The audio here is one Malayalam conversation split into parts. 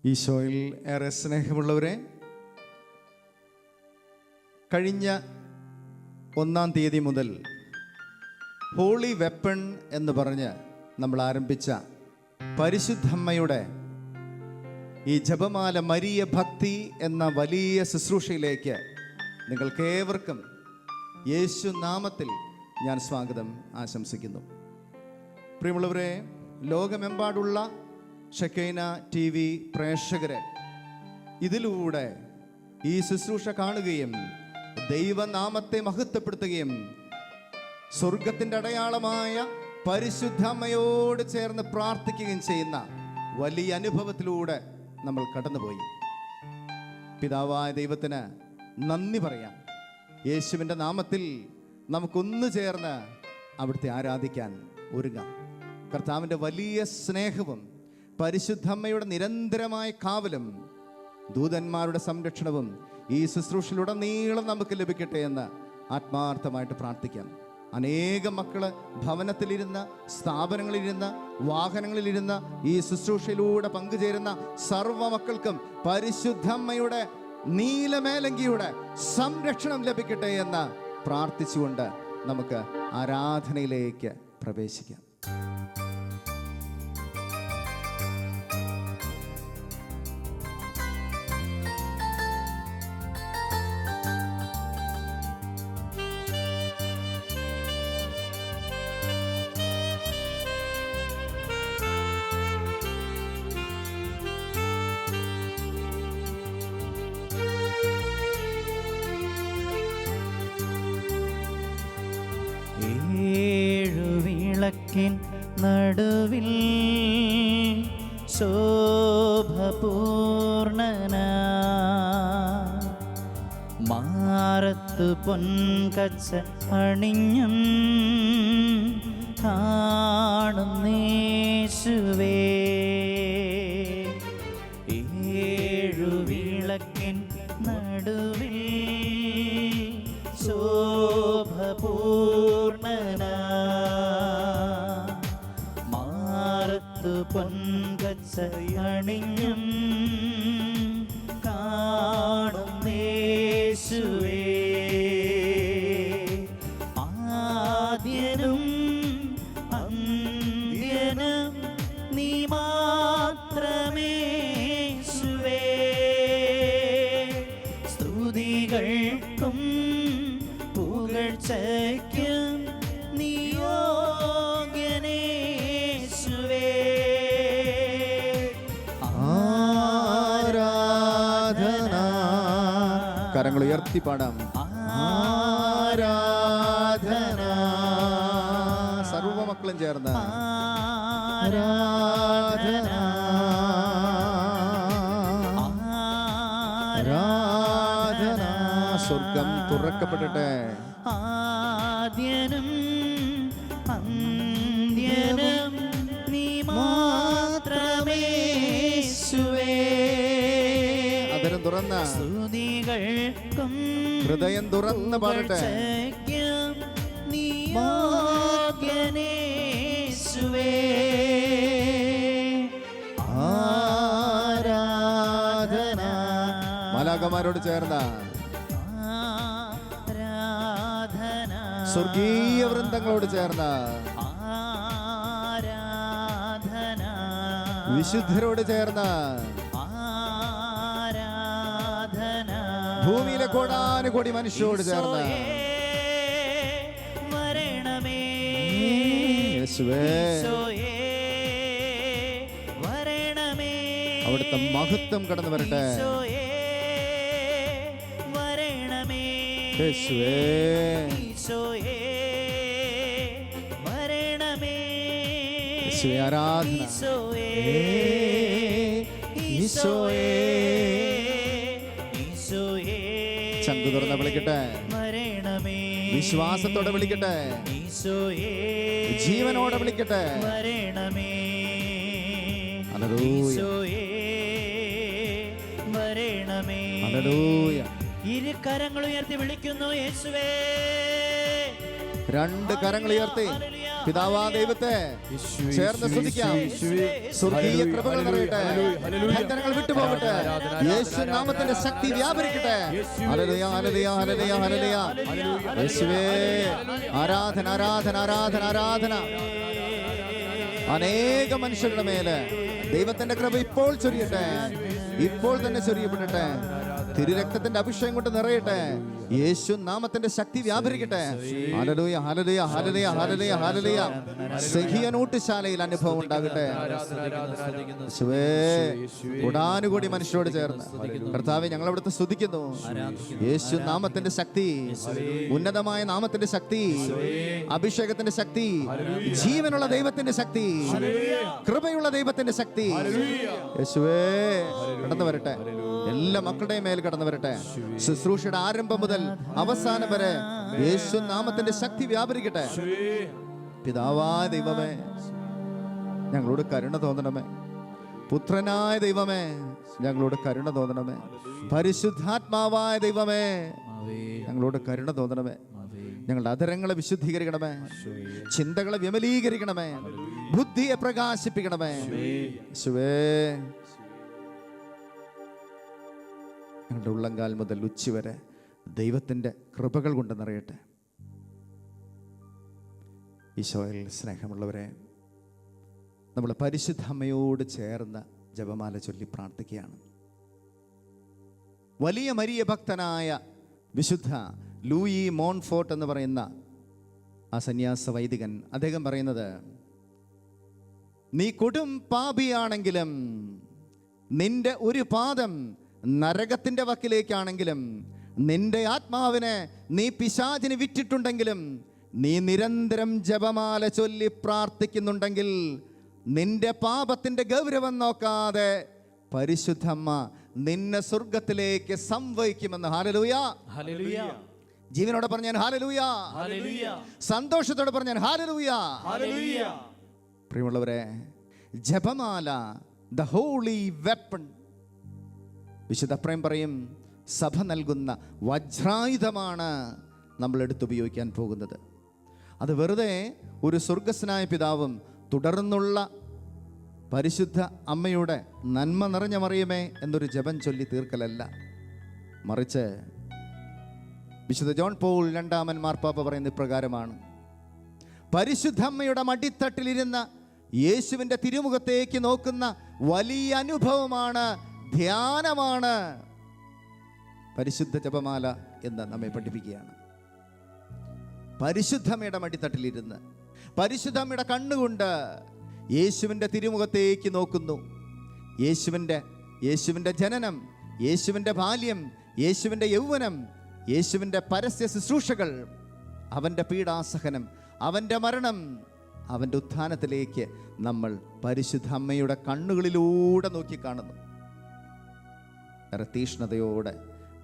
ഈശോയിൽ ഏറെ സ്നേഹമുള്ളവരെ, കഴിഞ്ഞ 1-ാം തീയതി മുതൽ ഹോളി വെപ്പൺ എന്ന് പറഞ്ഞ് നമ്മൾ ആരംഭിച്ച പരിശുദ്ധമ്മയുടെ ഈ ജപമാല മരിയ ഭക്തി എന്ന വലിയ ശുശ്രൂഷയിലേക്ക് നിങ്ങൾക്കേവർക്കും യേശു നാമത്തിൽ ഞാൻ സ്വാഗതം ആശംസിക്കുന്നു. പ്രിയമുള്ളവരെ, ലോകമെമ്പാടുള്ള ഷെക്കൈന TV പ്രേക്ഷകരെ ഇതിലൂടെ ഈ ശുശ്രൂഷ കാണുകയും ദൈവനാമത്തെ മഹത്വപ്പെടുത്തുകയും സ്വർഗത്തിൻ്റെ അടയാളമായ പരിശുദ്ധ അമ്മയോട് ചേർന്ന് പ്രാർത്ഥിക്കുകയും ചെയ്യുന്ന വലിയ അനുഭവത്തിലൂടെ നമ്മൾ കടന്നുപോയി. പിതാവായ ദൈവത്തിന് നന്ദി പറയാം. യേശുവിൻ്റെ നാമത്തിൽ നമുക്കൊന്നു ചേർന്ന് അവിടുത്തെ ആരാധിക്കാൻ ഒരുങ്ങാം. കർത്താവിൻ്റെ വലിയ സ്നേഹവും പരിശുദ്ധമ്മയുടെ നിരന്തരമായ കാവലും ദൂതന്മാരുടെ സംരക്ഷണവും ഈ ശുശ്രൂഷയിലുടനീളം നമുക്ക് ലഭിക്കട്ടെ എന്ന് ആത്മാർത്ഥമായിട്ട് പ്രാർത്ഥിക്കാം. അനേകം മക്കള് ഭവനത്തിലിരുന്ന്, സ്ഥാപനങ്ങളിലിരുന്ന്, വാഹനങ്ങളിലിരുന്ന് ഈ ശുശ്രൂഷയിലൂടെ പങ്കുചേരുന്ന സർവ്വ മക്കൾക്കും പരിശുദ്ധമ്മയുടെ നീലമേലങ്കിയുടെ സംരക്ഷണം ലഭിക്കട്ടെ എന്ന് പ്രാർത്ഥിച്ചുകൊണ്ട് നമുക്ക് ആരാധനയിലേക്ക് പ്രവേശിക്കാം. വിളക്കിൻ നടുവിൽ ശോഭപൂർണന മാറത്തു പൊൻകച്ച അണിഞ്ഞും കാണുന്നേശുവേ. ഏഴു വിളക്കിൻ നടുവിൽ ശോഭപൂർണന മാറത്തു പൊൻകച്ചയണിഞ്ഞും കാണുന്നേശുവേ. ആദ്യനും അന്ത്യനും നീ മാത്രമേശുവേ. സ്തുതികൾക്കും പുകഴ്ചയ്ക്കും നീ യോഗ്യനേശുവേ. ആരാധന. കരങ്ങൾ ഉയർത്തി പാടാം. ആരാധന. സർവ്വ മക്കളും ചേർന്ന് ആരാധന. ആരാധന. സ്വർഗം തുറക്കപ്പെടട്ടെ. ആദ്യനും അന്ത്യനും നീ മാത്രമേശുവേ. അതരം തുറന്ന് സ്തുതികൾക്കും ഹൃദയം തുറന്ന് പാടട്ടെ. നീ യോഗ്യനേശുവേ. ആരാധന. മാലാഖമാരോട് ചേർന്ന ആരാധന. സ്വർഗീയ വൃന്ദങ്ങളോട് ചേർന്ന ആരാധന. വിശുദ്ധരോട് ചേർന്ന ആരാധന. ഭൂമിയിലെ കോടാനുകോടി മനുഷ്യരോട് ചേർന്ന് വരണമേ യേശുവേ. വരണമേ. അവിടുത്തെ മഹത്വം കടന്നു വരട്ടെ. വരണമേ യേശുവേ. വരണമേ. യേശുവേ ആരാധന. ഈശോയേ. ചങ്കു തുറന്ന് വിളിക്കട്ടെ. വരണമേ. വിശ്വാസത്തോടെ വിളിക്കട്ടെ. ജീവനോടെ വിളിക്കട്ടെ. വരണമേ. ഹല്ലേലൂയ. വരണമേ. ഹല്ലേലൂയ. ഇരു കരങ്ങൾ ഉയർത്തി വിളിക്കുന്നു യേശുവേ. രണ്ട് കരങ്ങൾ ഉയർത്തി പിതാവാ ദൈവത്തെ ചേർന്ന് സ്തുതിക്കാം. സ്വർഗീയ കൃപകൾ നിറയട്ടെ, ബന്ധനങ്ങൾ വിട്ടുപോകട്ടെ, യേശു നാമത്തിന്റെ ശക്തി വ്യാപരിക്കട്ടെ. ഹല്ലേലൂയ, ഹല്ലേലൂയ, ഹല്ലേലൂയ, ഹല്ലേലൂയ. യേശുവേ, ആരാധന, ആരാധന, ആരാധന, ആരാധന. അനേക മനുഷ്യരുടെ മേല് ദൈവത്തിന്റെ കൃപ ഇപ്പോൾ ചൊരിയട്ടെ, ഇപ്പോൾ തന്നെ ചൊരിയപ്പെടട്ടെ. തിരുരക്തത്തിന്റെ അഭിഷേകം കൊണ്ട് നിറയട്ടെ. യേശു നാമത്തിന്റെ ശക്തി വ്യാപരിക്കട്ടെ. ഹല്ലേലൂയ, ഹല്ലേലൂയ, ഹല്ലേലൂയ, ഹല്ലേലൂയ, ഹല്ലേലൂയ. സഹിയനൂട്ടുശാലയിൽ അനുഭവം ഉണ്ടാകട്ടെ. യേശുവേ, കൂടാനുകൂടി മനുഷ്യരോട് ചേർന്ന് കർത്താവേ ഞങ്ങൾ അവിടുത്തെ സ്തുതിക്കുന്നു. യേശു നാമത്തിന്റെ ശക്തി, ഉന്നതമായ നാമത്തിന്റെ ശക്തി, അഭിഷേകത്തിന്റെ ശക്തി, ജീവനുള്ള ദൈവത്തിന്റെ ശക്തി, കൃപയുള്ള ദൈവത്തിന്റെ ശക്തി യേശുവേ കടന്നു വരട്ടെ. എല്ലാ മക്കളുടെയും മേൽ കടന്നു വരട്ടെ. ശുശ്രൂഷയുടെ ആരംഭം മുതൽ അവസാനം വരെ യേശു നാമത്തിന്റെ ശക്തി വ്യാപരിക്കട്ടെ. പിതാവായ ദൈവമേ, ഞങ്ങളോട് കരുണ തോന്നണമേ. പുത്രനായ ദൈവമേ, ഞങ്ങളോട് കരുണ തോന്നണമേ. പരിശുദ്ധാത്മാവായ ദൈവമേ, ഞങ്ങളോട് കരുണ തോന്നണമേ. ഞങ്ങളുടെ അധരങ്ങളെ വിശുദ്ധീകരിക്കണമേ, ചിന്തകളെ വിമലീകരിക്കണമേ, ബുദ്ധിയെ പ്രകാശിപ്പിക്കണമേ. യേശുവേ, ഞങ്ങളുടെ ഉള്ളങ്കാൽ മുതൽ ഉച്ചി വരെ ദൈവത്തിൻ്റെ കൃപകൾ കൊണ്ട് നിറയട്ടെ. ഈശോയിൽ സ്നേഹമുള്ളവരെ, നമ്മൾ പരിശുദ്ധ അമ്മയോട് ചേർന്ന് ജപമാല ചൊല്ലി പ്രാർത്ഥിക്കുകയാണ്. വലിയ മരിയ ഭക്തനായ വിശുദ്ധ ലൂയി മോൺഫോർട്ട് എന്ന് പറയുന്ന ആ സന്യാസ വൈദികൻ, അദ്ദേഹം പറയുന്നത്, നീ കൊടും പാപിയാണെങ്കിലും നിന്റെ ഒരു പാദം നരകത്തിന്റെ വക്കിലേക്കാണെങ്കിലും, നിന്റെ ആത്മാവിനെ നീ പിശാചിന് വിറ്റിട്ടുണ്ടെങ്കിലും, നീ നിരന്തരം ജപമാല ചൊല്ലി പ്രാർത്ഥിക്കുന്നുണ്ടെങ്കിൽ, നിന്റെ പാപത്തിന്റെ ഗൗരവം നോക്കാതെ പരിശുദ്ധമ്മ നിന്നെ സ്വർഗത്തിലേക്ക് സംവഹിക്കുമെന്ന്. Hallelujah, hallelujah. ജീവനോടെ പറഞ്ഞാൽ ഹല്ലേലൂയ, ഹല്ലേലൂയ. സന്തോഷത്തോടെ പറഞ്ഞാൽ ഹല്ലേലൂയ, ഹല്ലേലൂയ. പ്രിയമുള്ളവരെ, ജപമാല ദ ഹോളി വെപ്പൺ. വിശുദ്ധ എഫ്രേം പറയും, സഭ നൽകുന്ന വജ്രായുധമാണ് നമ്മൾ എടുത്തുപയോഗിക്കാൻ പോകുന്നത്. അത് വെറുതെ ഒരു സ്വർഗസ്നായ പിതാവും തുടർന്നുള്ള പരിശുദ്ധ അമ്മയുടെ നന്മ നിറഞ്ഞ മറിയമേ എന്നൊരു ജപം ചൊല്ലി തീർക്കലല്ല, മറിച്ച് വിശുദ്ധ ജോൺ പോൾ രണ്ടാമൻ മാർപ്പാപ്പ പറയുന്ന ഇപ്രകാരമാണ്: പരിശുദ്ധ അമ്മയുടെ മടിത്തട്ടിലിരുന്ന യേശുവിൻ്റെ തിരുമുഖത്തേക്ക് നോക്കുന്ന വലിയ അനുഭവമാണ്, ധ്യാനമാണ് പരിശുദ്ധ ജപമാല എന്ന് നമ്മെ പഠിപ്പിക്കുകയാണ്. പരിശുദ്ധമ്മയുടെ മടിത്തട്ടിലിരുന്ന് പരിശുദ്ധമ്മയുടെ കണ്ണുകൊണ്ട് യേശുവിൻ്റെ തിരുമുഖത്തേക്ക് നോക്കുന്നു. യേശുവിൻ്റെ ജനനം, യേശുവിൻ്റെ ബാല്യം, യേശുവിൻ്റെ യൗവനം, യേശുവിൻ്റെ പരസ്യ ശുശ്രൂഷകൾ, അവൻ്റെ പീഡാസഹനം, അവൻ്റെ മരണം, അവൻ്റെ ഉത്ഥാനത്തിലേക്ക് നമ്മൾ പരിശുദ്ധ അമ്മയുടെ കണ്ണുകളിലൂടെ നോക്കിക്കാണുന്നു. ഏറെ തീഷ്ണതയോടെ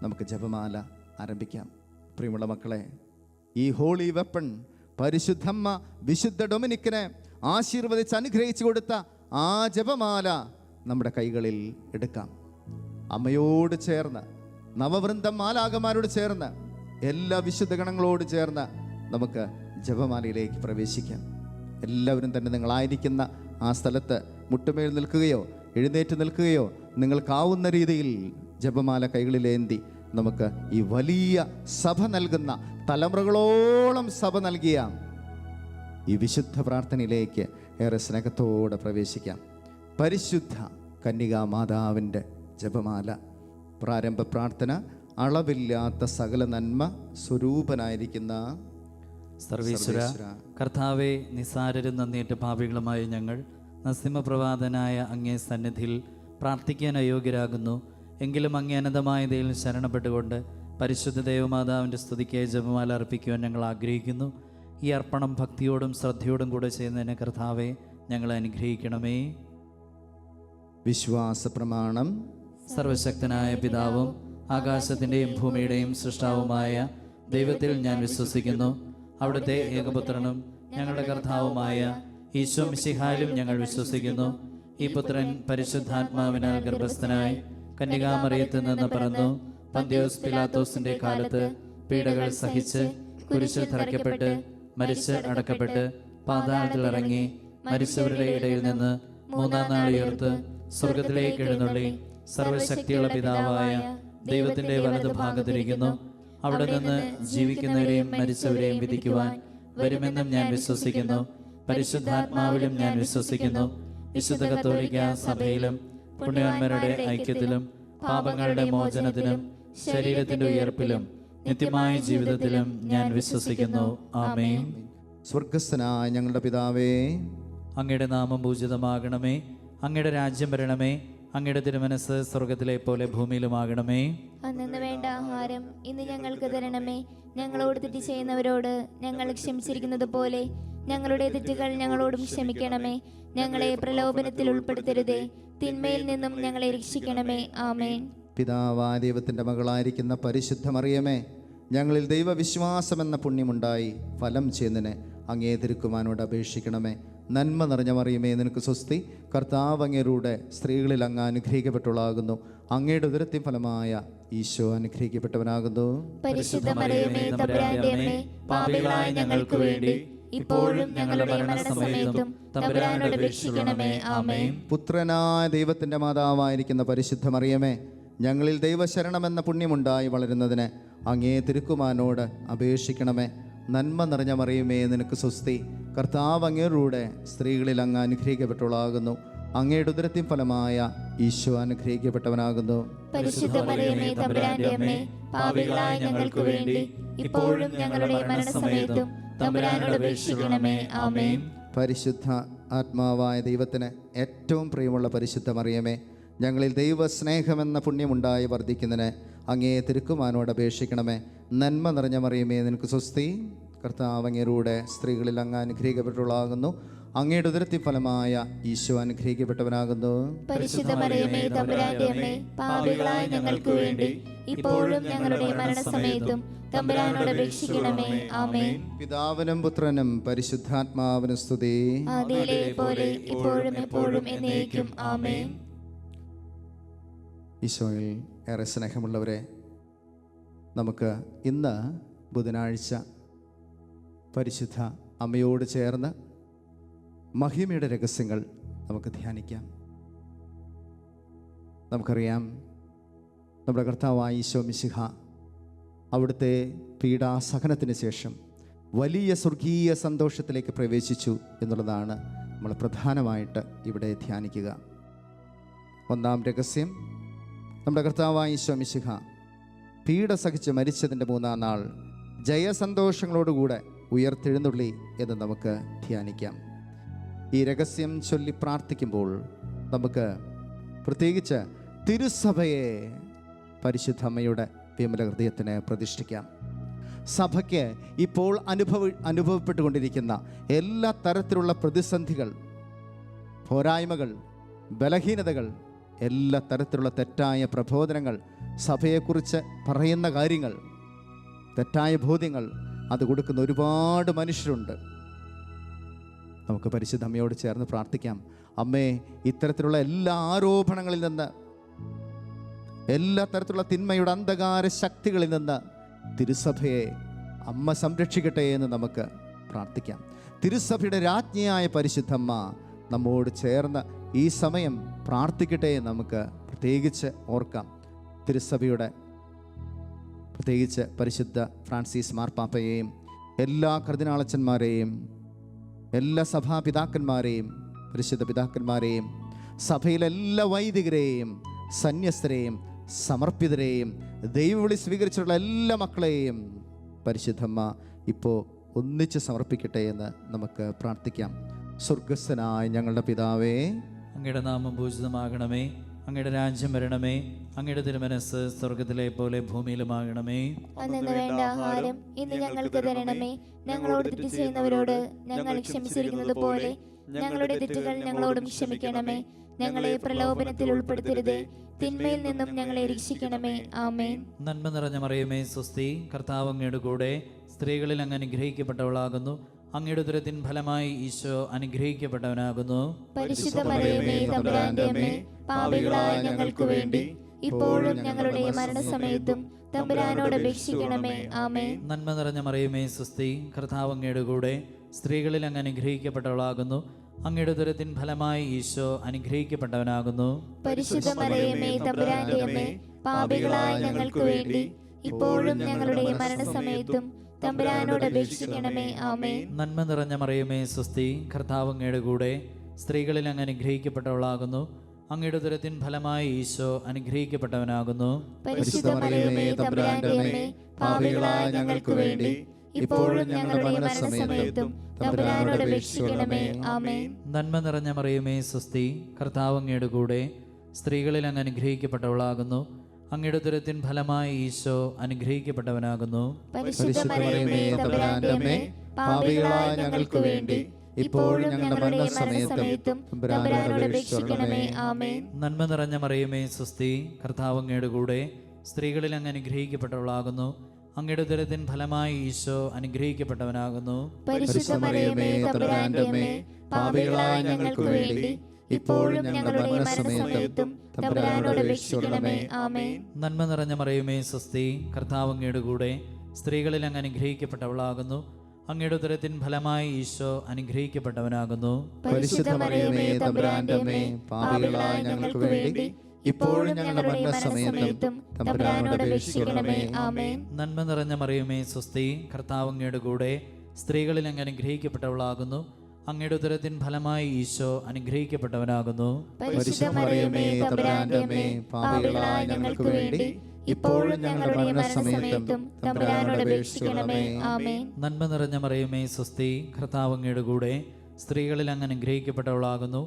നമുക്ക് ജപമാല ആരംഭിക്കാം. പ്രിയമുള്ള മക്കളെ, ഈ ഹോളി വെപ്പൺ പരിശുദ്ധമ്മ വിശുദ്ധ ഡൊമിനിക്കിനെ ആശീർവദിച്ച് അനുഗ്രഹിച്ചു കൊടുത്ത ആ ജപമാല നമ്മുടെ കൈകളിൽ എടുക്കാം. അമ്മയോട് ചേർന്ന്, നവവൃന്ദം മാലാകമാരോട് ചേർന്ന്, എല്ലാ വിശുദ്ധ ഗണങ്ങളോട് ചേർന്ന് നമുക്ക് ജപമാലയിലേക്ക് പ്രവേശിക്കാം. എല്ലാവരും തന്നെ നിങ്ങളായിരിക്കുന്ന ആ സ്ഥലത്ത് മുട്ടുമേൽ നിൽക്കുകയോ എഴുന്നേറ്റ് നിൽക്കുകയോ നിങ്ങൾക്കാവുന്ന രീതിയിൽ ജപമാല കൈകളിലേന്തി നമുക്ക് ഈ വലിയ സഭ നൽകുന്ന, തലമുറകളോളം സഭ നൽകിയ ഈ വിശുദ്ധ പ്രാർത്ഥനയിലേക്ക് ഏറെ സ്നേഹത്തോടെ പ്രവേശിക്കാം. പരിശുദ്ധ കന്യകാ മാതാവിൻ്റെ ജപമാല. പ്രാരംഭ പ്രാർത്ഥന. അളവില്ലാത്ത സകല നന്മ സ്വരൂപനായിരിക്കുന്ന സർവീശ്വര കർത്താവെ, നിസാരരും നന്ദിയേറ്റ പാപികളുമായ ഞങ്ങൾ നസിമപ്രവാദനായ അങ്ങേ സന്നിധിയിൽ പ്രാർത്ഥിക്കാൻ അയോഗ്യരാകുന്നു. എങ്കിലും അങ്ങേ അനന്തമായ ദൈവം ശരണപ്പെട്ടുകൊണ്ട് പരിശുദ്ധ ദേവമാതാവിൻ്റെ സ്തുതിക്കായി ജപമാല അർപ്പിക്കുവാൻ ഞങ്ങൾ ആഗ്രഹിക്കുന്നു. ഈ അർപ്പണം ഭക്തിയോടും ശ്രദ്ധയോടും കൂടെ ചെയ്യുന്നതിന് കർത്താവെ ഞങ്ങളെ അനുഗ്രഹിക്കണമേ. വിശ്വാസ പ്രമാണം. സർവശക്തനായ പിതാവും ആകാശത്തിൻ്റെയും ഭൂമിയുടെയും സൃഷ്ടാവുമായ ദൈവത്തിൽ ഞാൻ വിശ്വസിക്കുന്നു. അവിടുത്തെ ഏകപുത്രനും ഞങ്ങളുടെ കർത്താവുമായ ഈശോ മിശിഹായിലും ഞങ്ങൾ വിശ്വസിക്കുന്നു. ഈ പുത്രൻ പരിശുദ്ധാത്മാവിനാൽ ഗർഭസ്ഥനായി കന്യകാമറിയത്തിൽ നിന്ന് പിറന്നു, പന്തിയോസ് പിലാത്തോസിന്റെ കാലത്ത് പീഡകൾ സഹിച്ച് കുരിശിൽ തറയ്ക്കപ്പെട്ട് മരിച്ച് അടക്കപ്പെട്ട് പാതാളത്തിൽ ഇറങ്ങി മരിച്ചവരുടെ ഇടയിൽ നിന്ന് മൂന്നാം നാൾ ഉയർത്ത് സ്വർഗത്തിലേക്ക് എഴുന്നള്ളി സർവശക്തിയുള്ള പിതാവായ ദൈവത്തിന്റെ വലതുഭാഗത്തിരിക്കുന്നു. അവിടെ നിന്ന് ജീവിക്കുന്നവരെയും മരിച്ചവരെയും വിധിക്കുവാൻ വരുമെന്നും ഞാൻ വിശ്വസിക്കുന്നു. പരിശുദ്ധാത്മാവിലും ഞാൻ വിശ്വസിക്കുന്നു. വിശുദ്ധ കത്തോലിക്ക സഭയിലും പുണ്യവാന്മാരുടെ ഐക്യത്തിലും പാപങ്ങളുടെ മോചനത്തിലും ശരീരത്തിന്റെ ഉയർപ്പിലും നിത്യമായ ജീവിതത്തിലും ഞാൻ വിശ്വസിക്കുന്നു. ആമേൻ. സ്വർഗസ്ഥനായ ഞങ്ങളുടെ പിതാവേ, അങ്ങയുടെ നാമം പൂജിതമാകണമേ. അങ്ങയുടെ രാജ്യം വരണമേ. അങ്ങയുടെ തിരുമനസ് സ്വർഗത്തിലെ പോലെ ഭൂമിയിലുമാകണമേ. അന്നു വേണ്ട ആഹാരം ഇന്ന് ഞങ്ങൾക്ക് തരണമേ. ഞങ്ങളോട് തെറ്റ് ചെയ്യുന്നവരോട് ഞങ്ങൾ ക്ഷമിച്ചിരിക്കുന്നത് പോലെ ഞങ്ങളുടെ തെറ്റുകൾ ഞങ്ങളോടും ക്ഷമിക്കണമേ. ഞങ്ങളെ പ്രലോഭനത്തിൽ ഉൾപ്പെടുത്തരുതേ, തിന്മയിൽ നിന്നും ഞങ്ങളെ രക്ഷിക്കണമേ. ആമേൻ. പിതാവായ ദൈവത്തിൻ്റെ മകളായിരിക്കുന്ന പരിശുദ്ധ മറിയമേ, ഞങ്ങളിൽ ദൈവവിശ്വാസം എന്ന പുണ്യമുണ്ടായി ഫലം ചെയ്യുന്നതിന് അങ്ങേ തിരുക്കുമാനോട് അപേക്ഷിക്കണമേ. നന്മ നിറഞ്ഞ മറിയമേ, നിനക്ക് സ്വസ്തി. കർത്താവ് അങ്ങേരുടെ സ്ത്രീകളിൽ അങ്ങ് അനുഗ്രഹിക്കപ്പെട്ടുള്ളാകുന്നു. അങ്ങയുടെ ഉദരത്തിൻ ഫലമായ ഈശോ അനുഗ്രഹിക്കപ്പെട്ടവനാകുന്നു. പരിശുദ്ധ മറിയമേ, തമ്പുരാന്റെ അമ്മേ, പാപികളായ ഞങ്ങൾക്ക് വേണ്ടി ഇപ്പോഴും ഞങ്ങളുടെ മരണസമയത്തും തമ്പുരാനോട് അപേക്ഷിക്കണമേ. ആമേൻ. പുത്രനായ ദൈവത്തിൻ്റെ മാതാവായിരിക്കുന്ന പരിശുദ്ധ മറിയമേ, ഞങ്ങളിൽ ദൈവശരണമെന്ന പുണ്യമുണ്ടായി വളരുന്നതിന് അങ്ങേ തിരുക്കുമാനോട് അപേക്ഷിക്കണമേ. നന്മ നിറഞ്ഞ മറിയമേ, നിനക്ക് സ്വസ്തി. കർത്താവ് അങ്ങേരുടെ സ്ത്രീകളിൽ അങ്ങ് അനുഗ്രഹിക്കപ്പെട്ടുള്ളാകുന്നു. അങ്ങയുടെ ഉദരത്തിൻ ഫലമായ ഈശോ അനുഗ്രഹിക്കപ്പെട്ടവനാകുന്നു. പരിശുദ്ധ മറിയമേ, തമ്പുരാന്റെ അമ്മേ, പാപികളായ ഞങ്ങൾക്ക് വേണ്ടി ഇപ്പോഴും ഞങ്ങളുടെ മരണസമയത്തും തമ്പുരാനോട് അപേക്ഷിക്കണമേ. ആമേൻ. പരിശുദ്ധ ആത്മാവായ ദൈവത്തിന് ഏറ്റവും പ്രിയമുള്ള പരിശുദ്ധ മറിയമേ, ഞങ്ങളിൽ ദൈവസ്നേഹമെന്ന പുണ്യമുണ്ടായി വർദ്ധിക്കുന്നതിന് അങ്ങേ തിരുക്കുമാനോട് അപേക്ഷിക്കണമേ. നന്മ നിറഞ്ഞ മറിയമേ, നിനക്ക് സ്വസ്തി. കർത്താവ് അങ്ങേരുടെ സ്ത്രീകളിൽ അങ്ങ് അനുഗ്രഹിക്കപ്പെട്ടുള്ളാകുന്നു. അങ്ങയുടെ ഉദരത്തിൻ ഫലമായ ഈശോ അനുഗ്രഹിക്കപ്പെട്ടവനാകുന്നു. പരിശുദ്ധ മറിയമേ, തമ്പുരാന്റെ അമ്മേ, പാപികളായ ഞങ്ങൾക്ക് വേണ്ടി ഇപ്പോഴും ഞങ്ങളുടെ മരണസമയത്തും തമ്പുരാനോട് അപേക്ഷിക്കണമേ. ആമേൻ. പിതാവിനും പുത്രനും പരിശുദ്ധാത്മാവിനും സ്തുതി. ആദിയിലെ പോലെ ഇപ്പോഴും എപ്പോഴും എന്നേക്കും. ആമേൻ. ഈശോയിൽ ഏറെ സ്നേഹമുള്ളവരെ, നമുക്ക് ഇന്ന് ബുധനാഴ്ച പരിശുദ്ധ അമ്മയോട് ചേർന്ന് മഹിമയുടെ രഹസ്യങ്ങൾ നമുക്ക് ധ്യാനിക്കാം. നമുക്കറിയാം, നമ്മുടെ കർത്താവായ ഈശോ മിശിഹ അവിടുത്തെ പീഡാസഹനത്തിന് ശേഷം വലിയ സ്വർഗീയ സന്തോഷത്തിലേക്ക് പ്രവേശിച്ചു എന്നുള്ളതാണ് നമ്മൾ പ്രധാനമായിട്ട് ഇവിടെ ധ്യാനിക്കുക. ഒന്നാം രഹസ്യം, നമ്മുടെ കർത്താവായ ഈശോ മിശിഹ പീഡ സഹിച്ച് മരിച്ചതിൻ്റെ മൂന്നാം നാൾ ജയസന്തോഷങ്ങളോടുകൂടെ ഉയർത്തെഴുന്നള്ളി എന്ന് നമുക്ക് ധ്യാനിക്കാം. ഈ രഹസ്യം ചൊല്ലി പ്രാർത്ഥിക്കുമ്പോൾ നമുക്ക് പ്രത്യേകിച്ച് തിരുസഭയെ പരിശുദ്ധ അമ്മയുടെ വിമല ഹൃദയത്തിന് പ്രതിഷ്ഠിക്കാം. സഭയ്ക്ക് ഇപ്പോൾ അനുഭവപ്പെട്ടുകൊണ്ടിരിക്കുന്ന എല്ലാ തരത്തിലുള്ള പ്രതിസന്ധികൾ, പോരായ്മകൾ, ബലഹീനതകൾ, എല്ലാ തരത്തിലുള്ള തെറ്റായ പ്രബോധനങ്ങൾ, സഭയെക്കുറിച്ച് പറയുന്ന കാര്യങ്ങൾ, തെറ്റായ ബോധ്യങ്ങൾ അത് കൊടുക്കുന്ന ഒരുപാട് മനുഷ്യരുണ്ട്. നമുക്ക് പരിശുദ്ധ അമ്മയോട് ചേർന്ന് പ്രാർത്ഥിക്കാം. അമ്മേ, ഇത്തരത്തിലുള്ള എല്ലാ ആരോപണങ്ങളിൽ നിന്ന്, എല്ലാ തരത്തിലുള്ള തിന്മയുടെ അന്ധകാര ശക്തികളിൽ നിന്ന് തിരുസഭയെ അമ്മ സംരക്ഷിക്കട്ടെ എന്ന് നമുക്ക് പ്രാർത്ഥിക്കാം. തിരുസഭയുടെ രാജ്ഞിയായ പരിശുദ്ധമ്മ നമ്മോട് ചേർന്ന് ഈ സമയം പ്രാർത്ഥിക്കട്ടെ എന്ന് നമുക്ക് പ്രത്യേകിച്ച് ഓർക്കാം. തിരുസഭയുടെ പ്രത്യേകിച്ച് പരിശുദ്ധ ഫ്രാൻസിസ് മാർപ്പാപ്പയെയും എല്ലാ കർദിനാളച്ചന്മാരെയും എല്ലാ സഭാപിതാക്കന്മാരെയും പരിശുദ്ധ പിതാക്കന്മാരെയും സഭയിലെ എല്ലാ വൈദികരെയും സന്യസ്തരെയും സമർപ്പിതരെയും ദൈവവിളി സ്വീകരിച്ചിട്ടുള്ള എല്ലാ മക്കളെയും പരിശുദ്ധമ്മ ഇപ്പോൾ ഒന്നിച്ച് സമർപ്പിക്കട്ടെ എന്ന് നമുക്ക് പ്രാർത്ഥിക്കാം. സ്വർഗസ്ഥനായ ഞങ്ങളുടെ പിതാവേ, അങ്ങയുടെ നാമം പൂജിതമാകണമേ. അങ്ങയുടെ രാജ്യം വരണമേ. അങ്ങയുടെ തിരുമനസ് സ്വർഗത്തിലെ പോലെ ഭൂമിയിലുമാകണമേ. അന്നു വേണ്ട ആഹാരം ഇന്ന് ഞങ്ങൾക്ക് തരണമേ. ഞങ്ങളോട് തെറ്റ് ചെയ്യുന്നവരോട് ഞങ്ങൾ ക്ഷമിച്ചിരിക്കുന്നത് പോലെ ഞങ്ങളുടെ തെറ്റുകൾ ഞങ്ങളോടും ക്ഷമിക്കണമേ. ഞങ്ങളെ പ്രലോഭനത്തിൽ ഉൾപ്പെടുത്തരുതേ, തിന്മയിൽ നിന്നും ഞങ്ങളെ രക്ഷിക്കണമേ. ആമേൻ. നന്മ നിറഞ്ഞ മറിയമേ, സ്വസ്തി. കർത്താവ് അങ്ങയുടെ കൂടെ സ്ത്രീകളിൽ അങ്ങ് അനുഗ്രഹിക്കപ്പെട്ടവളാകുന്നു. അങ്ങയുടെ ഉദരത്തിൻ ഫലമായി ഈശോ അനുഗ്രഹിക്കപ്പെട്ടവനാകുന്നു. പരിശുദ്ധ മറിയമേ, തമ്പുരാന്റെ അമ്മേ, പാപികളായ ഞങ്ങൾക്ക് വേണ്ടി ഇപ്പോഴും ഞങ്ങളുടെ മരണസമയത്തും തമ്പുരാനോട് അപേക്ഷിക്കണമേ. ആമേൻ. നന്മ നിറഞ്ഞ മറിയമേ സ്വസ്തി, കർത്താവ് അങ്ങയുടെ കൂടെ, സ്ത്രീകളിൽ അങ്ങ് അനുഗ്രഹിക്കപ്പെട്ടവളാകുന്നു. അങ്ങയുടെ ഉദരത്തിൻ ഫലമായി ഈശോ അനുഗ്രഹിക്കപ്പെട്ടവനാകുന്നു. പരിശുദ്ധ മറിയമേ തമ്പുരാന്റെ അമ്മേ, പാപികളായ ഞങ്ങൾക്ക് വേണ്ടി ഇപ്പോഴും ഞങ്ങളുടെ മരണസമയത്തും തമ്പുരാനോട് അപേക്ഷിക്കണമേ. ആമേൻ. നന്മ നിറഞ്ഞ മറിയമേ സ്വസ്തി, കർത്താവ് അങ്ങയുടെ കൂടെ, സ്ത്രീകളിൽ അങ്ങ് അനുഗ്രഹിക്കപ്പെട്ടവളാകുന്നു. അങ്ങയുടെ ഉദരത്തിൻ ഫലമായി ഈശോ അനുഗ്രഹിക്കപ്പെട്ടവനാകുന്നു. പരിശുദ്ധ മറിയമേ തമ്പുരാന്റെ അമ്മേ, പാപികളായ ഞങ്ങൾക്ക് വേണ്ടി ഇപ്പോഴും ഞങ്ങളുടെ മരണസമയത്തും തമ്പുരാനോട് അപേക്ഷിക്കണമേ. ആമേൻ. നന്മ നിറഞ്ഞ മറിയമേ സ്വസ്തി, കർത്താവ് അങ്ങയുടെ കൂടെ, സ്ത്രീകളിൽ അങ്ങ് അനുഗ്രഹിക്കപ്പെട്ടവളാകുന്നു. അങ്ങയുടെ ഉദരത്തിൻ ഫലമായി ഈശോ അനുഗ്രഹിക്കപ്പെട്ടവനാകുന്നു. പരിശുദ്ധ മറിയമേ തമ്പുരാന്റെ അമ്മേ, പാപികളായ ഞങ്ങൾക്ക് വേണ്ടി ഇപ്പോഴും ഞങ്ങളുടെ മരണസമയത്തും തമ്പുരാനോട് അപേക്ഷിക്കണമേ. ആമേൻ. നന്മ നിറഞ്ഞ മറിയമേ സ്വസ്തി, കർത്താവ് അങ്ങയുടെ കൂടെ, സ്ത്രീകളിൽ അങ്ങ് അനുഗ്രഹിക്കപ്പെട്ടവളാകുന്നു. അങ്ങയുടെ ഉദരത്തിൻ ഫലമായി ഈശോ അനുഗ്രഹിക്കപ്പെട്ടവനാകുന്നു. പരിശുദ്ധ മറിയമേ തമ്പുരാന്റെ അമ്മേ, പാപികളായ ഞങ്ങൾക്ക് വേണ്ടി ഇപ്പോഴും ഞങ്ങളുടെ മരണസമയത്തും തമ്പുരാനോട് അപേക്ഷിക്കണമേ. ആമേൻ. നന്മ നിറഞ്ഞ മറിയമേ സ്വസ്തി, കർത്താവ് അങ്ങയുടെ കൂടെ, സ്ത്രീകളിൽ അങ്ങ് അനുഗ്രഹിക്കപ്പെട്ടവളാകുന്നു. അങ്ങയുടെ ഉദരത്തിൻ ഫലമായി ഈശോ അനുഗ്രഹിക്കപ്പെട്ടവനാകുന്നു. പരിശുദ്ധ മറിയമേ തമ്പുരാന്റെ അമ്മേ, പാപികളായ ഞങ്ങൾക്ക് വേണ്ടി ഇപ്പോഴും ഞങ്ങളുടെ മരണസമയത്തും തമ്പുരാനോട് അപേക്ഷിക്കണമേ. ആമേൻ. നന്മ നിറഞ്ഞ മറിയമേ സ്വസ്തി, കർത്താവ് അങ്ങയുടെ കൂടെ, സ്ത്രീകളിൽ അങ്ങ് അനുഗ്രഹിക്കപ്പെട്ടവളാകുന്നു. അങ്ങയുടെ ഉദരത്തിൻ ഫലമായി ഈശോ അനുഗ്രഹിക്കപ്പെട്ടവനാകുന്നു. പരിശുദ്ധ മറിയമേ തമ്പുരാന്റെ അമ്മേ, പാപികളായ ഞങ്ങൾക്ക് വേണ്ടി ഇപ്പോഴും ഞങ്ങളുടെ മരണസമയത്തും തമ്പുരാനോട് അപേക്ഷിക്കണമേ. ആമേൻ. നന്മ നിറഞ്ഞ മറിയമേ സ്വസ്തി, കർത്താവ് അങ്ങയുടെ കൂടെ, സ്ത്രീകളിൽ അങ്ങ് അനുഗ്രഹിക്കപ്പെട്ടവളാകുന്നു.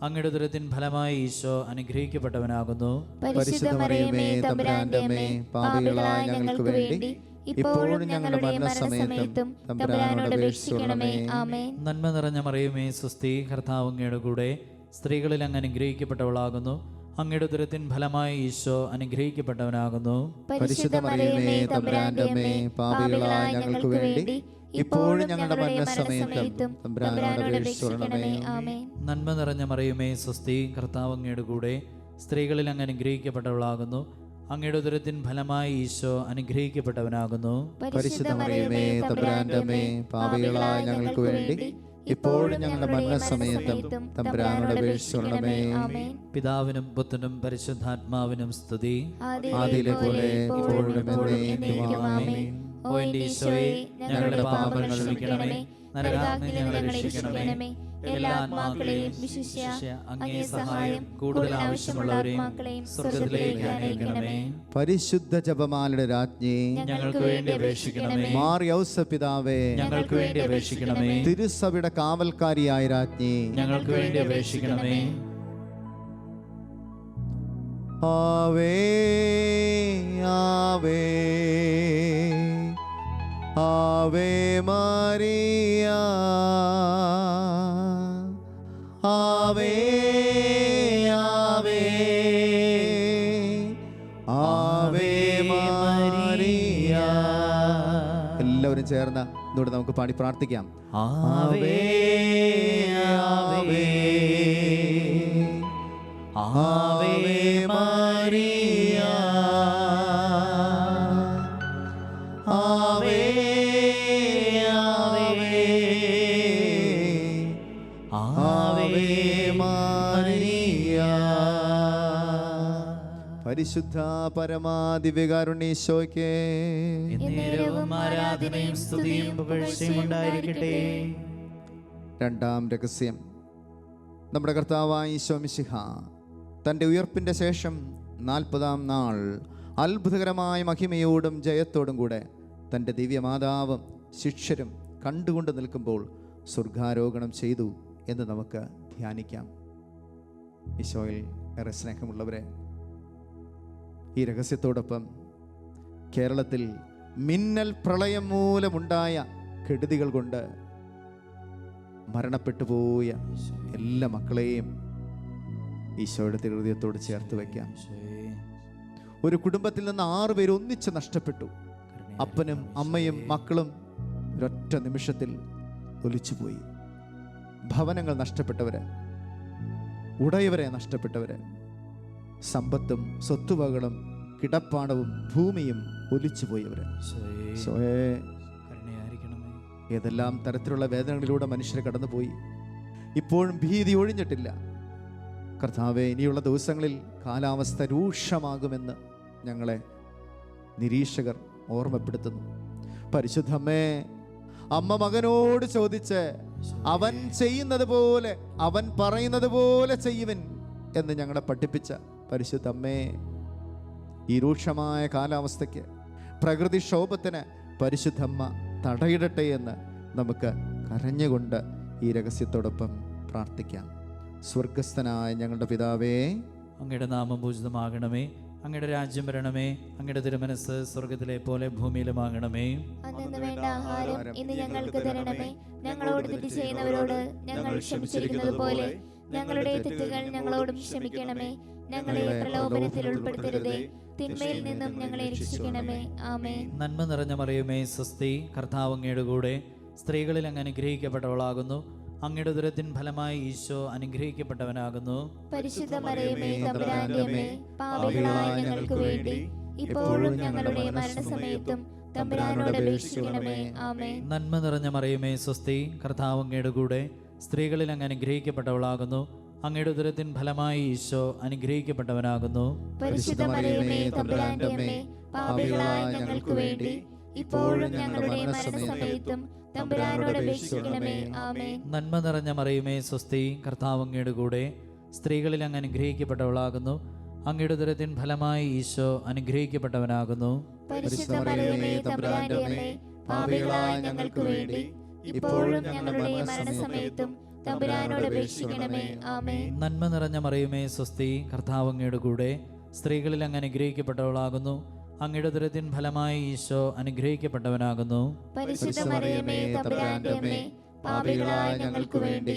അങ്ങയുടെ ഉദരത്തിൻ ഫലമായി ഈശോ അനുഗ്രഹിക്കപ്പെട്ടവനാകുന്നു. പരിശുദ്ധ മറിയമേ തമ്പുരാന്റെ അമ്മേ, പാപികളായ ഞങ്ങൾക്ക് വേണ്ടി ഇപ്പോഴും ഞങ്ങളുടെ മരണസമയത്തും തമ്പുരാനോട് അപേക്ഷിക്കണമേ. ആമേൻ. നന്മ നിറഞ്ഞ മറിയമേ സ്വസ്തി, കർത്താവ് അങ്ങയുടെ കൂടെ, സ്ത്രീകളിൽ അങ്ങ് അനുഗ്രഹിക്കപ്പെട്ടവളാകുന്നു. അങ്ങയുടെ ഉദരത്തിൻ ഫലമായി ഈശോ അനുഗ്രഹിക്കപ്പെട്ടവനാകുന്നു. പരിശുദ്ധ മറിയമേ തമ്പുരാന്റെ അമ്മേ, പാപികളായ ഞങ്ങൾക്ക് വേണ്ടി ഇപ്പോഴും ഞങ്ങളുടെ മരണസമയത്തും തമ്പുരാനോട് അപേക്ഷിക്കണമേ. ആമേൻ. നന്മ നിറഞ്ഞ മറിയമേ സ്വസ്തി, കർത്താവ് അങ്ങയുടെ കൂടെ, സ്ത്രീകളിൽ അങ്ങ് അനുഗ്രഹിക്കപ്പെട്ടവളാകുന്നു. അങ്ങയുടെ ഉദരത്തിൻ ഫലമായി ഈശോ അനുഗ്രഹിക്കപ്പെട്ടവനാകുന്നു. പരിശുദ്ധ മറിയമേ തമ്പുരാന്റെ അമ്മേ, പാപികളായ ഞങ്ങൾക്ക് വേണ്ടി ഇപ്പോഴും ഞങ്ങളുടെ മരണസമയത്തും തമ്പുരാനോട് അപേക്ഷിക്കണമേ. ആമേൻ. പിതാവിനും പുത്രനും പരിശുദ്ധാത്മാവിനും സ്തുതി. ആദിയിലെ പോലെ ഇപ്പോഴും എന്നേക്കും. ആമേൻ. ഓ എൻ്റെ ഈശോയെ, ഞങ്ങളുടെ പാപങ്ങൾ ക്ഷമിക്കണമേ, നരകാഗ്നിയിൽ ഞങ്ങളെ രക്ഷിക്കണമേ. എല്ലാ ആത്മാക്കളെയും വിശിഷ്യ അങ്ങേ സഹായം കൂടുതൽ ആവശ്യമുള്ളവരെയും സ്വർഗ്ഗത്തിലേക്ക് അനയിക്കണമേ. പരിശുദ്ധ ജപമാലയുടെ രാജ്ഞി, ഞങ്ങൾക്ക് വേണ്ടി അപേക്ഷിക്കണമേ. മാർ യൗസേപ്പ് പിതാവേ, ഞങ്ങൾക്ക് വേണ്ടി അപേക്ഷിക്കണമേ. തിരുസഭയുടെ കാവൽക്കാരിയായ രാജ്ഞി, ഞങ്ങൾക്ക് വേണ്ടി അപേക്ഷിക്കണമേ. ആവേ ആവേ ആവേ മരിയ, ആവേ ആവേ ആവേ മരിയ. എല്ലാവരും ചേർന്ന് ഇതോടെ നമുക്ക് പാടി പ്രാർത്ഥിക്കാം. ആവേ ആവേ ആവേ മരിയ, ആവേ ആവേ ആവേ മരിയ. പരിശുദ്ധ പരമാദിവ്യകാരുണ്യേശോയ്ക്ക് എന്നേരവും ആരാധനയും സ്തുതിയും പുകഴ്ചയും ഉണ്ടായിരിക്കട്ടെ. രണ്ടാം രഹസ്യം. നമ്മുടെ കർത്താവായ ഈശോ മിശിഹ തൻ്റെ ഉയർപ്പിൻ്റെ ശേഷം 40-ാം നാൾ അത്ഭുതകരമായ മഹിമയോടും ജയത്തോടും കൂടെ തൻ്റെ ദിവ്യമാതാവും ശിഷ്യരും കണ്ടുകൊണ്ട് നിൽക്കുമ്പോൾ സ്വർഗാരോഹണം ചെയ്തു എന്ന് നമുക്ക് ധ്യാനിക്കാം. ഈശോയിൽ ഏറെ സ്നേഹമുള്ളവരെ, ഈ രഹസ്യത്തോടൊപ്പം കേരളത്തിൽ മിന്നൽ പ്രളയം മൂലമുണ്ടായ കെടുതികൾ കൊണ്ട് മരണപ്പെട്ടു പോയ എല്ലാ മക്കളെയും ഈശോയുടെ തിരുഹൃദയത്തോട് ചേർത്ത് വയ്ക്കാം. ഒരു കുടുംബത്തിൽ നിന്ന് 6 പേര് ഒന്നിച്ച് നഷ്ടപ്പെട്ടു. അപ്പനും അമ്മയും മക്കളും ഒരൊറ്റ നിമിഷത്തിൽ ഒലിച്ചുപോയി. ഭവനങ്ങൾ നഷ്ടപ്പെട്ടവര്, ഉടയവരെ നഷ്ടപ്പെട്ടവര്, സമ്പത്തും സ്വത്തുവകകളും കിടപ്പാടവും ഭൂമിയും ഒലിച്ചു പോയവർ. ഈശോയേ, കരുണയായിരിക്കണമേ. ഏതെല്ലാം തരത്തിലുള്ള വേദനകളിലൂടെ മനുഷ്യർ കടന്നുപോയി. ഇപ്പോഴും ഭീതി ഒഴിഞ്ഞിട്ടില്ല. കർത്താവെ, ഇനിയുള്ള ദിവസങ്ങളിൽ കാലാവസ്ഥ രൂക്ഷമാകുമെന്ന് ഞങ്ങളെ നിരീക്ഷകർ ഓർമ്മപ്പെടുത്തുന്നു. പരിശുദ്ധമ്മേ, അമ്മ മകനോട് ചോദിച്ച് അവൻ ചെയ്യുന്നത് പോലെ, അവൻ പറയുന്നത് പോലെ ചെയ്യുവൻ എന്ന് ഞങ്ങളെ പഠിപ്പിച്ച പരിശുദ്ധമ്മേ, ഈ രൂക്ഷമായ കാലാവസ്ഥയ്ക്ക്, പ്രകൃതിക്ഷോഭത്തിന് പരിശുദ്ധമ്മ തടയിടട്ടെ എന്ന് നമുക്ക് കരഞ്ഞുകൊണ്ട് ഈ രഹസ്യത്തോടൊപ്പം പ്രാർത്ഥിക്കാം. സ്വർഗസ്ഥനായ ഞങ്ങളുടെ പിതാവേ, അങ്ങയുടെ നാമം പൂജിതമാകണമേ. അങ്ങയുടെ രാജ്യം വരണമേ. അങ്ങയുടെ തിരുമനസ് സ്വർഗത്തിലെ പോലെ ഭൂമിയിലുമാകണമേ. അന്നു വേണ്ട ആഹാരം ഇന്ന് ഞങ്ങൾക്ക് തരണമേ. ഞങ്ങളോട് തെറ്റ് ചെയ്യുന്നവരോട് ഞങ്ങൾ ക്ഷമിച്ചിരിക്കുന്നത് പോലെ ഞങ്ങളുടെ തെറ്റുകൾ ഞങ്ങളോടും ക്ഷമിക്കണമേ. ഞങ്ങളെ പ്രലോഭനത്തിൽ ഉൾപ്പെടുത്തരുതേ, തിന്മയിൽ നിന്നും ഞങ്ങളെ രക്ഷിക്കണമേ. ആമേൻ. നന്മ നിറഞ്ഞ മറിയമേ, സ്വസ്തി. കർത്താവ് അങ്ങയുടെ കൂടെ, സ്ത്രീകളിൽ അങ്ങ് അനുഗ്രഹിക്കപ്പെട്ടവളാകുന്നു. അങ്ങയുടെ ഉദരത്തിൻ ഫലമായി ഈശോ അനുഗ്രഹിക്കപ്പെട്ടവനാകുന്നു. പരിശുദ്ധ മറിയമേ, തമ്പുരാന്റെ അമ്മേ, പാപികളായ ഞങ്ങൾക്ക് വേണ്ടി ഇപ്പോഴും ഞങ്ങളുടെ മരണസമയത്തും തമ്പുരാനോട് അപേക്ഷിക്കണമേ. ആമേൻ. നന്മ നിറഞ്ഞ മറിയമേ, സ്വസ്തി. കർത്താവ് അങ്ങയുടെ കൂടെ, സ്ത്രീകളിൽ അങ്ങ് അനുഗ്രഹിക്കപ്പെട്ടവളാകുന്നു. അങ്ങയുടെ ഉദരത്തിൻ ഫലമായി ഈശോ അനുഗ്രഹിക്കപ്പെട്ടവനാകുന്നു. പരിശുദ്ധ മറിയമേ, തമ്പുരാന്റെ അമ്മേ, പാപികളായ ഞങ്ങൾക്ക് വേണ്ടി ഇപ്പോഴും ഞങ്ങളുടെ മരണസമയത്തും തമ്പുരാനോട് അപേക്ഷിക്കണമേ. ആമേൻ. നന്മ നിറഞ്ഞ മറിയമേ, സ്വസ്തി. കർത്താവ് അങ്ങയുടെ കൂടെ, സ്ത്രീകളിൽ അങ്ങ് അനുഗ്രഹിക്കപ്പെട്ടവളാകുന്നു. അങ്ങയുടെ ഉദരത്തിൻ ഫലമായി ഈശോ അനുഗ്രഹിക്കപ്പെട്ടവനാകുന്നു. പരിശുദ്ധ മറിയമേ, തമ്പുരാന്റെ അമ്മേ, പാപികളായ ഞങ്ങൾക്ക് വേണ്ടി ഇപ്പോഴും ഞങ്ങളുടെ മരണസമയത്തും തമ്പുരാനോട് അപേക്ഷിക്കണമേ. ആമേൻ. നന്മ നിറഞ്ഞ മറിയമേ, സ്വസ്തി. കർത്താവ് അങ്ങയുടെ കൂടെ, സ്ത്രീകളിൽ അങ്ങ് അനുഗ്രഹിക്കപ്പെട്ടവളാകുന്നു. അങ്ങയുടെ ഉദരത്തിൻ ഫലമായി ഈശോ അനുഗ്രഹിക്കപ്പെട്ടവനാകുന്നു. പരിശുദ്ധ മറിയമേ, തമ്പുരാന്റെ അമ്മേ, പാപികളായ ഞങ്ങൾക്ക് വേണ്ടി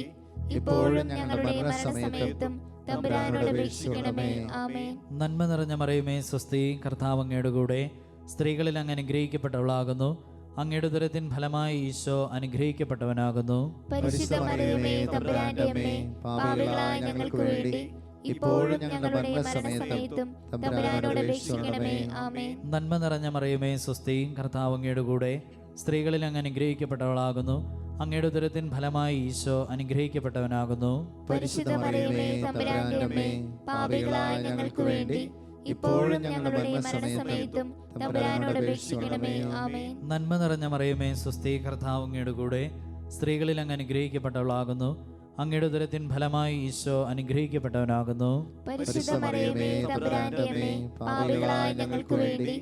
ഇപ്പോഴും ഞങ്ങളുടെ മരണസമയത്തും തമ്പുരാനോട് അപേക്ഷിക്കണമേ. ആമേൻ. നന്മ നിറഞ്ഞ മറിയമേ, സ്വസ്തി. കർത്താവ് അങ്ങയുടെ കൂടെ, സ്ത്രീകളിൽ അങ്ങ് അനുഗ്രഹിക്കപ്പെട്ടവളാകുന്നു. അങ്ങയുടെ ഉദരത്തിൻ ഫലമായി ഈശോ അനുഗ്രഹിക്കപ്പെട്ടവനാകുന്നു. പരിശുദ്ധ മറിയമേ, തമ്പുരാന്റെ അമ്മേ, പാപികളായ ഞങ്ങൾക്ക് വേണ്ടി ഇപ്പോഴും ഞങ്ങളുടെ മരണസമയത്തും തമ്പുരാനോട് അപേക്ഷിക്കണമേ. ആമേൻ. നന്മ നിറഞ്ഞ മറിയമേ, സ്വസ്തി. കർത്താവ് അങ്ങയുടെ കൂടെ, സ്ത്രീകളിൽ അങ്ങ് അനുഗ്രഹിക്കപ്പെട്ടവളാകുന്നു. അങ്ങയുടെ ഉദരത്തിൻ ഫലമായി ഈശോ അനുഗ്രഹിക്കപ്പെട്ടവനാകുന്നു. പരിശുദ്ധ മറിയമേ, തമ്പുരാന്റെ അമ്മേ, പാപികളായ ഞങ്ങൾക്ക് വേണ്ടി ഇപ്പോഴും ഞങ്ങളുടെ മരണസമയത്തും തമ്പുരാനോട് അപേക്ഷിക്കണമേ. ആമേൻ. നന്മ നിറഞ്ഞ മറിയമേ, സ്വസ്തി. കർത്താവ് അങ്ങയുടെ കൂടെ, സ്ത്രീകളിൽ അങ്ങ് അനുഗ്രഹിക്കപ്പെട്ടവളാകുന്നു. അങ്ങയുടെ ഉദരത്തിൻ ഫലമായി ഈശോ അനുഗ്രഹിക്കപ്പെട്ടവനാകുന്നു. പരിശുദ്ധ മറിയമേ, തമ്പുരാന്റെ അമ്മേ, പാപികളായ ഞങ്ങൾക്ക് വേണ്ടി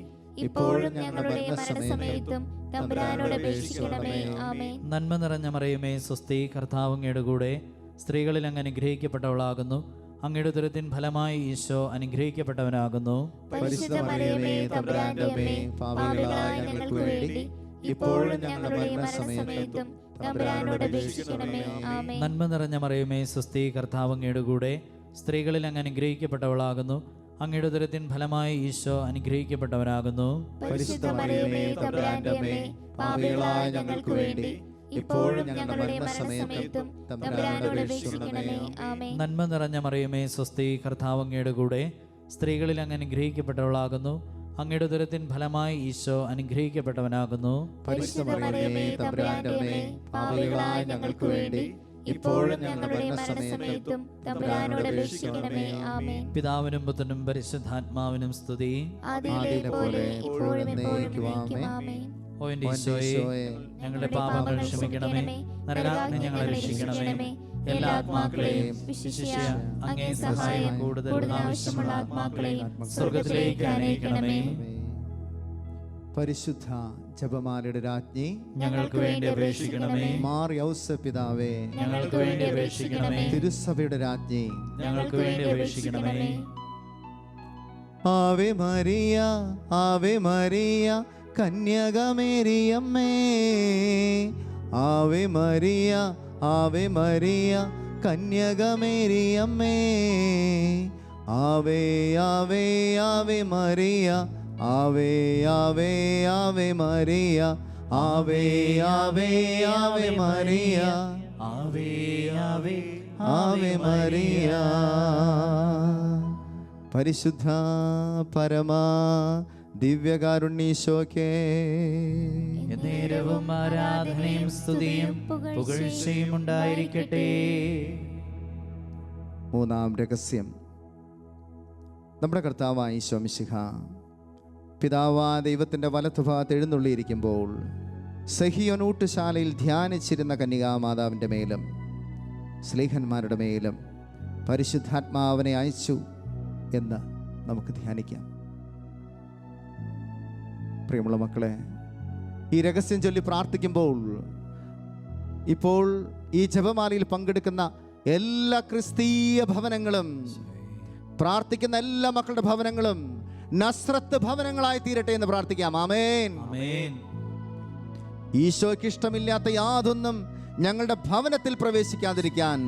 ഇപ്പോഴും ഞങ്ങളുടെ മരണസമയത്തും തമ്പുരാനോട് അപേക്ഷിക്കണമേ. ആമേൻ. നന്മ നിറഞ്ഞ മറിയമേ, സ്വസ്തി. കർത്താവ് അങ്ങയുടെ കൂടെ, സ്ത്രീകളിൽ അങ്ങ് അനുഗ്രഹിക്കപ്പെട്ടവളാകുന്നു. അങ്ങയുടെ ഉദരത്തിൻ ഫലമായി ഈശോ അനുഗ്രഹിക്കപ്പെട്ടവനാകുന്നു. പരിശുദ്ധ മറിയമേ, തമ്പുരാന്റെ അമ്മേ, പാപികളായ ഞങ്ങൾക്ക് വേണ്ടി ഇപ്പോഴും ഞങ്ങളുടെ മരണസമയത്തും തമ്പുരാനോട് അപേക്ഷിക്കണമേ. ആമേൻ. നന്മ നിറഞ്ഞ മറിയമേ, സ്വസ്തി. കർത്താവ് അങ്ങയുടെ കൂടെ, സ്ത്രീകളിൽ അങ്ങ് അനുഗ്രഹിക്കപ്പെട്ടവളാകുന്നു. അങ്ങയുടെ ഉദരത്തിൻ ഫലമായി ഈശോ അനുഗ്രഹിക്കപ്പെട്ടവനാകുന്നു. പരിശുദ്ധ മറിയമേ, തമ്പുരാന്റെ അമ്മേ, പാപികളായ ഞങ്ങൾക്ക് വേണ്ടി ഇപ്പോഴും ഞങ്ങളുടെ മരണസമയത്തും തമ്പുരാനോട് അപേക്ഷിക്കണമേ. ആമേൻ. നന്മ നിറഞ്ഞ മറിയമേ, സ്വസ്തി. കർത്താവ് അങ്ങയുടെ കൂടെ, സ്ത്രീകളിൽ അങ്ങ് അനുഗ്രഹിക്കപ്പെട്ടവളാകുന്നു. അങ്ങയുടെ ഉദരത്തിൻ ഫലമായി ഈശോ അനുഗ്രഹിക്കപ്പെട്ടവനാകുന്നു. പരിശുദ്ധ മറിയമേ, തമ്പുരാന്റെ അമ്മേ, പാപികളായ ഞങ്ങൾക്ക് വേണ്ടി ഇപ്പോഴും ഞങ്ങളുടെ മരണസമയത്തും തമ്പുരാനോട് അപേക്ഷിക്കണമേ. ആമേൻ. പിതാവിനും പുത്രനും പരിശുദ്ധാത്മാവിനും സ്തുതി. ആദിയിലെ പോലെ ഇപ്പോഴും എപ്പോഴും ആമേൻ. ഓ എൻ്റെ ഈശോയെ, ഞങ്ങളുടെ പാപങ്ങൾ ക്ഷമിക്കണമേ. നരകാഗ്നി ഞങ്ങളെ രക്ഷിക്കണമേ. എല്ലാ ആത്മാക്കളെയും, വിശിഷ്യ അങ്ങേ സഹായം കൂടുതൽ ആവശ്യമുള്ള ആത്മാക്കളെയും സ്വർഗത്തിലേക്ക് അനയിക്കണമേ. പരിശുദ്ധ ജപമാലയുടെ രാജ്ഞി, ഞങ്ങൾക്ക് വേണ്ടി അപേക്ഷിക്കണമേ. മാർ യൗസേപ്പ് പിതാവേ, ഞങ്ങൾക്ക് വേണ്ടി അപേക്ഷിക്കണമേ. തിരുസഭയുടെ രാജ്ഞി, ഞങ്ങൾക്ക് വേണ്ടി അപേക്ഷിക്കണമേ. Ave Maria, Ave Maria, കന്യകമേരിയമ്മേ. Ave Maria, Ave Maria, കന്യകമേരിയമ്മേ. ആവേ ആവേ ആവേ മരിയ, ആവേ ആവേ ആവേ മരിയ, ആവേ ആവേ ആവേ മരിയ, ആവേ ആവേ ആവേ മരിയ. പരിശുദ്ധ പരമ ദിവ്യകാരുണ്യീശോക്കേ എന്നേരവും ആരാധനയും സ്തുതിയും പുകഴ്ചയും ഉണ്ടായിരിക്കട്ടെ. മൂന്നാം രഹസ്യം. നമ്മുടെ കർത്താവായ ഈശോ മിശിഹ പിതാവായ ദൈവത്തിൻ്റെ വലത്തുഭാഗത്ത് എഴുന്നള്ളിയിരിക്കുമ്പോൾ സഹിയോൻ ഊട്ടുശാലയിൽ ധ്യാനിച്ചിരുന്ന കന്യകാമാതാവിൻ്റെ മേലും സ്ലീഹന്മാരുടെ മേലും പരിശുദ്ധാത്മാവിനെ അയച്ചു എന്ന് നമുക്ക് ധ്യാനിക്കാം. പ്രിയമുള്ള മക്കളെ, ഈ രഹസ്യം ചൊല്ലി പ്രാർത്ഥിക്കുമ്പോൾ ഇപ്പോൾ ഈ ജപമാലയിൽ പങ്കെടുക്കുന്ന എല്ലാ ക്രിസ്തീയ ഭവനങ്ങളും, പ്രാർത്ഥിക്കുന്ന എല്ലാ മക്കളുടെ ഭവനങ്ങളും നസ്രത്ത് ഭവനങ്ങളായി തീരട്ടെ എന്ന് പ്രാർത്ഥിക്കാം. ആമേൻ. ഈശോയ്ക്ക് ഇഷ്ടമില്ലാത്ത യാതൊന്നും ഞങ്ങളുടെ ഭവനത്തിൽ പ്രവേശിക്കാതിരിക്കാൻ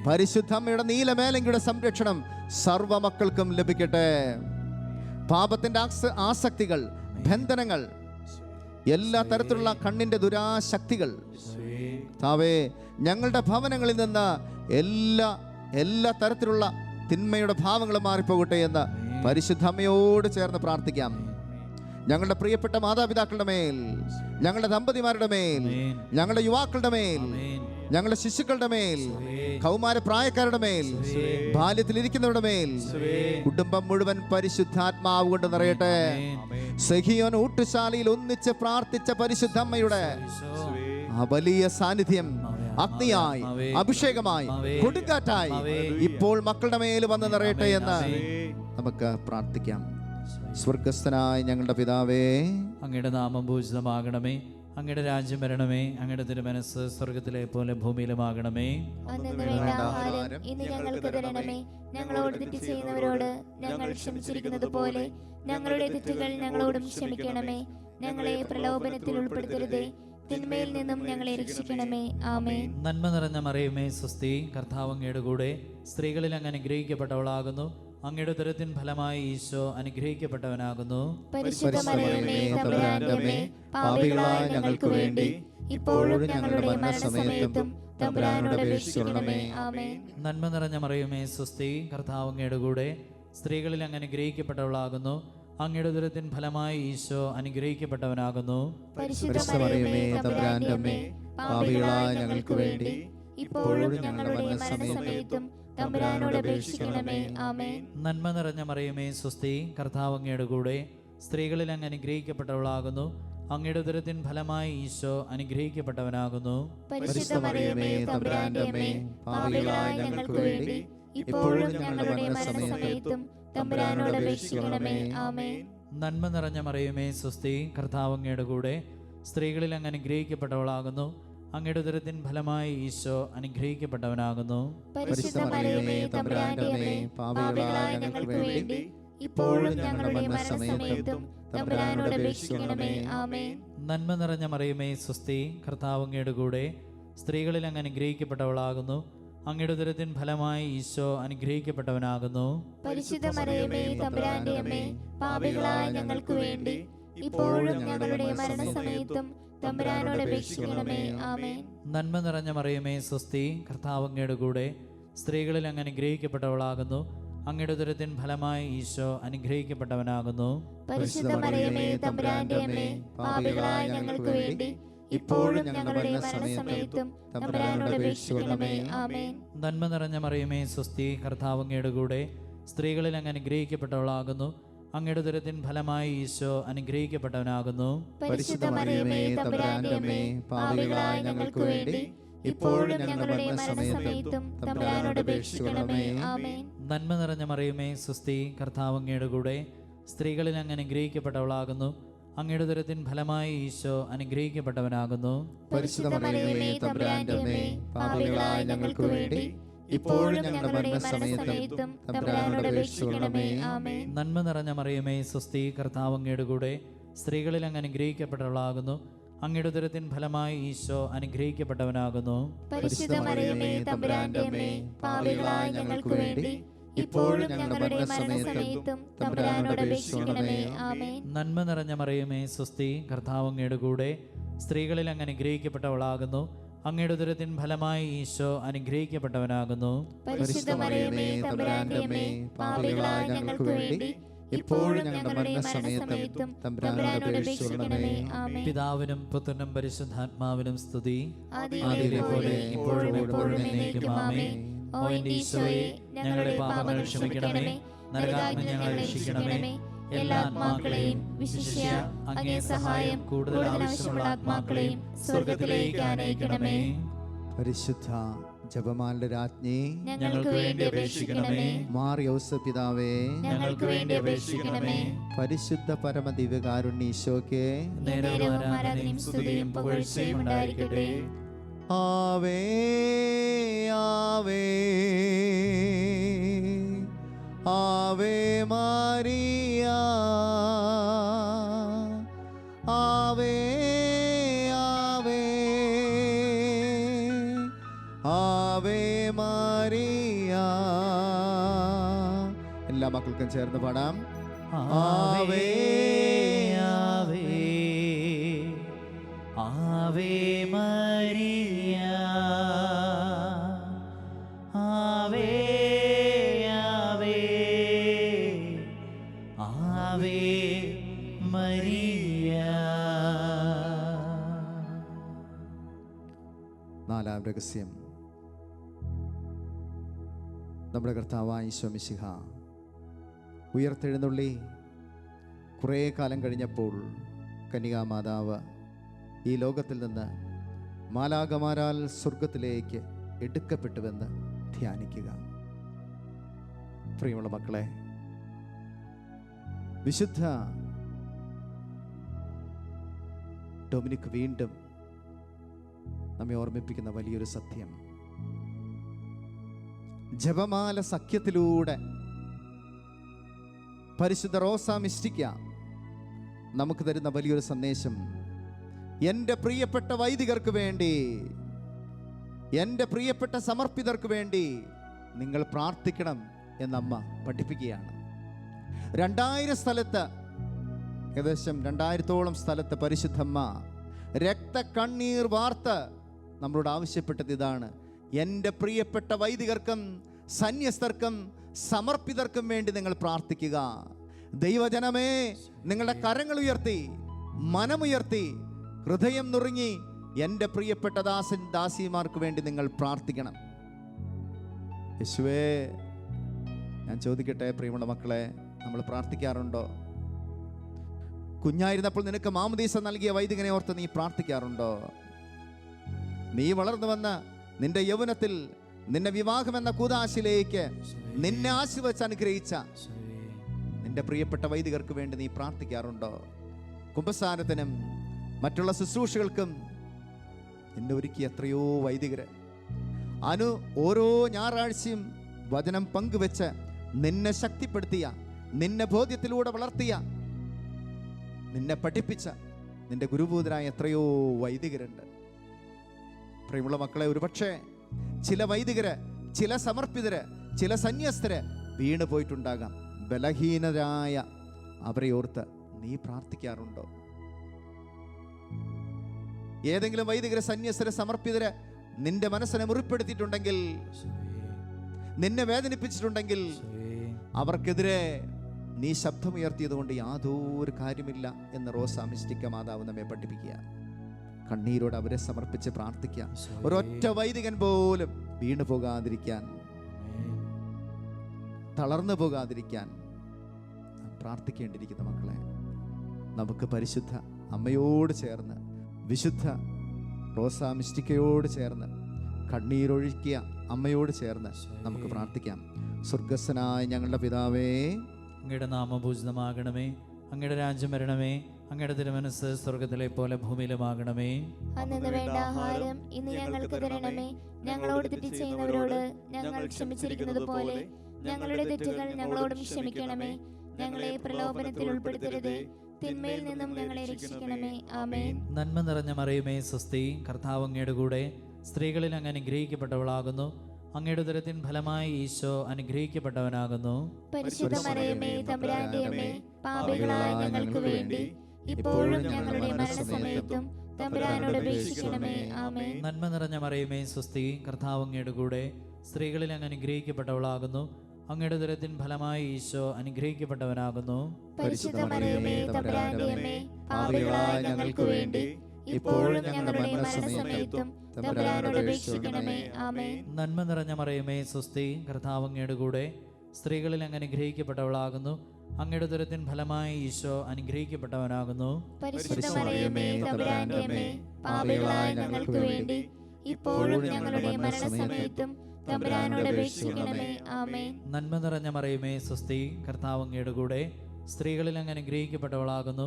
പരിശുദ്ധമ്മയുടെ നീലമേലങ്കിയുടെ സംരക്ഷണം സർവ്വ മക്കൾക്കും ലഭിക്കട്ടെ. പാപത്തിന്റെ ആസക്തികൾ, ബന്ധനങ്ങൾ, എല്ലാ തരത്തിലുള്ള കണ്ണിന്റെ ദുരാശക്തികൾ താവേ ഞങ്ങളുടെ ഭവനങ്ങളിൽ നിന്ന് എല്ലാ തരത്തിലുള്ള തിന്മയുടെ ഭാവങ്ങൾ മാറിപ്പോകട്ടെ എന്ന് പരിശുദ്ധമ്മയോട് ചേർന്ന് പ്രാർത്ഥിക്കാം. ഞങ്ങളുടെ പ്രിയപ്പെട്ട മാതാപിതാക്കളുടെ മേൽ, ഞങ്ങളുടെ ദമ്പതിമാരുടെ മേൽ, ഞങ്ങളുടെ യുവാക്കളുടെ മേൽ, ഞങ്ങളുടെ ശിശുക്കളുടെ മേൽ, കൗമാര പ്രായക്കാരുടെ മേൽ, ബാല്യത്തിലിരിക്കുന്നവരുടെ മേൽ, കുടുംബം മുഴുവൻ പരിശുദ്ധാത്മാവ് കൊണ്ട് നിറയട്ടെ. സഹിയോൻ ഊട്ടുശാലയിൽ ഒന്നിച്ച് പ്രാർത്ഥിച്ച പരിശുദ്ധമ്മയുടെ ആ വലിയ സാന്നിധ്യം അഗ്നിയായി, അഭിഷേകമായി, കൊടുങ്കാറ്റായി ഇപ്പോൾ മക്കളുടെ മേൽ വന്ന് നിറയട്ടെ എന്ന് നമുക്ക് പ്രാർത്ഥിക്കാം. സ്വർഗസ്ഥനായ ഞങ്ങളുടെ പിതാവേ, അങ്ങയുടെ നാമം പൂജിതമാകണമേ. അങ്ങയുടെ രാജ്യം വരണമേ. അങ്ങയുടെ തിരുമനസ്സ് സ്വർഗത്തിലെ പോലെ ഭൂമിയിലുമാകണമേ. അന്നന്ന് വേണ്ട ആഹാരം ഇന്ന് ഞങ്ങൾക്ക് തരണമേ. ഞങ്ങളോട് തെറ്റ് ചെയ്യുന്നവരോട് ഞങ്ങൾ ക്ഷമിച്ചിരിക്കുന്നത് പോലെ ഞങ്ങളുടെ തെറ്റുകൾ ഞങ്ങളോടും ക്ഷമിക്കണമേ. ഞങ്ങളെ പ്രലോഭനത്തിൽ ഉൾപ്പെടുത്തരുതേ, തിന്മയിൽ നിന്നും ഞങ്ങളെ രക്ഷിക്കണമേ. ആമേൻ. നന്മ നിറഞ്ഞ മറിയമേ, സ്വസ്തി. കർത്താവ് അങ്ങയുടെ കൂടെ സ്ത്രീകളിൽ അങ്ങ് അനുഗ്രഹിക്കപ്പെട്ടവളാകുന്നു. അങ്ങയുടെ ഉദരത്തിൻ ഫലമായി ഈശോ അനുഗ്രഹിക്കപ്പെട്ടവനാകുന്നു. പരിശുദ്ധ മറിയമേ, തമ്പുരാന്റെ അമ്മേ, പാപികളായ ഞങ്ങൾക്ക് വേണ്ടി ഇപ്പോഴും ഞങ്ങളുടെ മരണസമയത്തും തമ്പുരാനോട് അപേക്ഷിക്കണമേ. ആമേൻ. നന്മ നിറഞ്ഞ മറിയമേ, സ്വസ്തി. കർത്താവ് അങ്ങയുടെ കൂടെ സ്ത്രീകളിൽ അങ്ങ് അനുഗ്രഹിക്കപ്പെട്ടവളാകുന്നു. അങ്ങയുടെ ഉദരത്തിൻ ഫലമായി ഈശോ അനുഗ്രഹിക്കപ്പെട്ടവനാകുന്നു. പരിശുദ്ധ മറിയമേ, തമ്പുരാന്റെ അമ്മേ, പാപികളായ ഞങ്ങൾക്ക് വേണ്ടി ഇപ്പോഴും ഞങ്ങളുടെ മരണസമയത്തും തമ്പുരാനോട് അപേക്ഷിക്കണമേ. ആമേൻ. നന്മ നിറഞ്ഞ മറിയമേ, സ്വസ്തി. കർത്താവ് അങ്ങയുടെ കൂടെ സ്ത്രീകളിൽ അങ്ങ് അനുഗ്രഹിക്കപ്പെട്ടവളാകുന്നു. അങ്ങയുടെ ഉദരത്തിൻ ഫലമായി ഈശോ അനുഗ്രഹിക്കപ്പെട്ടവനാകുന്നു. പരിശുദ്ധ മറിയമേ, തമ്പുരാന്റെ അമ്മേ, പാപികളായ ഞങ്ങൾക്ക് വേണ്ടി ഇപ്പോഴും ഞങ്ങളുടെ മരണസമയത്തും തമ്പുരാനോട് അപേക്ഷിക്കണമേ. ആമേൻ. നന്മ നിറഞ്ഞ മറിയമേ, സ്വസ്തി. കർത്താവ് അങ്ങയുടെ കൂടെ സ്ത്രീകളിൽ അങ്ങ് അനുഗ്രഹിക്കപ്പെട്ടവളാകുന്നു. അങ്ങയുടെ ഉദരത്തിൻ ഫലമായി ഈശോ അനുഗ്രഹിക്കപ്പെട്ടവനാകുന്നു. പരിശുദ്ധ മറിയമേ, തമ്പുരാന്റെ അമ്മേ, പാപികളായ ഞങ്ങൾക്ക് വേണ്ടി ഇപ്പോഴും ഞങ്ങളുടെ മരണസമയത്തും തമ്പുരാനോട് അപേക്ഷിക്കണമേ. ആമേൻ. നന്മ നിറഞ്ഞ മറിയമേ, സ്വസ്തി. കർത്താവ് അങ്ങയുടെ കൂടെ സ്ത്രീകളിൽ അങ്ങ് അനുഗ്രഹിക്കപ്പെട്ടവളാകുന്നു. അങ്ങയുടെ ഉദരത്തിൻ ഫലമായി ഈശോ അനുഗ്രഹിക്കപ്പെട്ടവനാകുന്നു. പരിശുദ്ധ മറിയമേ, തമ്പുരാന്റെ അമ്മേ, പാപികളായ ഞങ്ങൾക്ക് വേണ്ടി ഇപ്പോഴും ഞങ്ങളുടെ മരണസമയത്തും തമ്പുരാനോട് അപേക്ഷിക്കണമേ. ആമേൻ. നന്മ നിറഞ്ഞ മറിയമേ, സ്വസ്തി. കർത്താവ് അങ്ങയുടെ കൂടെ സ്ത്രീകളിൽ അങ്ങ് അനുഗ്രഹിക്കപ്പെട്ടവളാകുന്നു. അങ്ങയുടെ ഉദരത്തിൻ ഫലമായി ഈശോ അനുഗ്രഹിക്കപ്പെട്ടവനാകുന്നു. പരിശുദ്ധ മറിയമേ, തമ്പുരാന്റെ അമ്മേ, പാപികളായ ഞങ്ങൾക്ക് വേണ്ടി ഇപ്പോഴും ഞങ്ങളുടെ മരണസമയത്തും തമ്പുരാനോട് അപേക്ഷിക്കണമേ. ആമേൻ. നന്മ നിറഞ്ഞ മറിയമേ, സ്വസ്തി. കർത്താവ് അങ്ങയുടെ കൂടെ സ്ത്രീകളിൽ അങ്ങ് അനുഗ്രഹിക്കപ്പെട്ടവളാകുന്നു. അങ്ങയുടെ ഉദരത്തിൻ ഫലമായി ഈശോ അനുഗ്രഹിക്കപ്പെട്ടവനാകുന്നു. പരിശുദ്ധ മറിയമേ, തമ്പുരാന്റെ അമ്മേ, പാപികളായ ഞങ്ങൾക്ക് വേണ്ടി ഇപ്പോഴും ഞങ്ങളുടെ മരണസമയത്തും തമ്പുരാനോട് അപേക്ഷിക്കണമേ. ആമേൻ. നന്മ നിറഞ്ഞ മറിയമേ, സ്വസ്തി. കർത്താവ് അങ്ങയുടെ കൂടെ സ്ത്രീകളിൽ അങ്ങ് അനുഗ്രഹിക്കപ്പെട്ടവളാകുന്നു. അങ്ങയുടെ ഉദരത്തിൻ ഫലമായി ഈശോ അനുഗ്രഹിക്കപ്പെട്ടവനാകുന്നു. പരിശുദ്ധ മറിയമേ, തമ്പുരാന്റെ അമ്മേ, പാപികളായ ഞങ്ങൾക്ക് വേണ്ടി ഇപ്പോഴും ഞങ്ങളുടെ മരണസമയത്തും തമ്പുരാനോട് അപേക്ഷിക്കണമേ. ആമേൻ. നന്മ നിറഞ്ഞ മറിയമേ, സ്വസ്തി. കർത്താവ് അങ്ങയുടെ കൂടെ സ്ത്രീകളിൽ അങ്ങ് അനുഗ്രഹിക്കപ്പെട്ടവളാകുന്നു. അങ്ങയുടെ ഉദരത്തിൻ ഫലമായി ഈശോ അനുഗ്രഹിക്കപ്പെട്ടവനാകുന്നു. പരിശുദ്ധ മറിയമേ, തമ്പുരാന്റെ അമ്മേ, പാപികളായ ഞങ്ങൾക്ക് വേണ്ടി ഇപ്പോഴും ഞങ്ങളുടെ മരണസമയത്തും തമ്പുരാനോട് അപേക്ഷിക്കണമേ. ആമേൻ. നന്മ നിറഞ്ഞ മറിയമേ, സ്വസ്തി. കർത്താവ് അങ്ങയുടെ കൂടെ സ്ത്രീകളിൽ അങ്ങ് അനുഗ്രഹിക്കപ്പെട്ടവളാകുന്നു. അങ്ങയുടെ ഉദരത്തിൻ ഫലമായി ഈശോ അനുഗ്രഹിക്കപ്പെട്ടവനാകുന്നു. പരിശുദ്ധ മറിയമേ തമ്പുരാന്റെ അമ്മേ, പാപികളായ ഞങ്ങൾക്ക് വേണ്ടി ഇപ്പോഴും ഞങ്ങളുടെ മരണസമയത്തും തമ്പുരാനോട് അപേക്ഷിക്കണമേ. ആമേൻ. പിതാവിനും പുത്രനും പരിശുദ്ധാത്മാവിനും സ്തുതി. ആദിയിലെ പോലെ ഇപ്പോഴും എപ്പോഴും എന്നേക്കും ആമേൻ. ഓ എൻ്റെ ഈശോയെ, ഞങ്ങളുടെ പാപങ്ങൾ ക്ഷമിക്കണമേ, നരകാഗ്നി ഞങ്ങളെ രക്ഷിക്കണമേ. എല്ലാ ആത്മാക്കളെയും വിശിഷ്യ അങ്ങേ സഹായം കൂടുതൽ ആവശ്യമുള്ള ആത്മാക്കളെയും സ്വർഗ്ഗത്തിലേക്ക് ആനയിക്കണമേ. പരിശുദ്ധ ജപമാലയുടെ രാജ്ഞി, ഞങ്ങൾക്ക് വേണ്ടി അപേക്ഷിക്കണമേ. മാർ യൗസേപ്പ് പിതാവേ, ഞങ്ങൾക്ക് വേണ്ടി അപേക്ഷിക്കണമേ. പരിശുദ്ധ പരമ ദിവ്യകാരുണ്യ ഈശോയ്ക്ക് നേരവും ആരാധനയും സ്തുതിയും പുകഴ്ചയും ഉണ്ടായിരിക്കട്ടെ. ആവേ ആവേ ആവേ മരിയ, ആവേ ആവേ ആവേ മരിയ. എല്ലാ മക്കൾക്കും ചേർന്ന് പാടാം. ആവേ ആവേ ആവേ മരിയ, ആവേ ആവേ ആവേ മരിയ. നാലാം രഹസ്യം, നമ്മുടെ കർത്താവായ ഈശോ മിശിഹ ഉയർത്തെഴുന്നള്ളി കുറേ കാലം കഴിഞ്ഞപ്പോൾ കന്യകാമാതാവ് ഈ ലോകത്തിൽ നിന്ന് മാലാഖമാരാൽ സ്വർഗത്തിലേക്ക് എടുക്കപ്പെട്ടുവെന്ന് ധ്യാനിക്കുക. പ്രിയമുള്ള മക്കളെ, വിശുദ്ധ ഡൊമിനിക് വീണ്ടും നമ്മെ ഓർമ്മിപ്പിക്കുന്ന വലിയൊരു സത്യം, ജപമാല സഖ്യത്തിലൂടെ പരിശുദ്ധ റോസാ മിസ്റ്റിക്ക നമുക്ക് തരുന്ന വലിയൊരു സന്ദേശം, എൻ്റെ പ്രിയപ്പെട്ട വൈദികർക്ക് വേണ്ടി, എൻ്റെ പ്രിയപ്പെട്ട സമർപ്പിതർക്ക് വേണ്ടി നിങ്ങൾ പ്രാർത്ഥിക്കണം എന്നമ്മ പഠിപ്പിക്കുകയാണ്. 2000 സ്ഥലത്ത്, ഏകദേശം 2000-ഓളം സ്ഥലത്ത് പരിശുദ്ധമ്മ രക്തക്കണ്ണീർ വാർത്ത് നമ്മളോട് ആവശ്യപ്പെട്ടത് ഇതാണ്: എൻ്റെ പ്രിയപ്പെട്ട വൈദികർക്കും സന്യസ്തർക്കും സമർപ്പിതർക്കും വേണ്ടി നിങ്ങൾ പ്രാർത്ഥിക്കുക. ദൈവജനമേ, നിങ്ങളുടെ കരങ്ങൾ ഉയർത്തി, മനമുയർത്തി, ഹൃദയം നുറുങ്ങി എൻ്റെ പ്രിയപ്പെട്ട ദാസിമാർക്ക് വേണ്ടി നിങ്ങൾ പ്രാർത്ഥിക്കണം. യേശുവേ, ഞാൻ ചോദിക്കട്ടെ പ്രിയമുള്ള മക്കളെ, നമ്മൾ പ്രാർത്ഥിക്കാറുണ്ടോ? കുഞ്ഞായിരുന്നപ്പോൾ നിനക്ക് മാമോദീസ നൽകിയ വൈദികനെ ഓർത്ത് നീ പ്രാർത്ഥിക്കാറുണ്ടോ? നീ വളർന്നു വന്ന നിന്റെ യൗവനത്തിൽ നിന്നെ വിവാഹമെന്ന കൂദാശിലേക്ക് നിന്നെ ആശീർവദിച്ച് അനുഗ്രഹിച്ച നിന്റെ പ്രിയപ്പെട്ട വൈദികർക്ക് വേണ്ടി നീ പ്രാർത്ഥിക്കാറുണ്ടോ? കുമ്പസാരത്തിനും മറ്റുള്ള ശുശ്രൂഷകൾക്കും നിന്നെ ഒരുക്കിയ എത്രയോ വൈദികര് ഓരോ ഞായറാഴ്ചയും വചനം പങ്കുവെച്ച് നിന്നെ ശക്തിപ്പെടുത്തിയ, നിന്നെ ബോധ്യത്തിലൂടെ വളർത്തിയ, നിന്നെ പഠിപ്പിച്ച നിന്റെ ഗുരുഭൂതരായ എത്രയോ വൈദികരുണ്ട്. പ്രിയമുള്ള മക്കളെ, ഒരുപക്ഷെ ചില വൈദികര്, ചില സമർപ്പിതര്, ചില സന്യസ്തര് വീണു പോയിട്ടുണ്ടാകാം. ബലഹീനരായ അവരെ ഓർത്ത് നീ പ്രാർത്ഥിക്കാറുണ്ടോ? ഏതെങ്കിലും വൈദികര്, സന്യസ്തര്, സമർപ്പിതര് നിന്റെ മനസ്സിനെ മുറിപ്പെടുത്തിയിട്ടുണ്ടെങ്കിൽ, നിന്നെ വേദനിപ്പിച്ചിട്ടുണ്ടെങ്കിൽ, അവർക്കെതിരെ നീ ശബ്ദമുയർത്തിയത് കൊണ്ട് യാതൊരു കാര്യമില്ല എന്ന് റോസാ മിസ്റ്റിക്ക മാതാവ് നമ്മെ പഠിപ്പിക്കുക. കണ്ണീരോട് അവരെ സമർപ്പിച്ച് പ്രാർത്ഥിക്കാം. ഒരൊറ്റ വൈദികൻ പോലും വീണു പോകാതിരിക്കാൻ, തളർന്നു പോകാതിരിക്കാൻ പ്രാർത്ഥിക്കേണ്ടിയിരിക്കുന്ന മക്കളെ, നമുക്ക് പരിശുദ്ധ അമ്മയോട് ചേർന്ന്, വിശുദ്ധ റോസാ മിസ്റ്റിക്കയോട് ചേർന്ന്, കണ്ണീരൊഴുക്കിയ അമ്മയോട് ചേർന്ന് നമുക്ക് പ്രാർത്ഥിക്കാം. സ്വർഗസ്ഥനായ ഞങ്ങളുടെ പിതാവേ, അങ്ങയുടെ നാമം പൂജിതമാകണമേ, അങ്ങയുടെ രാജ്യം വരണമേ, അങ്ങയുടെ തിരുമനസ് സ്വർഗത്തിലെ പോലെ ഭൂമിയിലുമാകണമേ. അന്നു വേണ്ട ആഹാരം ഇന്ന് ഞങ്ങൾക്ക് തരണമേ. ഞങ്ങളോട് തെറ്റ് ചെയ്യുന്നവരോട് ഞങ്ങൾ ക്ഷമിച്ചിരിക്കുന്നത് പോലെ ഞങ്ങളുടെ തെറ്റുകൾ ഞങ്ങളോടും ക്ഷമിക്കണമേ. ഞങ്ങളെ പ്രലോഭനത്തിൽ ഉൾപ്പെടുത്തരുതേ, തിന്മയിൽ നിന്നും ഞങ്ങളെ രക്ഷിക്കണമേ. ആമേൻ. നന്മ നിറഞ്ഞ മറിയമേ സ്വസ്തി, കർത്താവ് അങ്ങയുടെ കൂടെ, സ്ത്രീകളിൽ അങ്ങ് അനുഗ്രഹിക്കപ്പെട്ടവളാകുന്നു. അങ്ങയുടെ ഉദരത്തിൻ ഫലമായി ഈശോ അനുഗ്രഹിക്കപ്പെട്ടവനാകുന്നു. പരിശുദ്ധ മറിയമേ തമ്പുരാന്റെ അമ്മേ, പാപികളായ ഞങ്ങൾക്ക് വേണ്ടി ഇപ്പോഴും ഞങ്ങളുടെ മരണസമയത്തും തമ്പുരാനോട് അപേക്ഷിക്കണമേ. ആമേൻ. നന്മ നിറഞ്ഞ മറിയമേ സ്വസ്തി, കർത്താവ് അങ്ങയുടെ കൂടെ സ്ത്രീകളിൽ അങ്ങ് അനുഗ്രഹിക്കപ്പെട്ടവളാകുന്നു. അങ്ങയുടെ ഉദരത്തിൻ ഫലമായി ഈശോ അനുഗ്രഹിക്കപ്പെട്ടവനാകുന്നു. പരിശുദ്ധ മറിയമേ, തമ്പുരാന്റെ അമ്മേ, പാപികളായ ഞങ്ങൾക്ക് വേണ്ടി ഇപ്പോഴും ഞങ്ങളുടെ മരണസമയത്തും തമ്പുരാനോട് അപേക്ഷിക്കണമേ. ആമേൻ. നന്മ നിറഞ്ഞ മറിയമേ സ്വസ്തി, കർത്താവ് അങ്ങയുടെ കൂടെ സ്ത്രീകളിൽ അങ്ങ് അനുഗ്രഹിക്കപ്പെട്ടവളാകുന്നു. അങ്ങയുടെ ഉദരത്തിൻ ഫലമായി ഈശോ അനുഗ്രഹിക്കപ്പെട്ടവനാകുന്നു. പരിശുദ്ധ മറിയമേ, തമ്പുരാന്റെ അമ്മേ, പാപികളായ ഞങ്ങൾക്ക് വേണ്ടി ഇപ്പോഴും ഞങ്ങളുടെ മരണസമയത്തും തമ്പുരാനോട് അപേക്ഷിക്കണമേ. ആമേൻ. നന്മ നിറഞ്ഞ മറിയമേ സ്വസ്തി, കർത്താവ് അങ്ങയുടെ കൂടെ സ്ത്രീകളിൽ അങ്ങ് അനുഗ്രഹിക്കപ്പെട്ടവളാകുന്നു.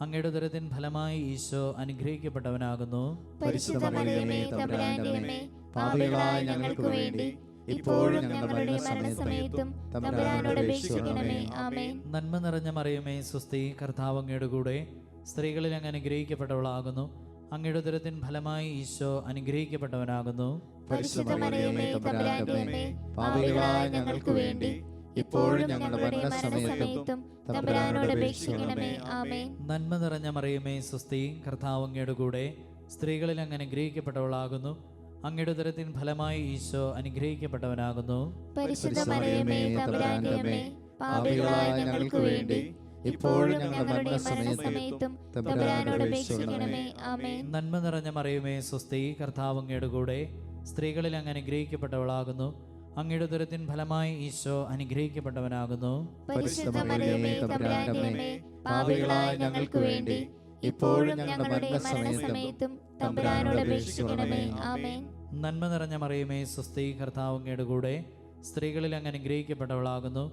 അങ്ങയുടെ ഉദരത്തിൻ ഫലമായി ഈശോ അനുഗ്രഹിക്കപ്പെട്ടവനാകുന്നു. പരിശുദ്ധ മറിയമേ, തമ്പുരാന്റെ അമ്മേ, പാപികളായ ഞങ്ങൾക്ക് വേണ്ടി ഇപ്പോഴും ഞങ്ങളുടെ മരണസമയത്തും തമ്പുരാനോട് അപേക്ഷിക്കണമേ. ആമേൻ. നന്മ നിറഞ്ഞ മറിയമേ സ്വസ്തി, കർത്താവ് അങ്ങയുടെ കൂടെ സ്ത്രീകളിൽ അങ്ങ് അനുഗ്രഹിക്കപ്പെട്ടവളാകുന്നു. അങ്ങയുടെ ഉദരത്തിൻ ഫലമായി ഈശോ അനുഗ്രഹിക്കപ്പെട്ടവനാകുന്നു. പരിശുദ്ധ മറിയമേ, തമ്പുരാന്റെ അമ്മേ, പാപികളായ ഞങ്ങൾക്ക് വേണ്ടി ഇപ്പോഴും ഞങ്ങളുടെ മരണസമയത്തും തമ്പുരാനോട് അപേക്ഷിക്കണമേ. ആമേൻ. നന്മ നിറഞ്ഞ മറിയമേ സ്വസ്തി, കർത്താവ് അങ്ങയുടെ കൂടെ സ്ത്രീകളിൽ അങ്ങ് അനുഗ്രഹിക്കപ്പെട്ടവളാകുന്നു. അങ്ങയുടെ ഉദരത്തിൻ ഫലമായി ഈശോ അനുഗ്രഹിക്കപ്പെട്ടവനാകുന്നു. പരിശുദ്ധ മറിയമേ, തമ്പുരാന്റെ അമ്മേ, പാപികളായ ഞങ്ങൾക്ക് വേണ്ടി ഇപ്പോഴും ഞങ്ങളുടെ മരണസമയത്തും തമ്പുരാനോട് അപേക്ഷിക്കണമേ. ആമേൻ. നന്മ നിറഞ്ഞ മറിയമേ സ്വസ്തി, കർത്താവ് അങ്ങയുടെ കൂടെ സ്ത്രീകളിൽ അങ്ങ് അനുഗ്രഹിക്കപ്പെട്ടവളാകുന്നു. അങ്ങയുടെ ഉദരത്തിൻ ഫലമായി ഈശോ അനുഗ്രഹിക്കപ്പെട്ടവനാകുന്നു. പരിശുദ്ധ മറിയമേ, തമ്പുരാന്റെ അമ്മേ, പാപികളായ ഞങ്ങൾക്ക് വേണ്ടി ഇപ്പോഴും ഞങ്ങളുടെ മരണസമയത്തും തമ്പുരാനോട് അപേക്ഷിക്കണമേ. ആമേൻ. നന്മ നിറഞ്ഞ മറിയമേ സ്വസ്തി, കർത്താവ് അങ്ങയുടെ കൂടെ സ്ത്രീകളിൽ അങ്ങ് അനുഗ്രഹിക്കപ്പെട്ടവളാകുന്നു.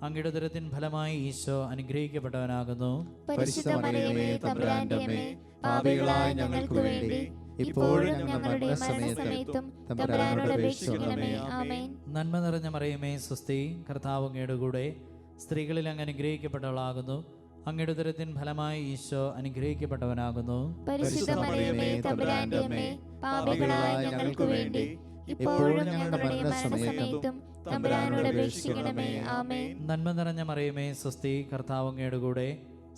അങ്ങയുടെ ഉദരത്തിൻ ഫലമായി ഈശോ അനുഗ്രഹിക്കപ്പെട്ടവനാകുന്നു. പരിശുദ്ധ മറിയമേ, തമ്പുരാന്റെ അമ്മേ, പാപികളായ ഞങ്ങൾക്ക് വേണ്ടി ഇപ്പോഴും ഞങ്ങളുടെ മരണസമയത്തും തമ്പുരാനോട് അപേക്ഷിക്കണമേ. ആമേൻ. നന്മ നിറഞ്ഞ മറിയമേ സ്വസ്തി, കർത്താവ് അങ്ങയുടെ കൂടെ സ്ത്രീകളിൽ അങ്ങ് അനുഗ്രഹിക്കപ്പെട്ടവളാകുന്നു. അങ്ങയുടെ ഉദരത്തിൻ ഫലമായി ഈശോ അനുഗ്രഹിക്കപ്പെട്ടവനാകുന്നു. പരിശുദ്ധ മറിയമേ, തമ്പുരാന്റെ അമ്മേ, പാപികളായ ഞങ്ങൾക്ക് വേണ്ടി ഇപ്പോഴും ഞങ്ങളുടെ മരണസമയത്തും തമ്പുരാനോട് അപേക്ഷിക്കണമേ. ആമേൻ. നന്മ നിറഞ്ഞ മറിയമേ സ്വസ്തി, കർത്താവ് അങ്ങയുടെ കൂടെ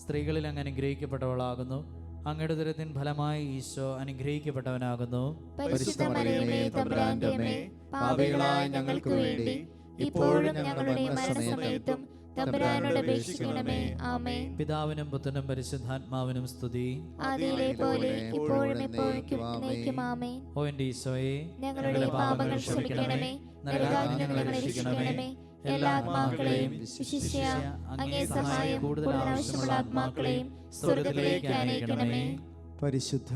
സ്ത്രീകളിൽ അങ്ങ് അനുഗ്രഹിക്കപ്പെട്ടവളാകുന്നു. അങ്ങയുടെ ഉദരത്തിൻ ഫലമായി ഈശോ അനുഗ്രഹിക്കപ്പെട്ടവനാകുന്നു. പരിശുദ്ധ മറിയമേ, തമ്പുരാന്റെ അമ്മേ, പാപികളായ ഞങ്ങൾക്ക് വേണ്ടി ഇപ്പോഴും ഞങ്ങളുടെ മരണസമയത്തും തമ്പുരാനോട് അപേക്ഷിക്കണമേ. ആമേൻ. പിതാവിനും പുത്രനും പരിശുദ്ധാത്മാവിനും സ്തുതി. ആദിയിലെ പോലെ ഇപ്പോഴും എപ്പോഴും എന്നേക്കും. ആമേൻ. ഓ എൻ്റെ ഈശോയെ, ഞങ്ങളുടെ പാപങ്ങൾ ക്ഷമിക്കണമേ, നരകാഗ്നി ഞങ്ങളെ രക്ഷിക്കണമേ, എല്ലാ ആത്മാക്കളെയും വിശിഷ്യ അങ്ങേ സഹായം കൂടുതൽ ആവശ്യമുള്ള ആത്മാക്കളെയും സ്വർഗ്ഗത്തിലേക്ക് അനയിക്കണമേ. പരിശുദ്ധ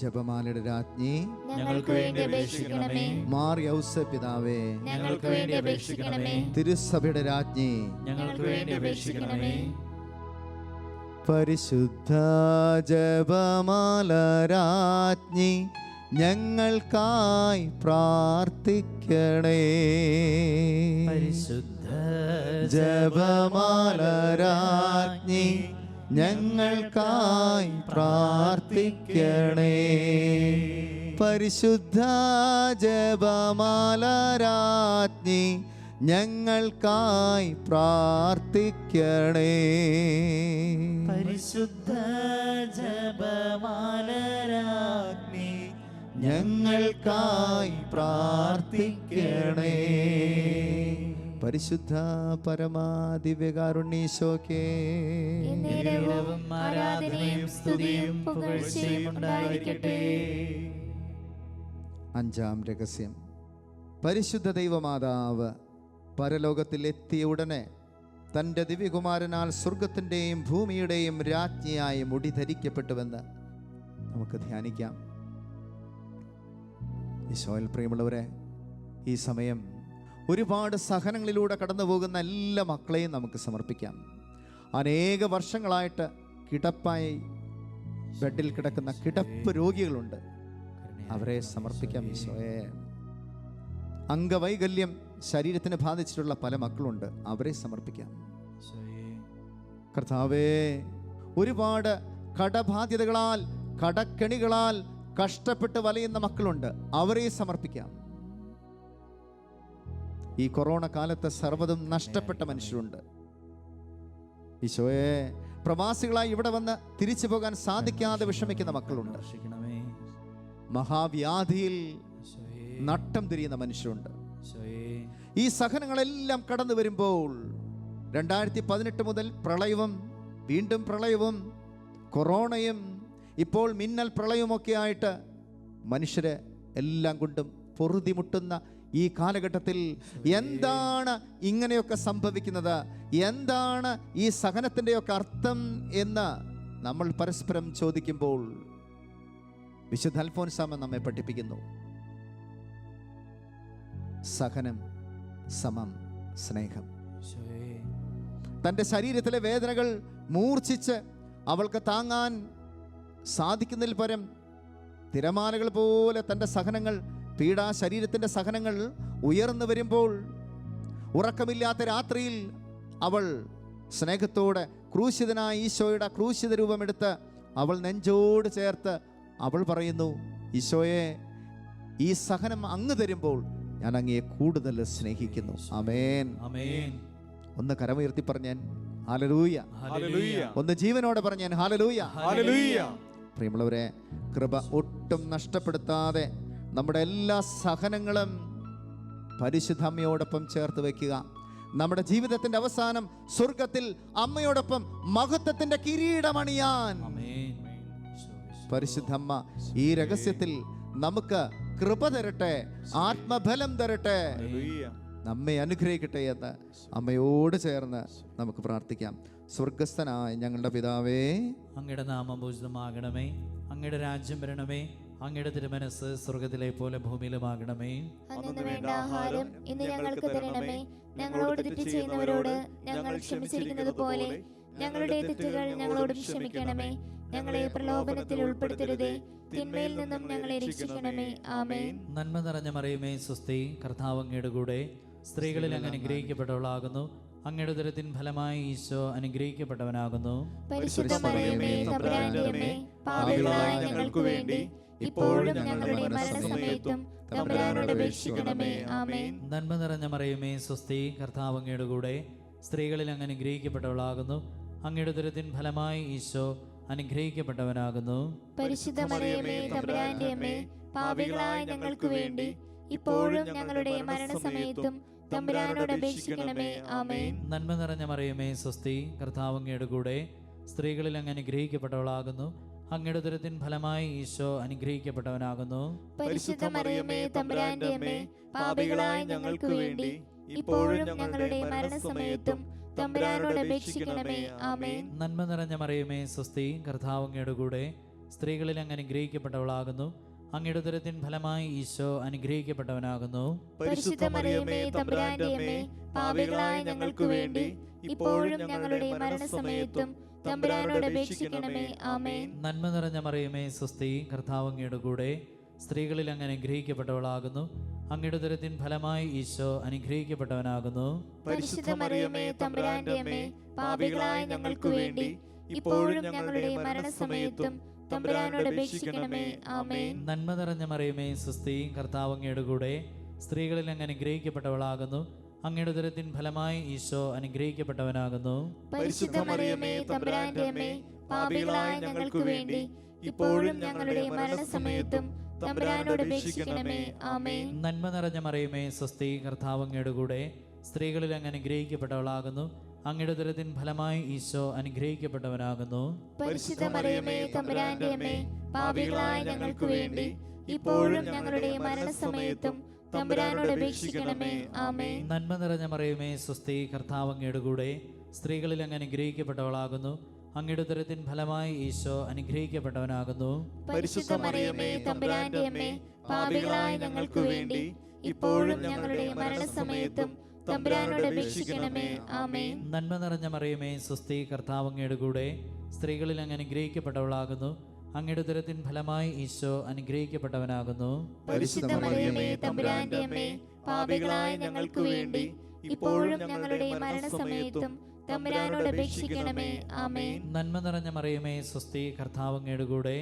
ജപമാലയുടെ രാജ്ഞി ഞങ്ങൾക്ക് വേണ്ടി അപേക്ഷിക്കണമേ. മാർ യൗസേ പിതാവേ, ഞങ്ങൾക്ക് വേണ്ടി അപേക്ഷിക്കണമേ. തിരുസഭയുടെ രാജ്ഞി ഞങ്ങൾക്ക് വേണ്ടി അപേക്ഷിക്കണമേ. പരിശുദ്ധ ജപമാല രാജ്ഞി ഞങ്ങൾക്കായി പ്രാർത്ഥിക്കണേ. പരിശുദ്ധ ജപമാല രാജ്ഞി ഞങ്ങൾക്കായി പ്രാർത്ഥിക്കണേ. പരിശുദ്ധ ജപമാല രാജ്ഞി ഞങ്ങൾക്കായി പ്രാർത്ഥിക്കണേ. പരിശുദ്ധ ജപമാല രാജ്ഞി ഞങ്ങൾക്കായി പ്രാർത്ഥിക്കണേ. പരിശുദ്ധ പരമാദിവ്യകാരുണ്യീശോക്കേ എന്നേരവും ആരാധനയും സ്തുതിയും പുകഴ്ചയും ഉണ്ടായിരിക്കട്ടെ. അഞ്ചാം രഹസ്യം. പരിശുദ്ധ ദൈവമാതാവ് പരലോകത്തിൽ എത്തിയ ഉടനെ തൻ്റെ ദിവ്യകുമാരനാൽ സ്വർഗത്തിൻ്റെയും ഭൂമിയുടെയും രാജ്ഞിയായി മുടി ധരിക്കപ്പെട്ടുവെന്ന് നമുക്ക് ധ്യാനിക്കാം. ഈശോയിൽ പ്രിയമുള്ളവരെ, ഈ സമയം ഒരുപാട് സഹനങ്ങളിലൂടെ കടന്നു പോകുന്ന എല്ലാ മക്കളെയും നമുക്ക് സമർപ്പിക്കാം. അനേക വർഷങ്ങളായിട്ട് കിടപ്പായി ബെഡിൽ കിടക്കുന്ന കിടപ്പ് രോഗികളുണ്ട്, അവരെ സമർപ്പിക്കാം. ഈശോയെ, അംഗവൈകല്യം ശരീരത്തിന് ബാധിച്ചിട്ടുള്ള പല മക്കളുണ്ട്, അവരെ സമർപ്പിക്കാം. കർത്താവേ, ഒരുപാട് കടബാധ്യതകളാൽ കടക്കെണികളാൽ കഷ്ടപ്പെട്ട് വലയുന്ന മക്കളുണ്ട്, അവരെ സമർപ്പിക്കാം. ഈ കൊറോണ കാലത്ത് സർവ്വതും നഷ്ടപ്പെട്ട മനുഷ്യരുണ്ട്. ഈശോയെ, പ്രവാസികളായി ഇവിടെ വന്ന് തിരിച്ചു പോകാൻ സാധിക്കാതെ വിഷമിക്കുന്ന മക്കളുണ്ട്, മഹാവ്യാധിയിൽ ഈശോയേ, നട്ടം തിരിയുന്ന മനുഷ്യരുണ്ട്. ഈശോയേ, ഈ സഹനങ്ങളെല്ലാം കടന്നു വരുമ്പോൾ 2018 മുതൽ പ്രളയവും വീണ്ടും പ്രളയവും കൊറോണയും ഇപ്പോൾ മിന്നൽ പ്രളയവുമൊക്കെ ആയിട്ട് മനുഷ്യരെ എല്ലാം കൊണ്ടും പൊറുതിമുട്ടുന്ന ഈ കാലഘട്ടത്തിൽ എന്താണ് ഇങ്ങനെയൊക്കെ സംഭവിക്കുന്നത്, എന്താണ് ഈ സഹനത്തിൻ്റെയൊക്കെ അർത്ഥം എന്ന് നമ്മൾ പരസ്പരം ചോദിക്കുമ്പോൾ വിശുദ്ധ അൽഫോൻസാമ നമ്മെ പഠിപ്പിക്കുന്നു. സഹനം സമം സ്നേഹം. ഈശോയേ, തൻ്റെ ശരീരത്തിലെ വേദനകൾ മൂർച്ഛിച്ച് അവൾക്ക് താങ്ങാൻ സാധിക്കുന്നതിൽ പരം തിരമാലകൾ പോലെ തൻ്റെ സഹനങ്ങൾ, പീഡാ ശരീരത്തിൻ്റെ സഹനങ്ങൾ ഉയർന്നു വരുമ്പോൾ ഉറക്കമില്ലാത്ത രാത്രിയിൽ അവൾ സ്നേഹത്തോടെ ക്രൂശിതനായ ഈശോയുടെ ക്രൂശിത രൂപമെടുത്ത് അവൾ നെഞ്ചോട് ചേർത്ത് അവൾ പറയുന്നു, ഈശോയെ, ഈ സഹനം അങ്ങ് തരുമ്പോൾ ഞാൻ അങ്ങയെ കൂടുതൽ സ്നേഹിക്കുന്നു. ആമേൻ, ആമേൻ. ഒന്ന് കരമുയർത്തി പറഞ്ഞാൻ ഹല്ലേലൂയ. ഹല്ലേലൂയ. ഒന്ന് ജീവനോടെ പറഞ്ഞാൻ ഹല്ലേലൂയ. ഹല്ലേലൂയ. പ്രിയമുള്ളവരെ, കൃപ ഒട്ടും നഷ്ടപ്പെടുത്താതെ നമ്മുടെ എല്ലാ സഹനങ്ങളും പരിശുദ്ധ അമ്മയോടൊപ്പം ചേർത്ത് വയ്ക്കുക. നമ്മുടെ ജീവിതത്തിന്റെ അവസാനം സ്വർഗത്തിൽ അമ്മയോടൊപ്പം മഹത്വത്തിന്റെ കിരീടമണിയാൻ ആമേൻ. പരിശുദ്ധ അമ്മ ഈ രഹസ്യത്തിൽ നമുക്ക് കൃപ തരട്ടെ, ആത്മബലം തരട്ടെ, നമ്മെ അനുഗ്രഹിക്കട്ടെ എന്ന് അമ്മയോട് ചേർന്ന് നമുക്ക് പ്രാർത്ഥിക്കാം. സ്വർഗസ്ഥനായ ഞങ്ങളുടെ പിതാവേ, അങ്ങയുടെ നാമം പൂജിതമാകണമേ, അങ്ങയുടെ രാജ്യം വരണമേ, അങ്ങയുടെ തിരുമനസ് സ്വർഗത്തിലെ പോലെ ഭൂമിയിലുമാകണമേ. അന്നു വേണ്ട ആഹാരം ഇന്ന് ഞങ്ങൾക്ക് തരണമേ. ഞങ്ങളോട് തെറ്റ് ചെയ്യുന്നവരോട് ഞങ്ങൾ ക്ഷമിച്ചിരിക്കുന്നത് പോലെ ഞങ്ങളുടെ തെറ്റുകൾ ഞങ്ങളോടും ക്ഷമിക്കണമേ. ഞങ്ങളെ പ്രലോഭനത്തിൽ ഉൾപ്പെടുത്തരുതേ, തിന്മയിൽ നിന്നും ഞങ്ങളെ രക്ഷിക്കണമേ. ആമേൻ. നന്മ നിറഞ്ഞ മറിയമേ, സ്വസ്തി, കർത്താവ് അങ്ങയുടെ കൂടെ, സ്ത്രീകളിൽ അങ്ങ് അനുഗ്രഹിക്കപ്പെട്ടവളാകുന്നു. അങ്ങയുടെ ഉദരത്തിൻ ഫലമായി ഈശോ അനുഗ്രഹിക്കപ്പെട്ടവനാകുന്നു. പരിശുദ്ധ മറിയമേ, തമ്പുരാന്റെ അമ്മേ, പാപികളായ ഞങ്ങൾക്ക് വേണ്ടി ഇപ്പോഴും ഞങ്ങളുടെ മരണസമയത്തും തമ്പുരാനോട് അപേക്ഷിക്കണമേ. ആമേൻ. നന്മ നിറഞ്ഞ മറിയമേ, സ്വസ്തി, കർത്താവ് അങ്ങയുടെ കൂടെ, സ്ത്രീകളിൽ അങ്ങ് അനുഗ്രഹിക്കപ്പെട്ടവളാകുന്നു. അങ്ങയുടെ ഉദരത്തിൻ ഫലമായി ഈശോ അനുഗ്രഹിക്കപ്പെട്ടവനാകുന്നു. പരിശുദ്ധ മറിയമേ, തമ്പുരാന്റെ അമ്മേ, പാപികളായ ഞങ്ങൾക്ക് വേണ്ടി ഇപ്പോഴും ഞങ്ങളുടെ മരണസമയത്തും തമ്പുരാനോട് അപേക്ഷിക്കണമേ. ആമേൻ. നന്മ നിറഞ്ഞ മറിയമേ, സ്വസ്തി, കർത്താവ് അങ്ങയുടെ കൂടെ, സ്ത്രീകളിൽ അങ്ങ് അനുഗ്രഹിക്കപ്പെട്ടവളാകുന്നു. അങ്ങയുടെ ഉദരത്തിൻ ഫലമായി ഈശോ അനുഗ്രഹിക്കപ്പെട്ടവനാകുന്നു. പരിശുദ്ധ മറിയമേ, തമ്പുരാന്റെ അമ്മേ, പാപികളായ ഞങ്ങൾക്ക് വേണ്ടി ഇപ്പോഴും ഞങ്ങളുടെ മരണസമയത്തും തമ്പുരാനോട് അപേക്ഷിക്കണമേ. ആമേൻ. നന്മ നിറഞ്ഞ മറിയമേ, സ്വസ്തി, കർത്താവ് അങ്ങയുടെ കൂടെ, സ്ത്രീകളിൽ അങ്ങ് അനുഗ്രഹിക്കപ്പെട്ടവളാകുന്നു. അങ്ങയുടെ ഉദരത്തിൻ ഫലമായി ഈശോ അനുഗ്രഹിക്കപ്പെട്ടവനാകുന്നു. പരിശുദ്ധ മറിയമേ, തമ്പുരാന്റെ അമ്മേ, പാപികളായ ഞങ്ങൾക്ക് വേണ്ടി ഇപ്പോഴും ഞങ്ങളുടെ മരണസമയത്തും തമ്പുരാനോട് അപേക്ഷിക്കണമേ. ആമേൻ. നന്മ നിറഞ്ഞ മറിയമേ, സ്വസ്തി, കർത്താവ് അങ്ങയുടെ കൂടെ, സ്ത്രീകളിൽ അങ്ങ് അനുഗ്രഹിക്കപ്പെട്ടവളാകുന്നു. അങ്ങയുടെ ഉദരത്തിൻ ഫലമായി ഈശോ അനുഗ്രഹിക്കപ്പെട്ടവനാകുന്നു. പരിശുദ്ധ മറിയമേ, തമ്പുരാന്റെ അമ്മേ, പാപികളായ ഞങ്ങൾക്ക് വേണ്ടി ഇപ്പോഴും ഞങ്ങളുടെ മരണസമയത്തും തമ്പുരാനോട് അപേക്ഷിക്കണമേ. ആമേൻ. നന്മ നിറഞ്ഞ മറിയമേ, സ്വസ്തി, കർത്താവ് അങ്ങയുടെ കൂടെ, സ്ത്രീകളിൽ അങ്ങ് അനുഗ്രഹിക്കപ്പെട്ടവളാകുന്നു. അങ്ങയുടെ ഉദരത്തിൻ ഫലമായി ഈശോ അനുഗ്രഹിക്കപ്പെട്ടവനാകുന്നു. പരിശുദ്ധ മറിയമേ, തമ്പുരാന്റെ അമ്മേ, പാപികളായ ഞങ്ങൾക്ക് വേണ്ടി ഇപ്പോഴും ഞങ്ങളുടെ മരണസമയത്തും തമ്പുരാനോട് അപേക്ഷിക്കണമേ. ആമേൻ. നന്മ നിറഞ്ഞ മറിയമേ, സ്വസ്തി, കർത്താവ് അങ്ങയുടെ കൂടെ, സ്ത്രീകളിൽ അങ്ങ് അനുഗ്രഹിക്കപ്പെട്ടവളാകുന്നു. അങ്ങയുടെ ഉദരത്തിൻ ഫലമായി ഈശോ അനുഗ്രഹിക്കപ്പെട്ടവനാകുന്നു. പരിശുദ്ധ മറിയമേ, തമ്പുരാന്റെ അമ്മേ, പാപികളായ ഞങ്ങൾക്ക് വേണ്ടി ഇപ്പോഴും ഞങ്ങളുടെ മരണസമയത്തും തമ്പുരാനോട് അപേക്ഷിക്കണമേ. ആമേൻ. നന്മ നിറഞ്ഞ മറിയമേ, സ്വസ്തി, കർത്താവ് അങ്ങയുടെ കൂടെ, സ്ത്രീകളിൽ അങ്ങ് അനുഗ്രഹിക്കപ്പെട്ടവളാകുന്നു. അങ്ങയുടെ ഉദരത്തിൻ ഫലമായി ഈശോ അനുഗ്രഹിക്കപ്പെട്ടവനാകുന്നു. പരിശുദ്ധ മറിയമേ, തമ്പുരാന്റെ അമ്മേ, പാപികളായ ഞങ്ങൾക്ക് വേണ്ടി ഇപ്പോഴും ഞങ്ങളുടെ മരണസമയത്തും തമ്പുരാനോട് അപേക്ഷിക്കണമേ. ആമേൻ. നന്മ നിറഞ്ഞ മറിയമേ, സ്വസ്തി, കർത്താവ് അങ്ങയുടെ കൂടെ, സ്ത്രീകളിൽ അങ്ങ് അനുഗ്രഹിക്കപ്പെട്ടവളാകുന്നു. അങ്ങയുടെ ഉദരത്തിൻ ഫലമായി ഈശോ അനുഗ്രഹിക്കപ്പെട്ടവനാകുന്നു. പരിശുദ്ധ മറിയമേ, തമ്പുരാന്റെ അമ്മേ, പാപികളായ ഞങ്ങൾക്ക് വേണ്ടി ഇപ്പോഴും ഞങ്ങളുടെ മരണസമയത്തും തമ്പുരാനോട് അപേക്ഷിക്കണമേ. ആമേൻ. നന്മ നിറഞ്ഞ മറിയമേ, സ്വസ്തി, കർത്താവ് അങ്ങയുടെ കൂടെ,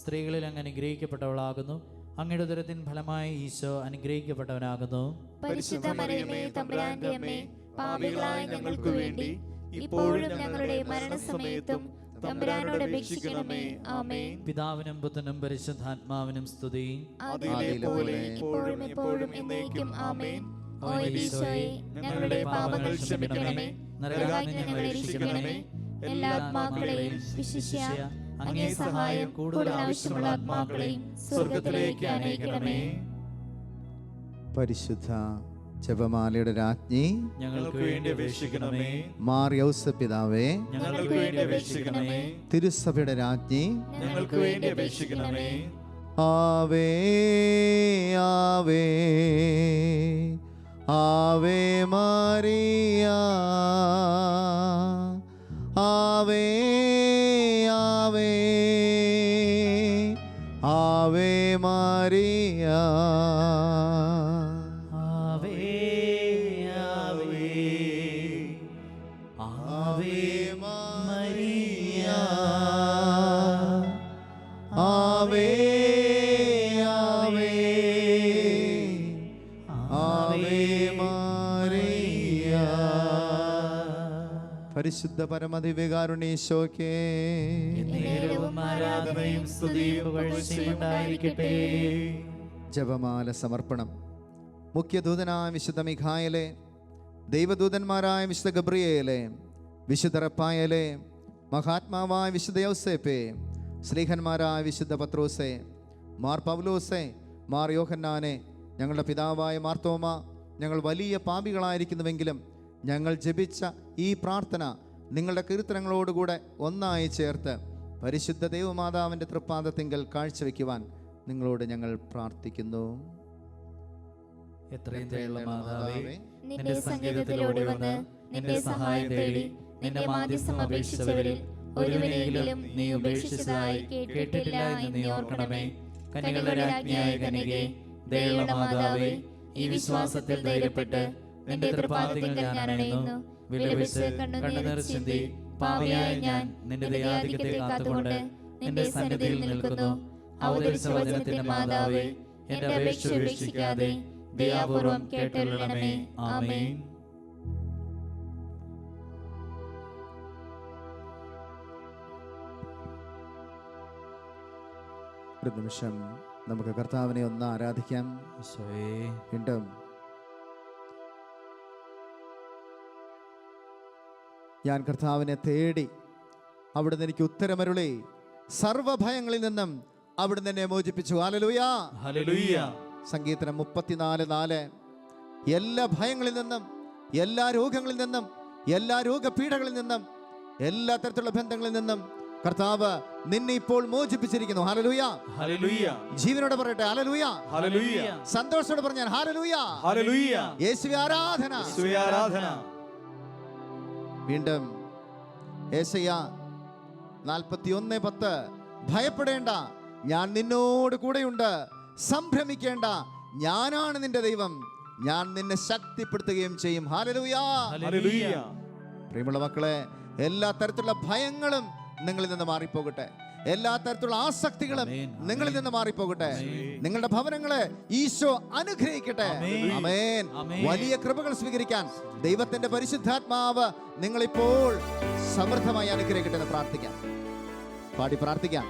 സ്ത്രീകളിൽ അങ്ങ് അനുഗ്രഹിക്കപ്പെട്ടവളാകുന്നു. അങ്ങയുടെ ഉദരത്തിൻ ഫലമായി ഈശോ അനുഗ്രഹിക്കപ്പെട്ടവനാകുന്നു. പരിശുദ്ധ മറിയമേ, തമ്പുരാന്റെ അമ്മേ, പാപികളായ ഞങ്ങൾക്ക് വേണ്ടി ഇപ്പോഴും ഞങ്ങളുടെ മരണസമയത്തും തമ്പുരാനോട് അപേക്ഷിക്കണമേ. ആമേൻ. പിതാവിനും പുത്രനും പരിശുദ്ധാത്മാവിനും സ്തുതി. അതിലെ പോലെ ഇപ്പോഴും എപ്പോഴും എന്നേക്കും. ആമേൻ. ഓ ഈശോയെ, ഞങ്ങളുടെ പാപങ്ങൾ ക്ഷമിക്കണമേ, നരകാഗ്നി ഞങ്ങളെ രക്ഷിക്കണമേ, എല്ലാ ആത്മാക്കളെയും വിശിഷ്യ അങ്ങേ സഹായം കൂടുതൽ ആവശ്യമുള്ള ആത്മാക്കളെയും സ്വർഗ്ഗത്തിലേക്ക് അനയിക്കണമേ. പരിശുദ്ധ ജപമാലയുടെ രാജ്ഞി ഞങ്ങൾക്ക് വേണ്ടി അപേക്ഷിക്കണമേ. മാർ യൗസേപ്പ് പിതാവേ, ഞങ്ങൾക്ക് വേണ്ടി അപേക്ഷിക്കണമേ. തിരുസഭയുടെ രാജ്ഞി ഞങ്ങൾക്ക് വേണ്ടി അപേക്ഷിക്കണമേ. ആവേ ആവേ ആവേ മറിയ, ആവേ ആവേ ആവേ മറിയ, ആവേ ആവേ ആവേ മരിയ, ആവേ ആവേ ആവേ മറിയ. പരിശുദ്ധ പരമദിവ്യകാരുണ്യേശോക്കേ, നേരവും ആരാധനയും സ്തുതിയും പുകഴ്ചയും ഉണ്ടായിരിക്കട്ടെ. ജപമാല സമർപ്പണം. മുഖ്യദൂതനായ വിശുദ്ധ മിഖായേലേ, ദൈവദൂതന്മാരായ വിശുദ്ധ ഗബ്രിയേലേ, വിശുദ്ധ റഫായേലേ, മഹാത്മാവായ വിശുദ്ധ യൗസേപ്പേ, ശ്ലീഹന്മാരായ വിശുദ്ധ പത്രോസേ, മാർ പൗലോസേ, മാർ യോഹന്നാനെ, ഞങ്ങളുടെ പിതാവായ മാർത്തോമ, ഞങ്ങൾ വലിയ പാപികളായിരിക്കുന്നുവെങ്കിലും ഞങ്ങൾ ജപിച്ച ഈ പ്രാർത്ഥന നിങ്ങളുടെ കീർത്തനങ്ങളോടുകൂടെ ഒന്നായി ചേർത്ത് പരിശുദ്ധ ദൈവമാതാവിൻ്റെ തൃപ്പാദത്തിങ്കൽ കാഴ്ചവെക്കുവാൻ നിങ്ങളോട് ഞങ്ങൾ പ്രാർത്ഥിക്കുന്നു. എത്രയും ദയുള്ള മാതാവേ, നിന്റെ സങ്കേതത്തിലോടി വന്ന് നിന്റെ സഹായം തേടി നിന്റെ മാധ്യസ്ഥം അപേക്ഷിച്ചവരിൽ ഒരുവനെങ്കിലും നീ ഉപേക്ഷിച്ചതായി കേട്ടിട്ടില്ല എന്ന് നീ ഓർക്കണമേ. കന്യകളുടെ രാജ്ഞിയായ കന്യകേ, ദയയുള്ള മാതാവേ, ഈ വിശ്വാസത്തിൽ ധൈര്യപ്പെട്ട് നിന്റെ തൃപ്പാദത്തിൽ ഞാൻ അണയുന്നു. വിലപിച്ച് കണ്ണുനീർ ചിന്തി പാപിയായ ഞാൻ നിന്റെ ദയാധിക്യത്തെ കാത്തുകൊണ്ട് നിന്റെ സന്നിധിയിൽ നിൽക്കുന്നു. അവതരിച്ച വചനത്തിന്റെ മാതാവേ, എന്റെ അപേക്ഷ ഉപേക്ഷിക്കാതെ ദയാപൂർവം കേട്ടരുളണമേ. ആമേൻ. ഒരു നിമിഷം നമുക്ക് കർത്താവിനെ ഒന്ന് ആരാധിക്കാം. ഈശോയേ, വീണ്ടും ഞാൻ കർത്താവിനെ തേടി, അവിടുന്ന് എനിക്ക് ഉത്തരമരുളി, സർവഭയങ്ങളിൽ നിന്നും അവിടുന്ന് എന്നെ മോചിപ്പിച്ചു. ഹല്ലേലൂയ, ഹല്ലേലൂയ. സങ്കീർത്തനം 34:4. എല്ലാ ഭയങ്ങളിൽ നിന്നും, എല്ലാ രോഗങ്ങളിൽ നിന്നും, എല്ലാ രോഗപീഠകളിൽ നിന്നും, എല്ലാ തരത്തിലുള്ള ബന്ധങ്ങളിൽ നിന്നും കർത്താവ് നിന്നെ ഇപ്പോൾ മോചിപ്പിച്ചിരിക്കുന്നു. Hallelujah, hallelujah. ജീവനോടെ പറയട്ടെ ഹല്ലേലൂയ, ഹല്ലേലൂയ. സന്തോഷത്തോടെ പറഞ്ഞാൽ ഹല്ലേലൂയ, ഹല്ലേലൂയ. യേശുവേ ആരാധന, യേശുവേ ആരാധന. വീണ്ടും യേശയ്യ 41:10. ഭയപ്പെടേണ്ട, ഞാൻ നിന്നോട് കൂടെയുണ്ട്. സംഭ്രമിക്കേണ്ട, ഞാനാണ് നിന്റെ ദൈവം. ഞാൻ നിന്നെ ശക്തിപ്പെടുത്തുകയും ചെയ്യും. Hallelujah, hallelujah. പ്രിയമുള്ള മക്കളെ, എല്ലാ തരത്തിലുള്ള ഭയങ്ങളും നിങ്ങളിൽ നിന്ന് മാറിപ്പോകട്ടെ. എല്ലാ തരത്തിലുള്ള ആസക്തികളും നിങ്ങളിൽ നിന്ന് മാറിപ്പോകട്ടെ. നിങ്ങളുടെ ഭവനങ്ങളെ ഈശോ അനുഗ്രഹിക്കട്ടെ. ആമേൻ. വലിയ കൃപകൾ സ്വീകരിക്കാൻ ദൈവത്തിന്റെ പരിശുദ്ധാത്മാവ് നിങ്ങളിപ്പോൾ സമൃദ്ധമായി അനുഗ്രഹിക്കട്ടെ എന്ന് പ്രാർത്ഥിക്കാം. പാടി പ്രാർത്ഥിക്കാം.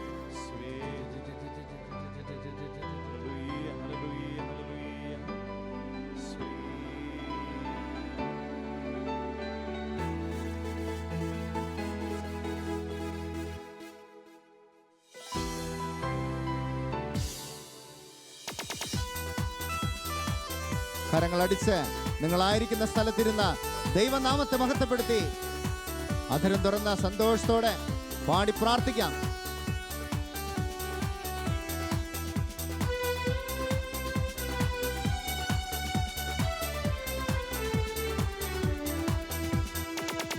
കരങ്ങളടിച്ച് നിങ്ങളായിരിക്കുന്ന സ്ഥലത്തിരുന്ന് ദൈവനാമത്തെ മഹത്വപ്പെടുത്തി അധരം തുറന്ന സന്തോഷത്തോടെ പാടി പ്രാർത്ഥിക്കാം.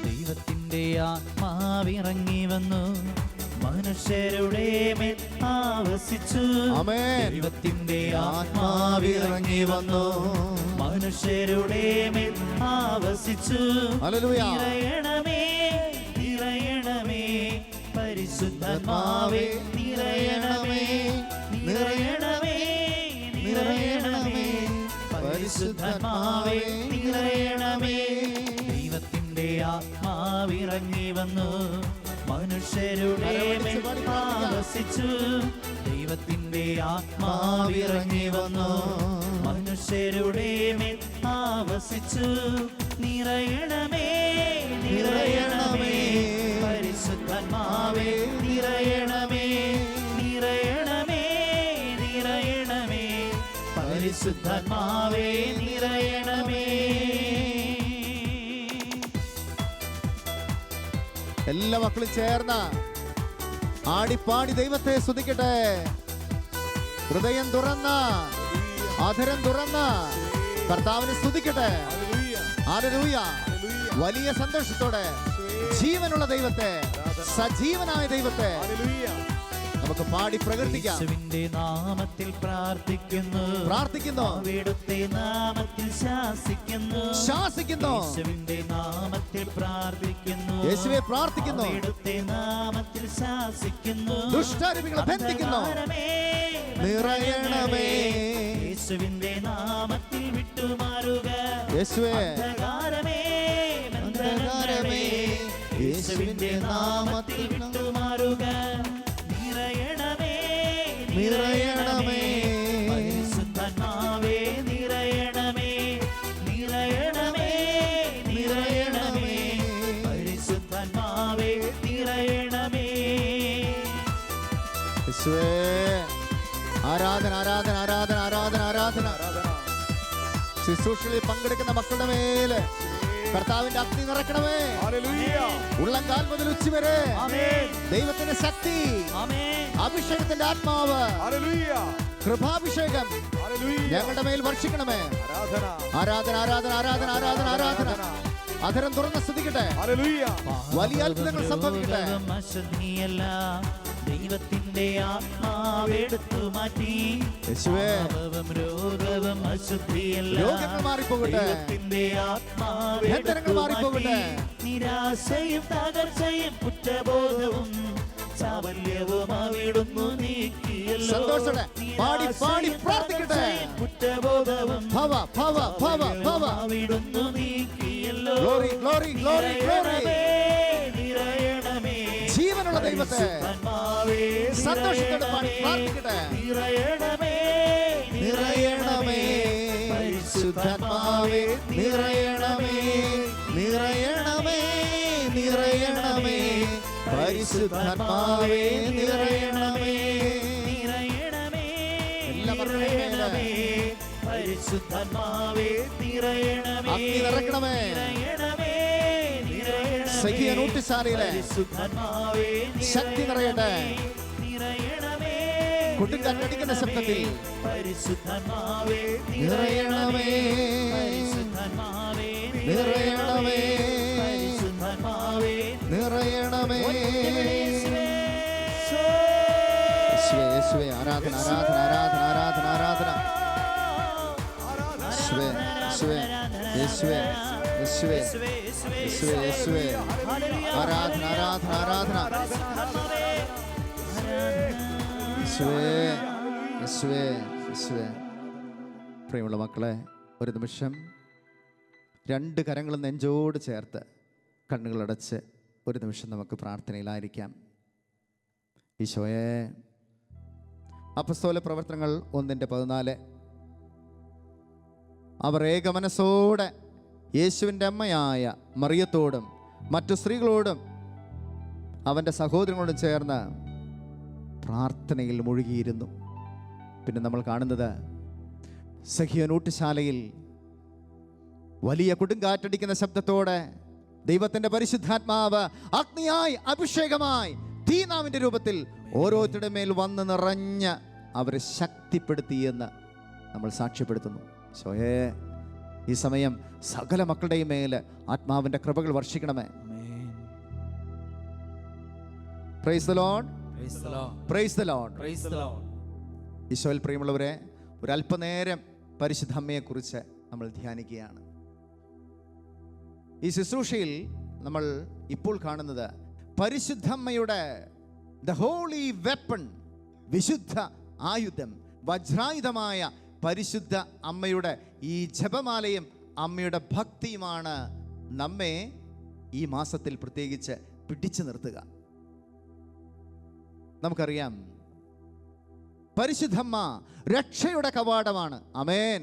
ദൈവത്തിന്റെ ആത്മാവിറങ്ങി വന്നു, മനുഷ്യരുടെ മേൽ ആവസിച്ചു. ആമേൻ. ദൈവത്തിന്റെ ആത്മാവിറങ്ങി വന്നു, മനുഷ്യരുടെ മേൽ ആവസിച്ചു. ഹല്ലേലൂയ. നിറയണമേ, നിറയണമേ, പരിശുദ്ധാത്മാവേ നിറയണമേ, നിറയണമേ, നിറയണമേ, പരിശുദ്ധാത്മാവേ നിറയണമേ. ദൈവത്തിന്റെ ആത്മാവിറങ്ങി വന്നു, മനുഷ്യരുടെ മേൽ ആവസിച്ചു. ദൈവത്തിന്റെ ആത്മാവിറങ്ങി വന്നു, മനുഷ്യരുടെ മേൽ ആവസിച്ചു. നിറയണമേ നിറയണമേ പരിശുദ്ധാത്മാവേ, നിറയണമേ നിറയണമേ നിറയണമേ പരിശുദ്ധാത്മാവേ, നിറയണമേ. എല്ലാ മക്കളും ചേർന്ന ആടിപ്പാടി ദൈവത്തെ സ്തുതിക്കട്ടെ. ഹൃദയം തുറന്ന, അധരം തുറന്ന കർത്താവിനെ സ്തുതിക്കട്ടെ. ഹല്ലേലൂയ. വലിയ സന്തോഷത്തോടെ ജീവനുള്ള ദൈവത്തെ, സജീവനായ ദൈവത്തെ നമുക്ക് പാടി പ്രകീർത്തിക്കാം. യേശുവിന്റെ നാമത്തിൽ പ്രാർത്ഥിക്കുന്നു, പ്രാർത്ഥിക്കുന്നു. അവിടുത്തെ നാമത്തിൽ ശാസിക്കുന്നു, ശാസിക്കുന്നു. യേശുവിന്റെ നാമത്തിൽ പ്രാർത്ഥിക്കുന്നു, യേശുവെ പ്രാർത്ഥിക്കുന്നു. അവിടുത്തെ നാമത്തിൽ ശാസിക്കുന്നു, ദുഷ്ടാരൂപികളെ ബന്ധിക്കുന്നു. നിറയണമേ യേശുവിന്റെ നാമത്തിൽ വിട്ടുമാറുക. യേശുവേ, അന്ധകാരമേ അന്ധകാരമേ യേശുവിന്റെ നാമത്തിൽ വിട്ടുമാറുക. നിറയണമേ നിറയണമേ പരിശുദ്ധാത്മാവേ, നിറയണമേ നിറയണമേ നിറയണമേ പരിശുദ്ധാത്മാവേ, നിറയണമേ. യേശുവേ, ആരാധന ആരാധന ആരാധന ആരാധന ആരാധന. ശുശ്രൂഷയിൽ പങ്കെടുക്കുന്ന മക്കളുടെ മേല് കർത്താവിന്റെ അഗ്നി നിറക്കണമേ. ഉള്ളങ്കാൽ മുതൽ ഉച്ചി വരെ ദൈവത്തിന്റെ ശക്തി, അഭിഷേകത്തിന്റെ ആത്മാവ്, കൃപാഭിഷേകം ഞങ്ങളുടെ മേൽ വർഷിക്കണമേ. ആരാധന ആരാധന ആരാധന ആരാധന ആരാധന. അധരം തുറന്ന് സ്തുതിക്കട്ടെ. വലിയ അത്ഭുതങ്ങൾ സംഭവിക്കട്ടെ. ദൈവത്തിന്റെ ആത്മാവെടുത്തു മാറ്റി. യേശുവേ, രോഗവും അശുദ്ധിയല്ല, രോഗങ്ങൾ മാറിപ്പോകട്ടെ. ദൈവത്തിന്റെ ബന്ധനങ്ങൾ മാറിപ്പോകട്ടെ. നിരാശയും തകർച്ചയും കുറ്റബോധവും ചാവല്യവും അവിടുന്നു നീക്കിയല്ലോ. സന്തോഷത്തോടെ പാടി പാടി പ്രാർത്ഥിക്കട്ടെ. കുറ്റബോധവും ഭവ ഭവ ഭവ ഭവ അവിടുന്നു നീക്കിയല്ലോ. Glory glory glory glory. നിറയണമേ ജീവനുള്ള ദൈവത്തെ സന്തോഷത്തോടെ പാടി പ്രാർത്ഥിക്കട്ടെ. നിറയണമേ നിറയണമേ പരിശുദ്ധാത്മാവേ, നിറയണമേ നിറയണമേ നിറയണമേ പരിശുദ്ധാത്മാവേ, നിറയണമേ. നിറയണമേ പരിശുദ്ധാത്മാവേ, നിറയണമേ. അഗ്നി നിറക്കണമേ. സഖിയ നൂട്ടിശാലയിലെ ശക്തി നിറയട്ടെ. കൊടുങ്കാറ്റടിക്കുന്ന ശബ്ദത്തിൽ പരിശുദ്ധാത്മാവേ, നിറയണമേ നിറയണമേ പരിശുദ്ധാത്മാവേ, നിറയണമേ. യേശുവേ, യേശുവേ, ആരാധന ആരാധന ആരാധന ആരാധന ആരാധന. യേശുവേ, യേശുവേ, യേശുവേ, യേശുവേ, യേശുവേ, യേശുവേ, ആരാധന ആരാധന ആരാധന. യേശുവേ, യേശുവേ, യേശുവേ. പ്രിയമുള്ള മക്കളെ, ഒരു നിമിഷം രണ്ട് കരങ്ങളും നെഞ്ചോട് ചേർത്ത് കണ്ണുകളടച്ച് ഒരു നിമിഷം നമുക്ക് പ്രാർത്ഥനയിലായിരിക്കാം. ഈശോയെ, അപ്പസ്തോല പ്രവർത്തനങ്ങൾ 1:14 അവർ ഏകമനസ്സോടെ യേശുവിൻ്റെ അമ്മയായ മറിയത്തോടും മറ്റു സ്ത്രീകളോടും അവൻ്റെ സഹോദരങ്ങളോടും ചേർന്ന് പ്രാർത്ഥനയിൽ മുഴുകിയിരുന്നു. പിന്നെ നമ്മൾ കാണുന്നത് സഖിയനൂട്ടുശാലയിൽ വലിയ കൊടുങ്കാറ്റടിക്കുന്ന ശബ്ദത്തോടെ ദൈവത്തിൻ്റെ പരിശുദ്ധാത്മാവ് അഗ്നിയായി അഭിഷേകമായി തീനാവിൻ്റെ രൂപത്തിൽ ഓരോരുത്തരുടെ മേൽ വന്ന് നിറഞ്ഞ് അവരെ ശക്തിപ്പെടുത്തിയെന്ന് നമ്മൾ സാക്ഷ്യപ്പെടുത്തുന്നു. ഈശോയേ, ഈ സമയം സകല മക്കളുടെയും മേൽ ആത്മാവിൻ്റെ കൃപകൾ വർഷിക്കണമേ. Praise the lord, praise the lord. ഈശോയിൽ പ്രിയമുള്ളവരെ, ഒരല്പനേരം പരിശുദ്ധ അമ്മയെക്കുറിച്ച് നമ്മൾ ധ്യാനിക്കുകയാണ്. ഈ ശുശ്രൂഷയിൽ നമ്മൾ ഇപ്പോൾ കാണുന്നത് പരിശുദ്ധമ്മയുടെ ദ ഹോളി വെപ്പൺ, വിശുദ്ധ ആയുധം, വജ്രായുധമായ പരിശുദ്ധ അമ്മയുടെ ഈ ജപമാലയും അമ്മയുടെ ഭക്തിയുമാണ് നമ്മെ ഈ മാസത്തിൽ പ്രത്യേകിച്ച് പിടിച്ചു നിർത്തുക. നമുക്കറിയാം, പരിശുദ്ധമ്മ രക്ഷയുടെ കവാടമാണ്. ആമേൻ.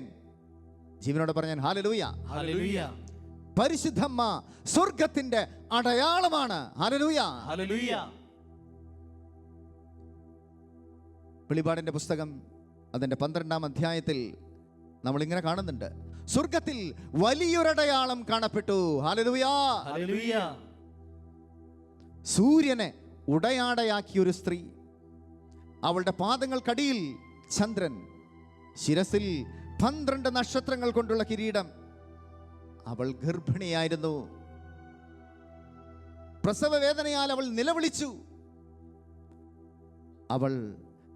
ജീവനോട് പറഞ്ഞാൽ ഹല്ലേലൂയ. ഹല്ലേലൂയ. പരിശുദ്ധമ്മ സ്വർഗത്തിന്റെ അടയാളമാണ്. ഹല്ലേലൂയ. ഹല്ലേലൂയ. വെളിപാടിന്റെ പുസ്തകം അതിന്റെ 12-ാം അധ്യായത്തിൽ നമ്മൾ ഇങ്ങനെ കാണുന്നുണ്ട്, സ്വർഗത്തിൽ വലിയൊരടയാളം കാണപ്പെട്ടു. ഹല്ലേലൂയ. ഹല്ലേലൂയ. സൂര്യനെ ഉടയാടയാക്കിയ ഒരു സ്ത്രീ, അവളുടെ പാദങ്ങൾക്കടിയിൽ ചന്ദ്രൻ, ശിരസിൽ 12 നക്ഷത്രങ്ങൾ കൊണ്ടുള്ള കിരീടം. അവൾ ഗർഭിണിയായിരുന്നു. പ്രസവ വേദനയാൽ അവൾ നിലവിളിച്ചു. അവൾ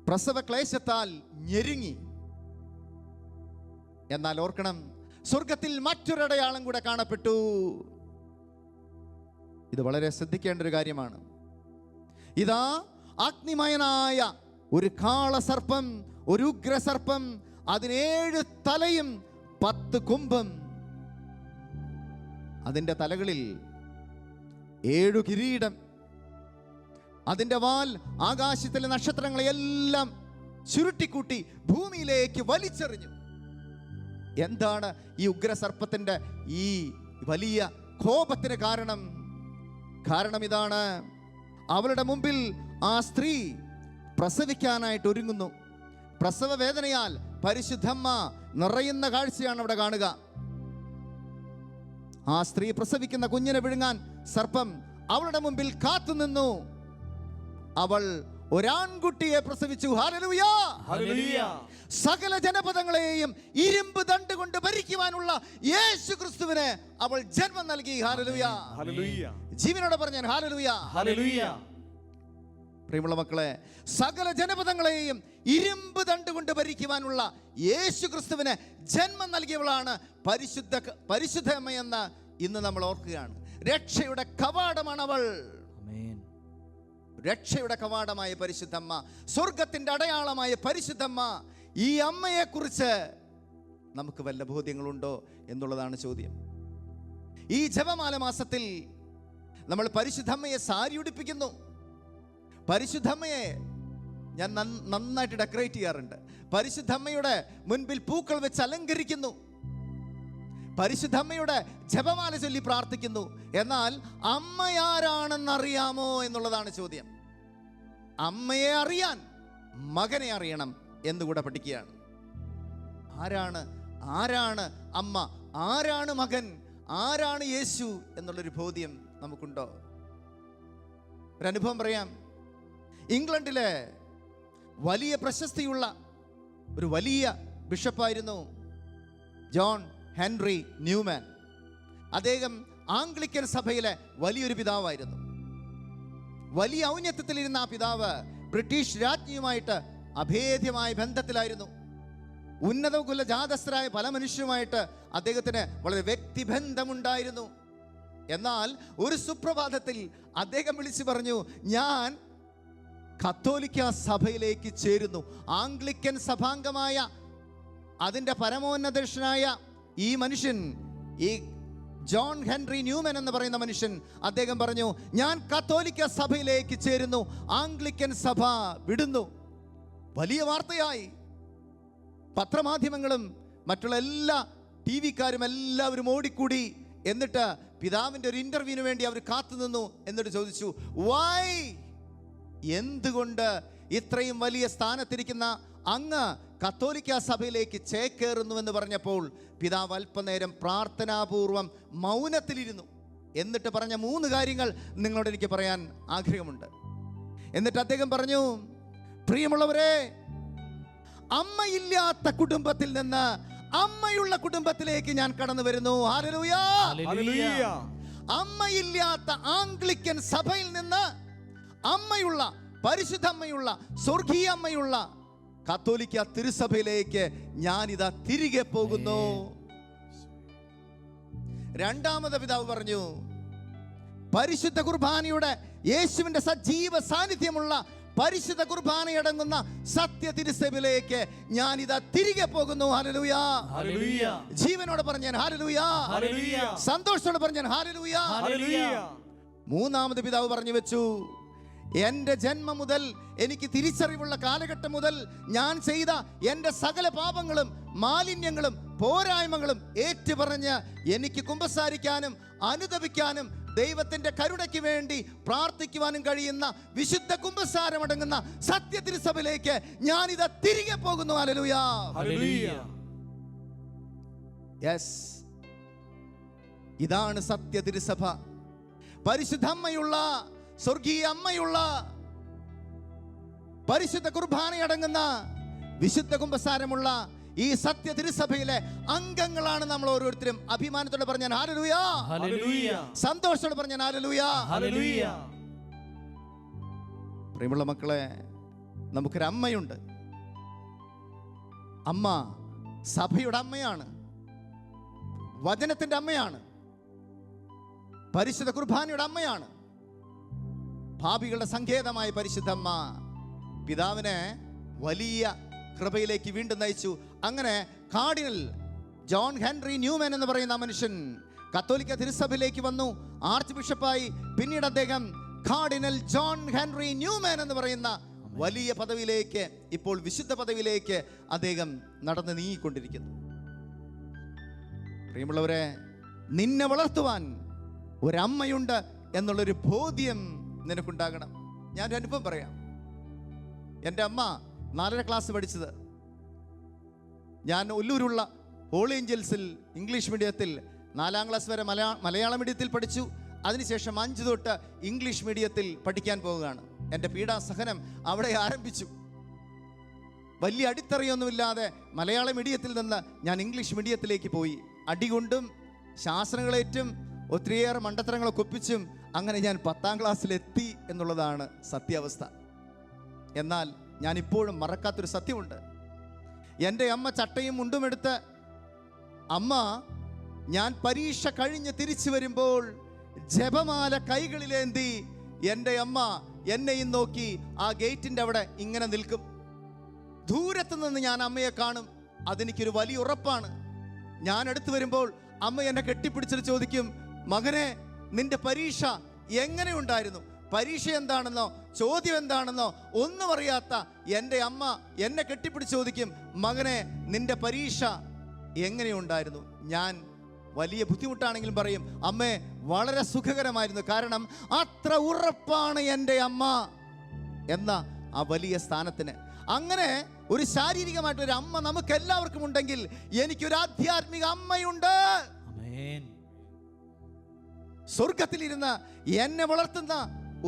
പ്രസവ ക്ലേശത്താൽ ഞെരുങ്ങി. എന്നാൽ ഓർക്കണം, സ്വർഗത്തിൽ മറ്റൊരടയാളം കൂടെ കാണപ്പെട്ടു. ഇത് വളരെ ശ്രദ്ധിക്കേണ്ട ഒരു കാര്യമാണ്. ഇതാ അഗ്നിമയനായ ഒരു കാളസർപ്പം, ഒരു ഉഗ്രസർപ്പം, 17 തലയും 10 കൊമ്പും. അതിൻ്റെ തലകളിൽ 7 കിരീടം. അതിൻ്റെ വാൽ ആകാശത്തിലെ നക്ഷത്രങ്ങളെയെല്ലാം ചുരുട്ടിക്കൂട്ടി ഭൂമിയിലേക്ക് വലിച്ചെറിഞ്ഞു. എന്താണ് ഈ ഉഗ്രസർപ്പത്തിൻ്റെ ഈ വലിയ കോപത്തിന് കാരണം? കാരണം ഇതാണ്, അവളുടെ മുമ്പിൽ ആ സ്ത്രീ പ്രസവിക്കാനായിട്ട് ഒരുങ്ങുന്നു. പ്രസവ വേദനയാൽ പരിശുദ്ധമ്മ നിറയുന്ന കാഴ്ചയാണ് അവിടെ കാണുക. ആ സ്ത്രീ പ്രസവിക്കുന്ന കുഞ്ഞിനെ വിഴുങ്ങാൻ സർപ്പം അവളുടെ മുമ്പിൽ കാത്തുനിന്നു. അവൾ ഒരാൺകുട്ടിയെ പ്രസവിച്ചു. ഹല്ലേലൂയ. ഹല്ലേലൂയ. സകല ജനപദങ്ങളെയും ഇരുമ്പ് ദണ്ഡ് കൊണ്ട് ഭരിക്കുവാനുള്ള യേശു ക്രിസ്തുവിനെ അവൾ ജന്മം നൽകി. ഹല്ലേലൂയ. ഹല്ലേലൂയ. ജീവനോടെ പറഞ്ഞാൽ ഹല്ലേലൂയ. ഹല്ലേലൂയ. പ്രിയമുള്ള മക്കളെ, സകല ജനപദങ്ങളെയും ഇരുമ്പ് ദണ്ഡ് കൊണ്ട് ഭരിക്കുവാനുള്ള യേശു ക്രിസ്തുവിനെ ജന്മം നൽകിയവളാണ് പരിശുദ്ധമ്മയെന്ന് ഇന്ന് നമ്മൾ ഓർക്കുകയാണ്. രക്ഷയുടെ കവാടമാണ് അവൾ. രക്ഷയുടെ കവാടമായ പരിശുദ്ധമ്മ, സ്വർഗത്തിന്റെ അടയാളമായ പരിശുദ്ധമ്മ. ഈ അമ്മയെക്കുറിച്ച് നമുക്ക് വല്ല ബോധ്യങ്ങളുണ്ടോ എന്നുള്ളതാണ് ചോദ്യം. ഈ ജപമാല മാസത്തിൽ നമ്മൾ പരിശുദ്ധമ്മയെ സാരി ഉടുപ്പിക്കുന്നു. പരിശുദ്ധമ്മയെ ഞാൻ നന്നായിട്ട് ഡെക്കറേറ്റ് ചെയ്യാറുണ്ട്. പരിശുദ്ധമ്മയുടെ മുൻപിൽ പൂക്കൾ വെച്ച് അലങ്കരിക്കുന്നു. പരിശുദ്ധമ്മയുടെ ജപമാല ചൊല്ലി പ്രാർത്ഥിക്കുന്നു. എന്നാൽ അമ്മയാരാണെന്നറിയാമോ എന്നുള്ളതാണ് ചോദ്യം. അമ്മയെ അറിയാൻ മകനെ അറിയണം എന്നുകൂടെ പഠിക്കുകയാണ്. ആരാണ് അമ്മ, ആരാണ് മകൻ, ആരാണ് യേശു എന്നുള്ളൊരു ബോധ്യം നമുക്കുണ്ടോ? ഒരനുഭവം പറയാം. ഇംഗ്ലണ്ടിലെ വലിയ പ്രശസ്തിയുള്ള ഒരു വലിയ ബിഷപ്പായിരുന്നു ജോൺ ഹെൻറി ന്യൂമാൻ. അദ്ദേഹം ആംഗ്ലിക്കൻ സഭയിലെ വലിയൊരു പിതാവായിരുന്നു. വലിയ ഔന്നത്യത്തിലിരുന്ന ആ പിതാവ് ബ്രിട്ടീഷ് രാജ്ഞിയുമായിട്ട് അഭേദ്യമായ ബന്ധത്തിലായിരുന്നു. ഉന്നത കുലജാതസ്ഥരായ പല മനുഷ്യരുമായിട്ട് അദ്ദേഹത്തിന് വളരെ വ്യക്തിബന്ധമുണ്ടായിരുന്നു. എന്നാൽ ഒരു സുപ്രഭാതത്തിൽ അദ്ദേഹം വിളിച്ചു പറഞ്ഞു, ഞാൻ കത്തോലിക്ക സഭയിലേക്ക് ചേരുന്നു. ആംഗ്ലിക്കൻ സഭാംഗമായ അതിൻ്റെ പരമോന്നതനായ ഈ മനുഷ്യൻ, ഈ ജോൺ ഹെൻറി ന്യൂമാൻ എന്ന് പറയുന്ന മനുഷ്യൻ, അദ്ദേഹം പറഞ്ഞു, ഞാൻ കത്തോലിക്ക സഭയിലേക്ക് ചേരുന്നു, ആംഗ്ലിക്കൻ സഭ വിടുന്നു. വലിയ വാർത്തയായി. പത്രമാധ്യമങ്ങളും മറ്റുള്ള എല്ലാ TV-ക്കാരും എല്ലാവരും ഓടിക്കൂടി. എന്നിട്ട് പിതാവിൻ്റെ ഒരു ഇന്റർവ്യൂവിന് വേണ്ടി അവർ കാത്തുനിന്നു. എന്നിട്ട് ചോദിച്ചു, വൈ, എന്തുകൊണ്ട് ഇത്രയും വലിയ സ്ഥാനത്തിരിക്കുന്ന അങ്ങ് കത്തോലിക്ക സഭയിലേക്ക് ചേക്കേറുന്നുവെന്ന് പറഞ്ഞപ്പോൾ പിതാവ് അല്പനേരം പ്രാർത്ഥനാപൂർവം മൗനത്തിലിരുന്നു. എന്നിട്ട് പറഞ്ഞ 3 കാര്യങ്ങൾ നിങ്ങളോട് എനിക്ക് പറയാൻ ആഗ്രഹമുണ്ട്. എന്നിട്ട് അദ്ദേഹം പറഞ്ഞു, പ്രിയമുള്ളവരെ, അമ്മയില്ലാത്ത കുടുംബത്തിൽ നിന്ന് അമ്മയുള്ള കുടുംബത്തിലേക്ക് ഞാൻ കടന്നു വരുന്നു. ഹല്ലേലൂയ. ഹല്ലേലൂയ. അമ്മയില്ലാത്ത ആംഗ്ലിക്കൻ സഭയിൽ നിന്ന് അമ്മയുള്ള, പരിശുദ്ധമ്മയുള്ള, സ്വർഗീയ അമ്മയുള്ള കത്തോലിക്ക തിരുസഭയിലേക്ക് ഞാനിതാ തിരികെ പോകുന്നു. രണ്ടാമത് പിതാവ് പറഞ്ഞു, പരിശുദ്ധ കുർബാനയുടെ യേശുവിന്റെ സജീവ സാന്നിധ്യമുള്ള പരിശുദ്ധ കുർബാനയടങ്ങുന്ന സത്യ തിരുസഭയിലേക്ക് ഞാനിതാ തിരികെ പോകുന്നു. ഹല്ലേലൂയ. ഹല്ലേലൂയ. ജീവനോട് പറഞ്ഞാൽ ഹല്ലേലൂയ. ഹല്ലേലൂയ. സന്തോഷത്തോടെ പറഞ്ഞാൽ ഹല്ലേലൂയ. ഹല്ലേലൂയ. മൂന്നാമത് പിതാവ് പറഞ്ഞു വെച്ചു, എൻ്റെ ജന്മം മുതൽ എനിക്ക് തിരിച്ചറിവുള്ള കാലഘട്ടം മുതൽ ഞാൻ ചെയ്ത എൻ്റെ സകല പാപങ്ങളും മാലിന്യങ്ങളും പോരായ്മകളും ഏറ്റുപറഞ്ഞ് എനിക്ക് കുമ്പസാരിക്കാനും അനുതപിക്കാനും ദൈവത്തിൻ്റെ കരുണയ്ക്ക് വേണ്ടി പ്രാർത്ഥിക്കുവാനും കഴിയുന്ന വിശുദ്ധ കുമ്പസാരമടങ്ങുന്ന സത്യ തിരുസഭയിലേക്ക് ഞാനിതാ തിരികെ പോകുന്നു. ഹല്ലേലൂയാ, ഹല്ലേലൂയ. യെസ്, ഇതാണ് സത്യ തിരുസഭ. പരിശുദ്ധ അമ്മയുള്ള, സ്വർഗീയ അമ്മയുള്ള, പരിശുദ്ധ കുർബാനയടങ്ങുന്ന വിശുദ്ധ കുമ്പസാരമുള്ള ഈ സത്യ തിരുസഭയിലെ അംഗങ്ങളാണ് നമ്മൾ ഓരോരുത്തരും. അഭിമാനത്തോടെ പറഞ്ഞാൽ ഹല്ലേലൂയ, ഹല്ലേലൂയ. സന്തോഷത്തോടെ പറഞ്ഞാൽ ഹല്ലേലൂയ, ഹല്ലേലൂയ. പ്രിയമുള്ള മക്കളെ, നമുക്കൊരു അമ്മയുണ്ട്. അമ്മ സഭയുടെ അമ്മയാണ്, വചനത്തിന്റെ അമ്മയാണ്, പരിശുദ്ധ കുർബാനയുടെ അമ്മയാണ്, പാപികളുടെ സങ്കേതമായ പരിശുദ്ധമ്മ പിതാവിനെ വലിയ കൃപയിലേക്ക് വീണ്ടും നയിച്ചു. അങ്ങനെ കാർഡിനൽ ജോൺ ഹെൻറി ന്യൂമാൻ എന്ന് പറയുന്ന മനുഷ്യൻ കത്തോലിക്ക തിരുസഭയിലേക്ക് വന്നു, ആർച്ച് ബിഷപ്പായി. പിന്നീട് അദ്ദേഹം കാർഡിനൽ ജോൺ ഹെൻറി ന്യൂമാൻ എന്ന് പറയുന്ന വലിയ പദവിയിലേക്ക്, ഇപ്പോൾ വിശുദ്ധ പദവിയിലേക്ക് അദ്ദേഹം നടന്ന് നീങ്ങിക്കൊണ്ടിരിക്കുന്നു. പ്രിയമുള്ളവരെ, നിന്നെ വളർത്തുവാൻ ഒരമ്മയുണ്ട് എന്നുള്ളൊരു ബോധ്യം നിനക്കുണ്ടാകണം. ഞാനൊരു അനുഭവം പറയാം. എൻ്റെ അമ്മ 4ാം ക്ലാസ് പഠിച്ചത് ഞാൻ ഒല്ലൂരുള്ള ഹോളി ഏഞ്ചൽസിൽ ഇംഗ്ലീഷ് മീഡിയത്തിൽ 4ാം ക്ലാസ് വരെ മലയാള മീഡിയത്തിൽ പഠിച്ചു. അതിനുശേഷം 5 തൊട്ട് ഇംഗ്ലീഷ് മീഡിയത്തിൽ പഠിക്കാൻ പോവുകയാണ്. എൻ്റെ പീഡാസഹനം അവിടെ ആരംഭിച്ചു. വലിയ അടിത്തറയൊന്നുമില്ലാതെ മലയാള മീഡിയത്തിൽ നിന്ന് ഞാൻ ഇംഗ്ലീഷ് മീഡിയത്തിലേക്ക് പോയി. അടികൊണ്ടും ശാസ്ത്രങ്ങളേറ്റും ഒത്തിരിയേറെ മണ്ടത്തരങ്ങളൊക്കെ ഒപ്പിച്ചും അങ്ങനെ ഞാൻ 10ാം ക്ലാസ്സിലെത്തി എന്നുള്ളതാണ് സത്യാവസ്ഥ. എന്നാൽ ഞാൻ ഇപ്പോഴും മറക്കാത്തൊരു സത്യമുണ്ട്. എൻ്റെ അമ്മ ചട്ടയും മുണ്ടുമെടുത്ത്, അമ്മ ഞാൻ പരീക്ഷ കഴിഞ്ഞ് തിരിച്ചു വരുമ്പോൾ ജപമാല കൈകളിലേന്തി എൻ്റെ അമ്മ എന്നെയും നോക്കി ആ ഗേറ്റിൻ്റെ അവിടെ ഇങ്ങനെ നിൽക്കും. ദൂരത്ത് നിന്ന് ഞാൻ അമ്മയെ കാണും. അതെനിക്കൊരു വലിയ ഉറപ്പാണ്. ഞാൻ അടുത്ത് വരുമ്പോൾ അമ്മ എന്നെ കെട്ടിപ്പിടിച്ചിട്ട് ചോദിക്കും, മകനെ, നിന്റെ പരീക്ഷ എങ്ങനെയുണ്ടായിരുന്നു? പരീക്ഷ എന്താണെന്നോ ചോദ്യം എന്താണെന്നോ ഒന്നും അറിയാത്ത എൻ്റെ അമ്മ എന്നെ കെട്ടിപ്പിടിച്ച് ചോദിക്കും, മകനെ, നിന്റെ പരീക്ഷ എങ്ങനെയുണ്ടായിരുന്നു? ഞാൻ വലിയ ബുദ്ധിമുട്ടാണെങ്കിലും പറയും, അമ്മേ, വളരെ സുഖകരമായിരുന്നു. കാരണം അത്ര ഉറപ്പാണ് എൻ്റെ അമ്മ എന്ന ആ വലിയ സ്ഥാനത്തിന്. അങ്ങനെ ഒരു ശാരീരികമായിട്ടൊരു അമ്മ നമുക്ക് എല്ലാവർക്കും ഉണ്ടെങ്കിൽ എനിക്കൊരു ആധ്യാത്മിക അമ്മയുണ്ട്. ആമേൻ. സ്വർഗത്തിലിരുന്ന് എന്നെ വളർത്തുന്ന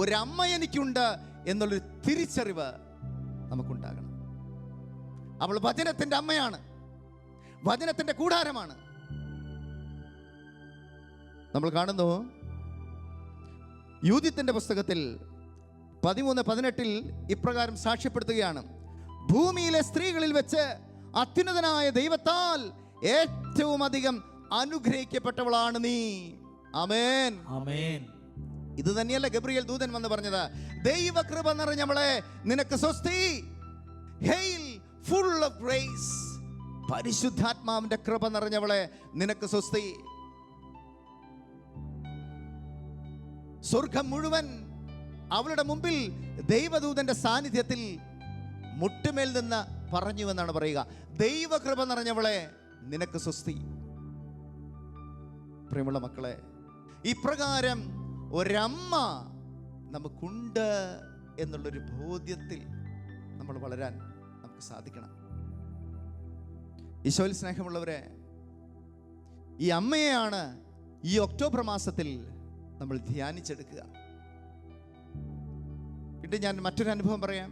ഒരമ്മ എനിക്കുണ്ട് എന്നുള്ളൊരു തിരിച്ചറിവ് നമുക്കുണ്ടാകണം. അവൾ വചനത്തിന്റെ അമ്മയാണ്, വചനത്തിന്റെ കൂടാരമാണ്. നമ്മൾ കാണുന്നു യൂതിത്തിന്റെ പുസ്തകത്തിൽ 13:18 ഇപ്രകാരം സാക്ഷ്യപ്പെടുത്തുകയാണ്, ഭൂമിയിലെ സ്ത്രീകളിൽ വെച്ച് അത്യുന്നതനായ ദൈവത്താൽ ഏറ്റവും അധികം അനുഗ്രഹിക്കപ്പെട്ടവളാണ് നീ. ആമേൻ, ആമേൻ. ഇത് തന്നെയല്ല ഗബ്രിയേൽ ദൂതൻ വന്ന് പറഞ്ഞത്, ദൈവകൃപ നിറഞ്ഞവളെ നിനക്ക് സ്വസ്തി, ഹെയിൽ ഫുൾ ഓഫ് ഗ്രേസ്, പരിശുദ്ധാത്മാവിന്റെ കൃപ നിറഞ്ഞവളെ നിനക്ക് സ്വസ്തി. സ്വർഗം മുഴുവൻ അവളുടെ മുമ്പിൽ ദൈവദൂതന്റെ സാന്നിധ്യത്തിൽ മുട്ടുമേൽ നിന്ന് പറഞ്ഞു എന്നാണ് പറയുക, ദൈവകൃപ നിറഞ്ഞവളെ നിനക്ക് സ്വസ്തി. പ്രിയമുള്ള മക്കളെ, ഇപ്രകാരം ഒരമ്മ നമുക്കുണ്ട് എന്നുള്ളൊരു ബോധ്യത്തിൽ നമ്മൾ വളരാൻ നമുക്ക് സാധിക്കണം. ഈശോയിൽ സ്നേഹമുള്ളവരെ, ഈ അമ്മയെയാണ് ഈ ഒക്ടോബർ മാസത്തിൽ നമ്മൾ ധ്യാനിച്ചെടുക്കുക. പിന്നെ ഞാൻ മറ്റൊരു അനുഭവം പറയാം.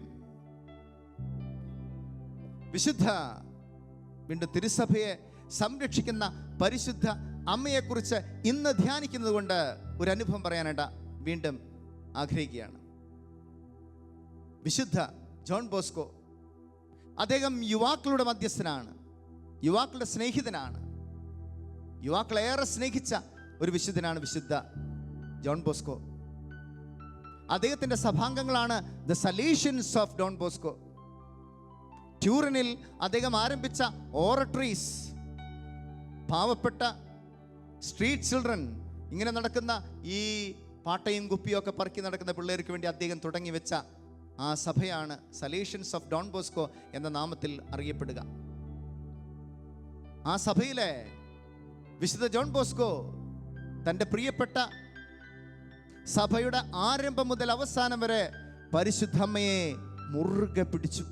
വിശുദ്ധ വീണ്ടും തിരുസഭയെ സംരക്ഷിക്കുന്ന പരിശുദ്ധ അമ്മയെക്കുറിച്ച് ഇന്ന് ധ്യാനിക്കുന്നത് കൊണ്ട് ഒരു അനുഭവം പറയാനായിട്ട് വീണ്ടും ആഗ്രഹിക്കുകയാണ്. വിശുദ്ധ ജോൺ ബോസ്കോ, അദ്ദേഹം യുവാക്കളുടെ മധ്യസ്ഥനാണ്, യുവാക്കളുടെ സ്നേഹിതനാണ്, യുവാക്കളേറെ സ്നേഹിച്ച ഒരു വിശുദ്ധനാണ് വിശുദ്ധ ജോൺ ബോസ്കോ. അദ്ദേഹത്തിൻ്റെ സഭാംഗങ്ങളാണ് ദ സലീഷ്യൻസ് ഓഫ് ഡോൺ ബോസ്കോ. ട്യൂറിനിൽ അദ്ദേഹം ആരംഭിച്ച ഓറട്ടറീസ്, പാവപ്പെട്ട സ്ട്രീറ്റ് ചിൽഡ്രൻ, ഇങ്ങനെ നടക്കുന്ന ഈ പാട്ടയും കുപ്പിയും ഒക്കെ പറക്കി നടക്കുന്ന പിള്ളേർക്ക് വേണ്ടി അദ്ദേഹം തുടങ്ങി വെച്ച ആ സഭയാണ് സലേഷ്യൻസ് ഓഫ് ഡോൺ ബോസ്കോ എന്ന നാമത്തിൽ അറിയപ്പെടുക. ആ സഭയിലെ വിശുദ്ധ ജോൺ ബോസ്കോ തൻ്റെ പ്രിയപ്പെട്ട സഭയുടെ ആരംഭം മുതൽ അവസാനം വരെ പരിശുദ്ധമ്മയെ മുറുകെ പിടിച്ചു.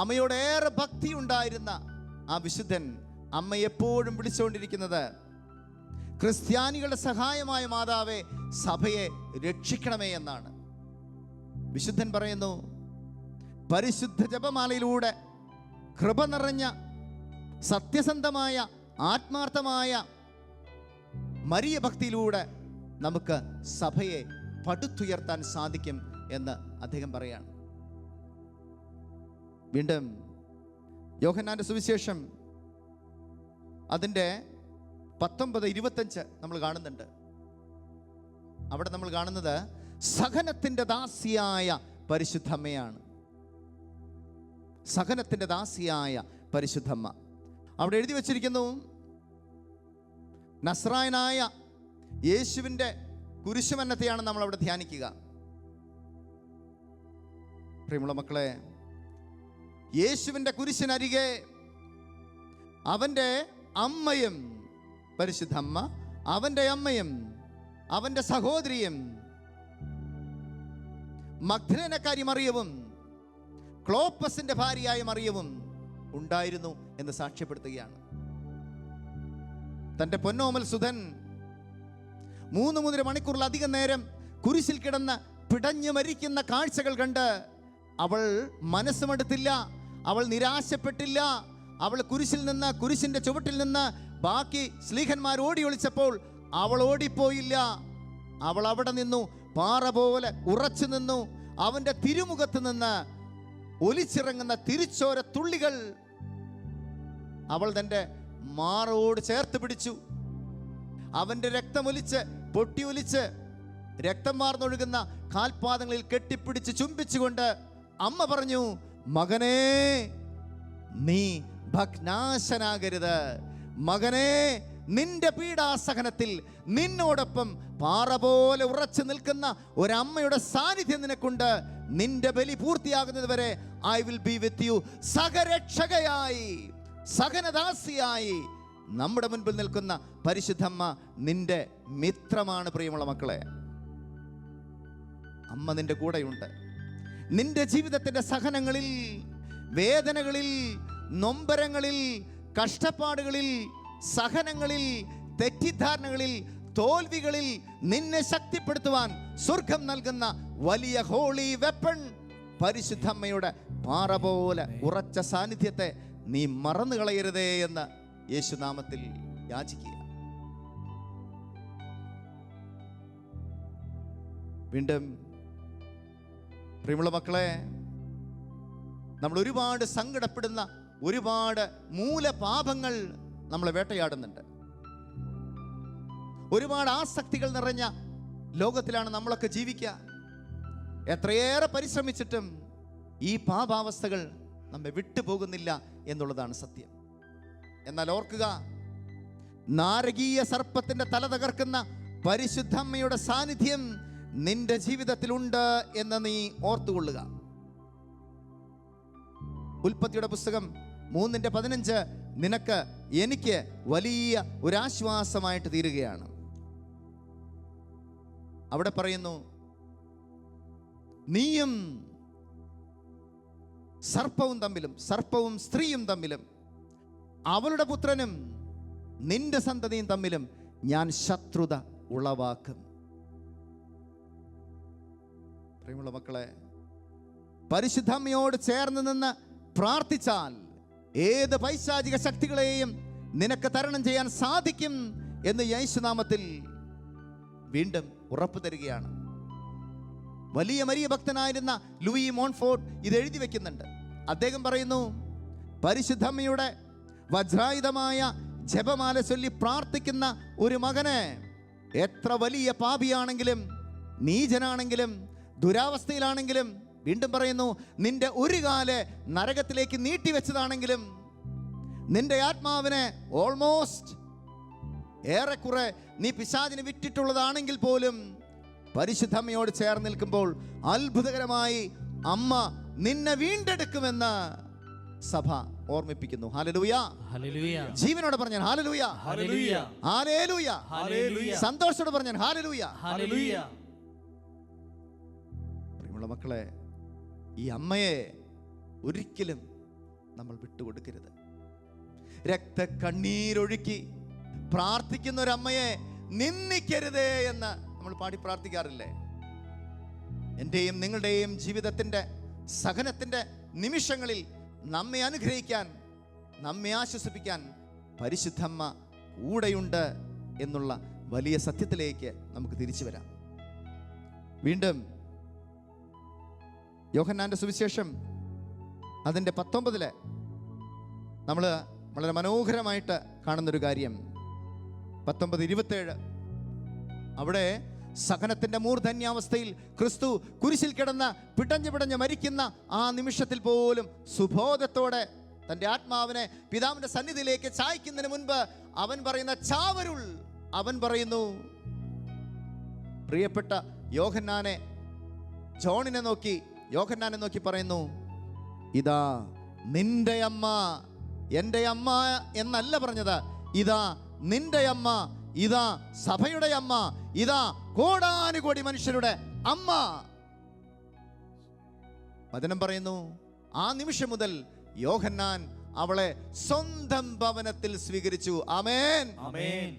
അമ്മയോടേറെ ഭക്തി ഉണ്ടായിരുന്ന ആ വിശുദ്ധൻ അമ്മ എപ്പോഴും വിളിച്ചുകൊണ്ടിരിക്കുന്നത്, ക്രിസ്ത്യാനികളുടെ സഹായമായ മാതാവേ, സഭയെ രക്ഷിക്കണമേ എന്നാണ്. വിശുദ്ധൻ പറയുന്നു, പരിശുദ്ധ ജപമാലയിലൂടെ കൃപ നിറഞ്ഞ സത്യസന്ധമായ ആത്മാർത്ഥമായ മരിയ ഭക്തിയിലൂടെ നമുക്ക് സഭയെ പടുത്തുയർത്താൻ സാധിക്കും എന്ന് അദ്ദേഹം പറയാണ്. വീണ്ടും യോഹന്നാന്റെ സുവിശേഷം അതിൻ്റെ 19:25 നമ്മൾ കാണുന്നുണ്ട്. അവിടെ നമ്മൾ കാണുന്നത് സഹനത്തിൻ്റെ ദാസിയായ പരിശുദ്ധമ്മയാണ്. സഹനത്തിൻ്റെ ദാസിയായ പരിശുദ്ധമ്മ. അവിടെ എഴുതി വച്ചിരിക്കുന്നു, നസ്രായനായ യേശുവിൻ്റെ കുരിശുമരണത്തെയാണ് നമ്മൾ അവിടെ ധ്യാനിക്കുക. പ്രിയമുള്ള മക്കളെ, യേശുവിൻ്റെ കുരിശിനരികെ അവൻ്റെ അമ്മയും, പരിശുദ്ധമ്മ, അവൻ്റെ അമ്മയും അവൻ്റെ സഹോദരിയും മഗ്ദലേനക്കാരി മറിയവും ക്ലോപ്പസിന്റെ ഭാര്യയായ മറിയവും ഉണ്ടായിരുന്നു എന്ന് സാക്ഷ്യപ്പെടുത്തുകയാണ്. തൻ്റെ പൊന്നോമൽ സുധൻ 3 മണിക്കൂറിലധികം നേരം കുരിശിൽ കിടന്ന് പിടഞ്ഞു മരിക്കുന്ന കാഴ്ചകൾ കണ്ട് അവൾ മനസ്സുമെടുത്തില്ല, അവൾ നിരാശപ്പെട്ടില്ല. അവൾ കുരിശിന്റെ ചുവട്ടിൽ നിന്ന് ബാക്കി സ്ലീഹന്മാർ ഓടി ഒളിച്ചപ്പോൾ അവൾ ഓടിപ്പോയില്ല. അവൾ അവിടെ നിന്നു, പാറ പോലെ ഉറച്ചു നിന്നു. അവന്റെ തിരുമുഖത്ത് നിന്ന് ഒലിച്ചിറങ്ങുന്ന തിരിച്ചോര തുള്ളികൾ അവൾ തൻ്റെ മാറോട് ചേർത്ത് പിടിച്ചു. അവന്റെ രക്തമൊലിച്ച് പൊട്ടിയൊലിച്ച് രക്തം വാർന്നൊഴുകുന്ന കാൽപാദങ്ങളിൽ കെട്ടിപ്പിടിച്ച് ചുംബിച്ചുകൊണ്ട് അമ്മ പറഞ്ഞു, മകനേ, നീ ഭഗ്നാശനാകരുത്. മകനേ, നിന്റെ പീഡാസഹനത്തിൽ നിന്നോടൊപ്പം പാറ പോലെ ഉറച്ചു നിൽക്കുന്ന ഒരമ്മയുടെ സാന്നിധ്യം നിനക്കുണ്ട്. നിന്റെ ബലി പൂർത്തിയാകുന്നത് വരെ I will be with you. സഹരക്ഷകയായി, സഹനദാസിയായി നമ്മുടെ മുൻപിൽ നിൽക്കുന്ന പരിശുദ്ധമ്മ നിന്റെ മിത്രമാണ്. പ്രിയമുള്ള മക്കളെ, അമ്മ നിന്റെ കൂടെയുണ്ട്. നിന്റെ ജീവിതത്തിന്റെ സഹനങ്ങളിൽ, വേദനകളിൽ, നൊമ്പരങ്ങളിൽ, കഷ്ടപ്പാടുകളിൽ, സഹനങ്ങളിൽ, തെറ്റിദ്ധാരണകളിൽ, തോൽവികളിൽ നിന്നെ ശക്തിപ്പെടുത്തുവാൻ സ്വർഗം നൽകുന്ന വലിയ ഹോളി വെപ്പൺ പരിശുദ്ധമ്മയുടെ പാറ പോലെ ഉറച്ച സാന്നിധ്യത്തെ നീ മറന്നു കളയരുതേ എന്ന് യേശുനാമത്തിൽ യാചിക്കുക. വീണ്ടും പ്രിയമുള്ള മക്കളെ, നമ്മൾ ഒരുപാട് സങ്കടപ്പെടുന്ന ഒരുപാട് മൂലപാപങ്ങൾ നമ്മളെ വേട്ടയാടുന്നുണ്ട്. ഒരുപാട് ആസക്തികൾ നിറഞ്ഞ ലോകത്തിലാണ് നമ്മളൊക്കെ ജീവിക്കുക. എത്രയേറെ പരിശ്രമിച്ചിട്ടും ഈ പാപാവസ്ഥകൾ നമ്മെ വിട്ടുപോകുന്നില്ല എന്നുള്ളതാണ് സത്യം. എന്നാൽ ഓർക്കുക, നാരകീയ സർപ്പത്തിന്റെ തല തകർക്കുന്ന പരിശുദ്ധമ്മയുടെ സാന്നിധ്യം നിന്റെ ജീവിതത്തിലുണ്ട് എന്ന് നീ ഓർത്തുകൊള്ളുക. ഉൽപ്പത്തിയുടെ പുസ്തകം 3:15 നിനക്ക് എനിക്ക് വലിയ ഒരാശ്വാസമായിട്ട് തീരുകയാണ്. അവിടെ പറയുന്നു, നീയും സർപ്പവും സ്ത്രീയും തമ്മിലും അവളുടെ പുത്രനും നിന്റെ സന്തതിയും തമ്മിലും ഞാൻ ശത്രുത ഉളവാക്കും. പ്രിയമുള്ള മക്കളെ, പരിശുദ്ധമ്മയോട് ചേർന്ന് നിന്ന് പ്രാർത്ഥിച്ചാൽ ഏത് പൈശാചിക ശക്തികളെയും നിനക്ക് തരണം ചെയ്യാൻ സാധിക്കും എന്ന് യേശുനാമത്തിൽ വീണ്ടും ഉറപ്പു തരികയാണ്. വലിയ മരിയ ഭക്തനായിരുന്ന ലൂയി മോൺഫോർട്ട് ഇത് എഴുതി വെക്കുന്നുണ്ട്. അദ്ദേഹം പറയുന്നു, പരിശുദ്ധമ്മയുടെ വജ്രായുധമായ ജപമാല ചൊല്ലി പ്രാർത്ഥിക്കുന്ന ഒരു മകന് എത്ര വലിയ പാപിയാണെങ്കിലും, നീചനാണെങ്കിലും, ദുരാവസ്ഥയിലാണെങ്കിലും, വീണ്ടും പറയുന്നു, നിന്റെ ഒരു കാല് നരകത്തിലേക്ക് നീട്ടിവെച്ചതാണെങ്കിലും, നിന്റെ ആത്മാവിനെ ഓൾമോസ്റ്റ് ഏറെക്കുറെ നീ പിശാചിന് വിറ്റിട്ടുള്ളതാണെങ്കിൽ പോലും പരിശുദ്ധ അമ്മയോട് ചേർന്ന് നിൽക്കുമ്പോൾ അത്ഭുതകരമായി അമ്മ നിന്നെ വീണ്ടെടുക്കുമെന്ന് സഭ ഓർമ്മിപ്പിക്കുന്നു. Hallelujah, hallelujah. ജീവനോടെ പറഞ്ഞാൽ ഹല്ലേലൂയ, ഹല്ലേലൂയ, ഹല്ലേലൂയ, ഹല്ലേലൂയ. സന്തോഷത്തോടെ പറഞ്ഞാൽ ഹല്ലേലൂയ, ഹല്ലേലൂയ. പ്രിയമുള്ള മക്കളെ, ഈ അമ്മയെ ഒരിക്കലും നമ്മൾ വിട്ടുകൊടുക്കരുത്. രക്തക്കണ്ണീരൊഴുക്കി പ്രാർത്ഥിക്കുന്ന ഒരു അമ്മയെ നിന്ദിക്കരുതേ എന്ന് നമ്മൾ പാടി പ്രാർത്ഥിക്കാറില്ലേ? എൻ്റെയും നിങ്ങളുടെയും ജീവിതത്തിൻ്റെ സഹനത്തിൻ്റെ നിമിഷങ്ങളിൽ നമ്മെ അനുഗ്രഹിക്കാൻ, നമ്മെ ആശ്വസിപ്പിക്കാൻ പരിശുദ്ധമ്മ കൂടെയുണ്ട് എന്നുള്ള വലിയ സത്യത്തിലേക്ക് നമുക്ക് തിരിച്ചു വരാം. വീണ്ടും യോഹന്നാന്റെ സുവിശേഷം അതിൻ്റെ 19 നമ്മൾ വളരെ മനോഹരമായിട്ട് കാണുന്നൊരു കാര്യം 19:27. അവിടെ സഹനത്തിന്റെ മൂർധന്യാവസ്ഥയിൽ ക്രിസ്തു കുരിശിൽ കിടന്ന് പിടഞ്ഞ് മരിക്കുന്ന ആ നിമിഷത്തിൽ പോലും സുബോധത്തോടെ തൻ്റെ ആത്മാവിനെ പിതാവിൻ്റെ സന്നിധിയിലേക്ക് ചായ്ക്കുന്നതിന് മുൻപ് അവൻ പറയുന്ന ചാവരുൾ, അവൻ പറയുന്നു, പ്രിയപ്പെട്ട യോഹന്നാനെ നോക്കി പറയുന്നു, ഇതാ നിന്റെ അമ്മ. എൻ്റെ അമ്മ എന്നല്ല പറഞ്ഞത്, ഇതാ നിന്റെ അമ്മ, ഇതാ സഭയുടെ അമ്മ, ഇതാ കോടാനുകോടി മനുഷ്യരുടെ അമ്മ. വചനം പറയുന്നു, ആ നിമിഷം മുതൽ യോഹന്നാൻ അവളെ സ്വന്തം ഭവനത്തിൽ സ്വീകരിച്ചു. ആമേൻ, ആമേൻ.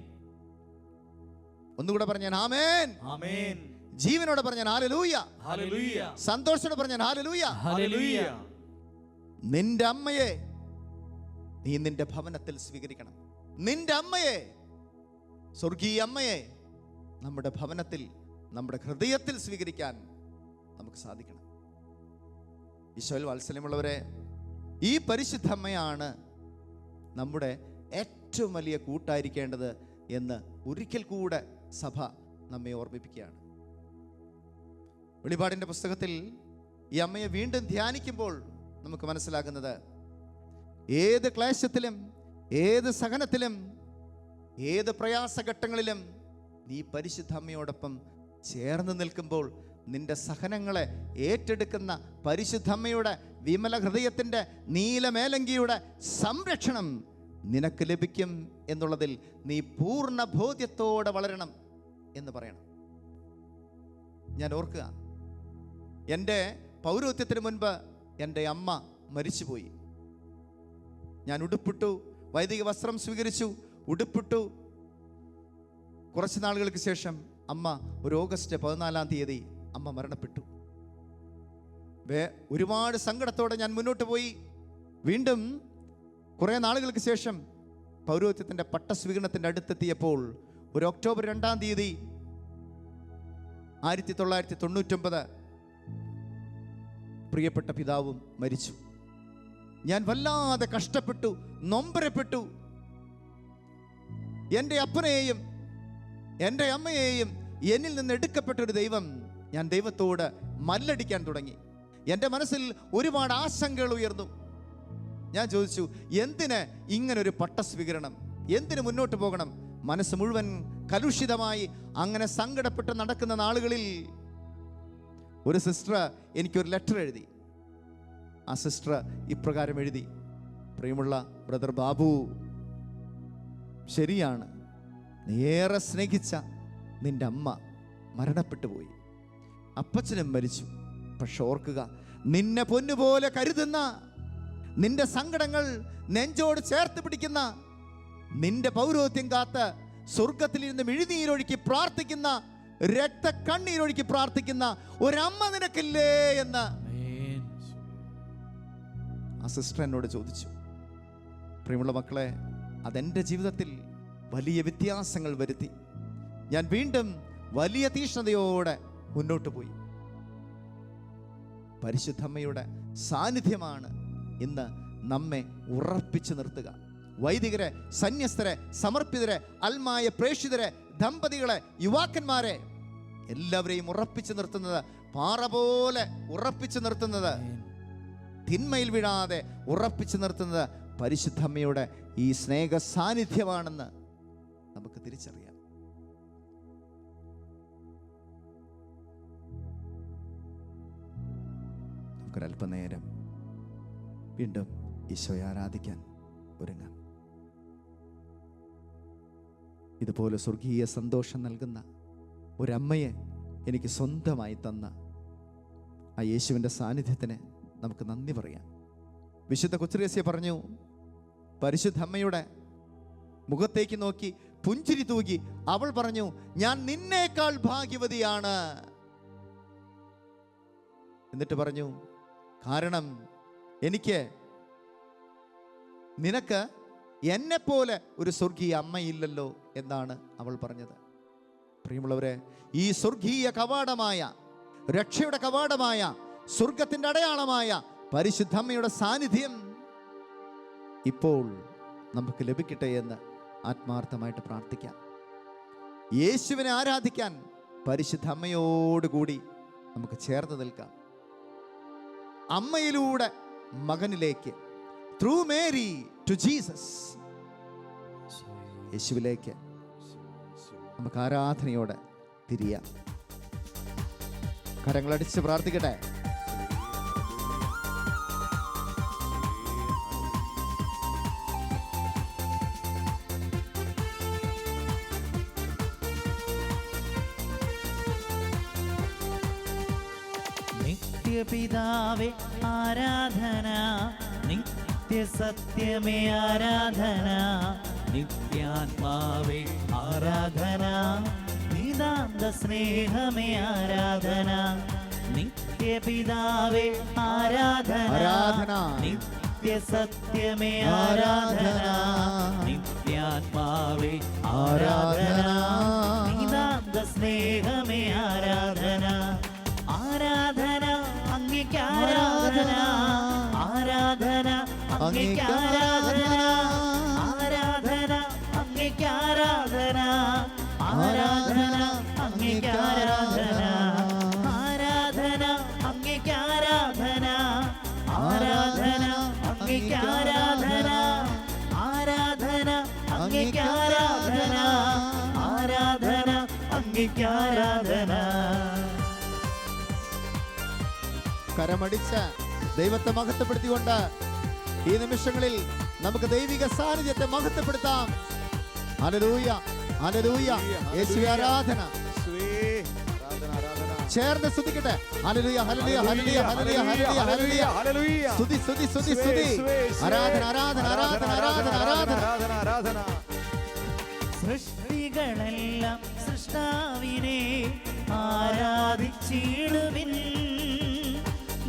ഒന്നുകൂടെ പറഞ്ഞാൽ ആമേൻ, ആമേൻ. ജീവനോടെ പറഞ്ഞാൽ ഹല്ലേലൂയ, ഹല്ലേലൂയ. സന്തോഷത്തോടെ പറഞ്ഞാൽ ഹല്ലേലൂയ, ഹല്ലേലൂയ. നിന്റെ അമ്മയെ നീ നിന്റെ ഭവനത്തിൽ സ്വീകരിക്കണം. നിന്റെ അമ്മയെ, സ്വർഗീയ അമ്മയെ നമ്മുടെ ഭവനത്തിൽ, നമ്മുടെ ഹൃദയത്തിൽ സ്വീകരിക്കാൻ നമുക്ക് സാധിക്കണം. ഈശോയിൽ വാത്സല്യമുള്ളവരെ, ഈ പരിശുദ്ധ അമ്മയാണ് നമ്മുടെ ഏറ്റവും വലിയ കൂട്ടായിരിക്കേണ്ടത് എന്ന് ഒരിക്കൽ കൂടെ സഭ നമ്മെ ഓർമ്മിപ്പിക്കുകയാണ്. വെളിപാടിൻ്റെ പുസ്തകത്തിൽ ഈ അമ്മയെ വീണ്ടും ധ്യാനിക്കുമ്പോൾ നമുക്ക് മനസ്സിലാകുന്നത്, ഏത് ക്ലേശത്തിലും, ഏത് സഹനത്തിലും, ഏത് പ്രയാസഘട്ടങ്ങളിലും നീ പരിശുദ്ധ അമ്മയോടൊപ്പം ചേർന്ന് നിൽക്കുമ്പോൾ നിന്റെ സഹനങ്ങളെ ഏറ്റെടുക്കുന്ന പരിശുദ്ധമ്മയുടെ വിമല ഹൃദയത്തിൻ്റെ നീലമേലങ്കിയുടെ സംരക്ഷണം നിനക്ക് ലഭിക്കും എന്നുള്ളതിൽ നീ പൂർണ്ണ ബോധ്യത്തോടെ വളരണം എന്ന് പറയണം. ഞാൻ ഓർക്കുക, എൻ്റെ പൗരോഹിത്യത്തിന് മുൻപ് എൻ്റെ അമ്മ മരിച്ചുപോയി. ഞാൻ ഉടുപ്പിട്ടു, വൈദിക വസ്ത്രം സ്വീകരിച്ചു, ഉടുപ്പിട്ടു. കുറച്ച് നാളുകൾക്ക് ശേഷം അമ്മ ഒരു ഓഗസ്റ്റ് 14 അമ്മ മരണപ്പെട്ടു. ഒരുപാട് സങ്കടത്തോടെ ഞാൻ മുന്നോട്ട് പോയി. വീണ്ടും കുറേ നാളുകൾക്ക് ശേഷം പൗരോഹിത്യത്തിൻ്റെ പട്ടസ്വീകരണത്തിൻ്റെ അടുത്തെത്തിയപ്പോൾ ഒരു ഒക്ടോബർ 2 1999 പ്രിയപ്പെട്ട പിതാവും മരിച്ചു. ഞാൻ വല്ലാതെ കഷ്ടപ്പെട്ടു, നൊമ്പരപ്പെട്ടു. എൻ്റെ അപ്പനെയും എൻ്റെ അമ്മയെയും എന്നിൽ നിന്ന് എടുക്കപ്പെട്ടൊരു ദൈവം, ഞാൻ ദൈവത്തോട് മല്ലടിക്കാൻ തുടങ്ങി. എൻ്റെ മനസ്സിൽ ഒരുപാട് ആശങ്കകൾ ഉയർന്നു. ഞാൻ ചോദിച്ചു, എന്തിന് ഇങ്ങനൊരു പട്ടസ്വീകരണം, എന്തിന് മുന്നോട്ട് പോകണം? മനസ്സ് മുഴുവൻ കലുഷിതമായി അങ്ങനെ സങ്കടപ്പെട്ട് നടക്കുന്ന നാളുകളിൽ ഒരു സിസ്റ്റർ എനിക്കൊരു ലെറ്റർ എഴുതി. ആ സിസ്റ്റർ ഇപ്രകാരം എഴുതി: പ്രിയമുള്ള ബ്രദർ ബാബു, ശരിയാണ്, നീ ഏറെ സ്നേഹിച്ച നിന്റെ അമ്മ മരണപ്പെട്ടു പോയി, അപ്പച്ചനും മരിച്ചു. പക്ഷെ ഓർക്കുക, നിന്നെ പൊന്നുപോലെ കരുതുന്ന, നിന്റെ സങ്കടങ്ങൾ നെഞ്ചോട് ചേർത്ത് പിടിക്കുന്ന, നിന്റെ പൗരോഹിത്യം കാത്ത് സ്വർഗത്തിലിരുന്ന് മിഴിനീരൊഴുക്കി പ്രാർത്ഥിക്കുന്ന, രക്തക്കണ്ണീരൊഴുക്കി പ്രാർത്ഥിക്കുന്ന ഒരമ്മ നിനക്കില്ലേ എന്ന് ആ സിസ്റ്റർ എന്നോട് ചോദിച്ചു. പ്രിയമുള്ള മക്കളെ, അതെൻ്റെ ജീവിതത്തിൽ വലിയ വ്യത്യാസങ്ങൾ വരുത്തി. ഞാൻ വീണ്ടും വലിയ തീഷ്ണതയോടെ മുന്നോട്ട് പോയി. പരിശുദ്ധമ്മയുടെ സാന്നിധ്യമാണ് ഇന്ന് നമ്മെ ഉറപ്പിച്ചു നിർത്തുക. വൈദികരെ, സന്യസ്തരെ, സമർപ്പിതരെ, അൽമായ പ്രേക്ഷിതരെ, ദമ്പതികളെ, യുവാക്കന്മാരെ എല്ലാവരെയും ഉറപ്പിച്ചു നിർത്തുന്നത്, പാറ പോലെ ഉറപ്പിച്ചു നിർത്തുന്നത്, തിന്മയിൽ വീഴാതെ ഉറപ്പിച്ചു നിർത്തുന്നത് പരിശുദ്ധമ്മയുടെ ഈ സ്നേഹ സാന്നിധ്യമാണെന്ന് നമുക്ക് തിരിച്ചറിയാം. നമുക്കൊരല്പനേരം വീണ്ടും ഈശോയെ ആരാധിക്കാൻ ഒരുങ്ങാം. ഇതുപോലെ സ്വർഗീയ സന്തോഷം നൽകുന്ന ഒരമ്മയെ എനിക്ക് സ്വന്തമായി തന്ന ആ യേശുവിൻ്റെ സാന്നിധ്യത്തിന് നമുക്ക് നന്ദി പറയാം. വിശുദ്ധ കൊച്ചുരേസ്യ പറഞ്ഞു, പരിശുദ്ധ അമ്മയുടെ മുഖത്തേക്ക് നോക്കി പുഞ്ചിരി തൂകി അവൾ പറഞ്ഞു, ഞാൻ നിന്നേക്കാൾ ഭാഗ്യവതിയാണ്. എന്നിട്ട് പറഞ്ഞു, കാരണം നിനക്ക് എന്നെപ്പോലെ ഒരു സ്വർഗീയ അമ്മയില്ലല്ലോ എന്നാണ് അവൾ പറഞ്ഞത്. പ്രിയമുള്ളവരെ, ഈ സ്വർഗീയ കവാടമായ, രക്ഷയുടെ കവാടമായ, സ്വർഗത്തിൻ്റെ അടയാളമായ പരിശുദ്ധ അമ്മയുടെ സാന്നിധ്യം ഇപ്പോൾ നമുക്ക് ലഭിക്കട്ടെ എന്ന് ആത്മാർത്ഥമായിട്ട് പ്രാർത്ഥിക്കാം. യേശുവിനെ ആരാധിക്കാൻ പരിശുദ്ധ അമ്മയോടുകൂടി നമുക്ക് ചേർന്ന് നിൽക്കാം. അമ്മയിലൂടെ മകനിലേക്ക്, ത്രൂ മേരി ടു ജീസസ്, യേശുവിലേക്ക് നമുക്ക് ആരാധനയോടെ തിരിയാം. കരങ്ങളടിച്ച് പ്രാർത്ഥിക്കട്ടെ. നിത്യപിതാവേ ആരാധന, നിത്യസത്യമേ ആരാധന, നിത്യാത്മാവേ ആരാധന, നിതാന്ത സ്നേഹമേ ആരാധന. നിത്യപിതാവേ ആരാധന, നിത്യസത്യമേ ആരാധന, നിത്യാത്മാവേ ആരാധന, നിതാന്ത സ്നേഹമേ ആരാധന. ആരാധന അങ്ങേക്ക് ആരാധന, ആരാധന അങ്ങേക്ക് ആരാധന, ആരാധന അങ്ങേക്ക് ആരാധന, ആരാധന അങ്ങേക്ക് ആരാധന, ആരാധന അങ്ങേക്ക് ആരാധന, ആരാധന അങ്ങേക്ക് ആരാധന, ആരാധന അങ്ങേക്ക് ആരാധന, ആരാധന അങ്ങേക്ക് ആരാധന. കരമടിച്ച് ദൈവത്തെ മഹത്വപ്പെടുത്തിക്കൊണ്ട് ഈ നിമിഷങ്ങളിൽ നമുക്ക് ദൈവിക സാന്നിധ്യത്തെ മഹത്വപ്പെടുത്താം. ഹല്ലേലൂയ, ഹല്ലേലൂയ, യേശുവേ ആരാധന. ചേർന്ന് സ്തുതിക്കട്ടെ. ഹല്ലേലൂയ, ഹല്ലേലൂയ, ഹല്ലേലൂയ, ഹല്ലേലൂയ, ഹല്ലേലൂയ, ഹല്ലേലൂയ. സ്തുതി, സ്തുതി, സ്തുതി, സ്തുതി. ആരാധന, ആരാധന, ആരാധന, ആരാധന, ആരാധന, ആരാധന. സൃഷ്ടികളെല്ലാം സൃഷ്ടാവിനെ ആരാധിച്ചിടുവിൻ,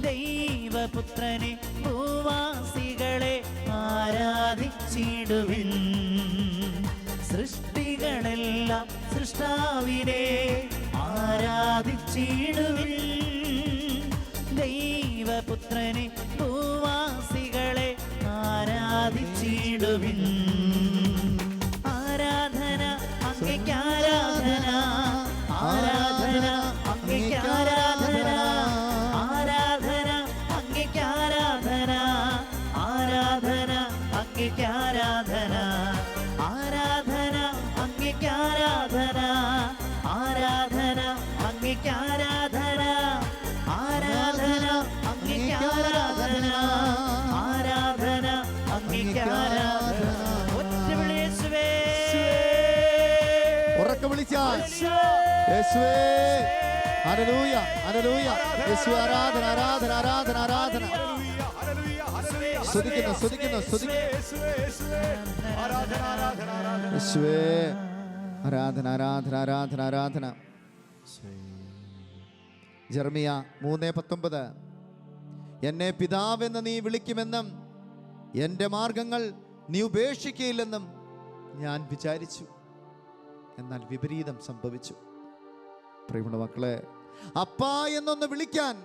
ദൈവപുത്രനെ ഭൂവാസികളെ ആരാധിച്ചിടുവിൻ. സൃഷ്ടികളെല്ലാം സൃഷ്ടാവിനെ ആരാധിച്ചിടുവിൻ, ദൈവപുത്രനെ ഭൂവാസികളെ ആരാധിച്ചിടുവിൻ. ആരാധന അങ്ങേക്ക് ആരാധന, ആരാധന അങ്ങേക്ക് ആരാധന, ആരാധന അങ്ങേക്ക് ആരാധന, ആരാധന അങ്ങേക്ക് ആരാധന, ആരാധന അങ്ങേക്ക് ആരാധന, ആരാധന അങ്ങേക്ക് ആരാധന, ആരാധന അങ്ങേക്ക് ആരാധന, ആരാധന അങ്ങേക്ക് ആരാധന. ഒറ്റവിളി യേശുവേ, ഉറക്കെ വിളിച്ചാൽ യേശുവേ, ഹല്ലേലൂയ, ഹല്ലേലൂയ, യേശുവേ ആരാധന, ആരാധന, ആരാധന, ആരാധന. സ്തുതിക്കുന്നു, സ്തുതിക്കുന്നു, സ്തുതിക്കുന്നു. യേശുവേ ആരാധന, ആരാധന, ആരാധന, ആരാധന. ജെറമിയ 3:19, എന്നെ പിതാവെന്ന് നീ വിളിക്കുമെന്നും എൻ്റെ മാർഗങ്ങൾ നീ ഉപേക്ഷിക്കയില്ലെന്നും ഞാൻ വിചാരിച്ചു, എന്നാൽ വിപരീതം സംഭവിച്ചു. പ്രിയമുള്ള മക്കളെ, അപ്പാ എന്നൊന്ന് വിളിക്കാൻ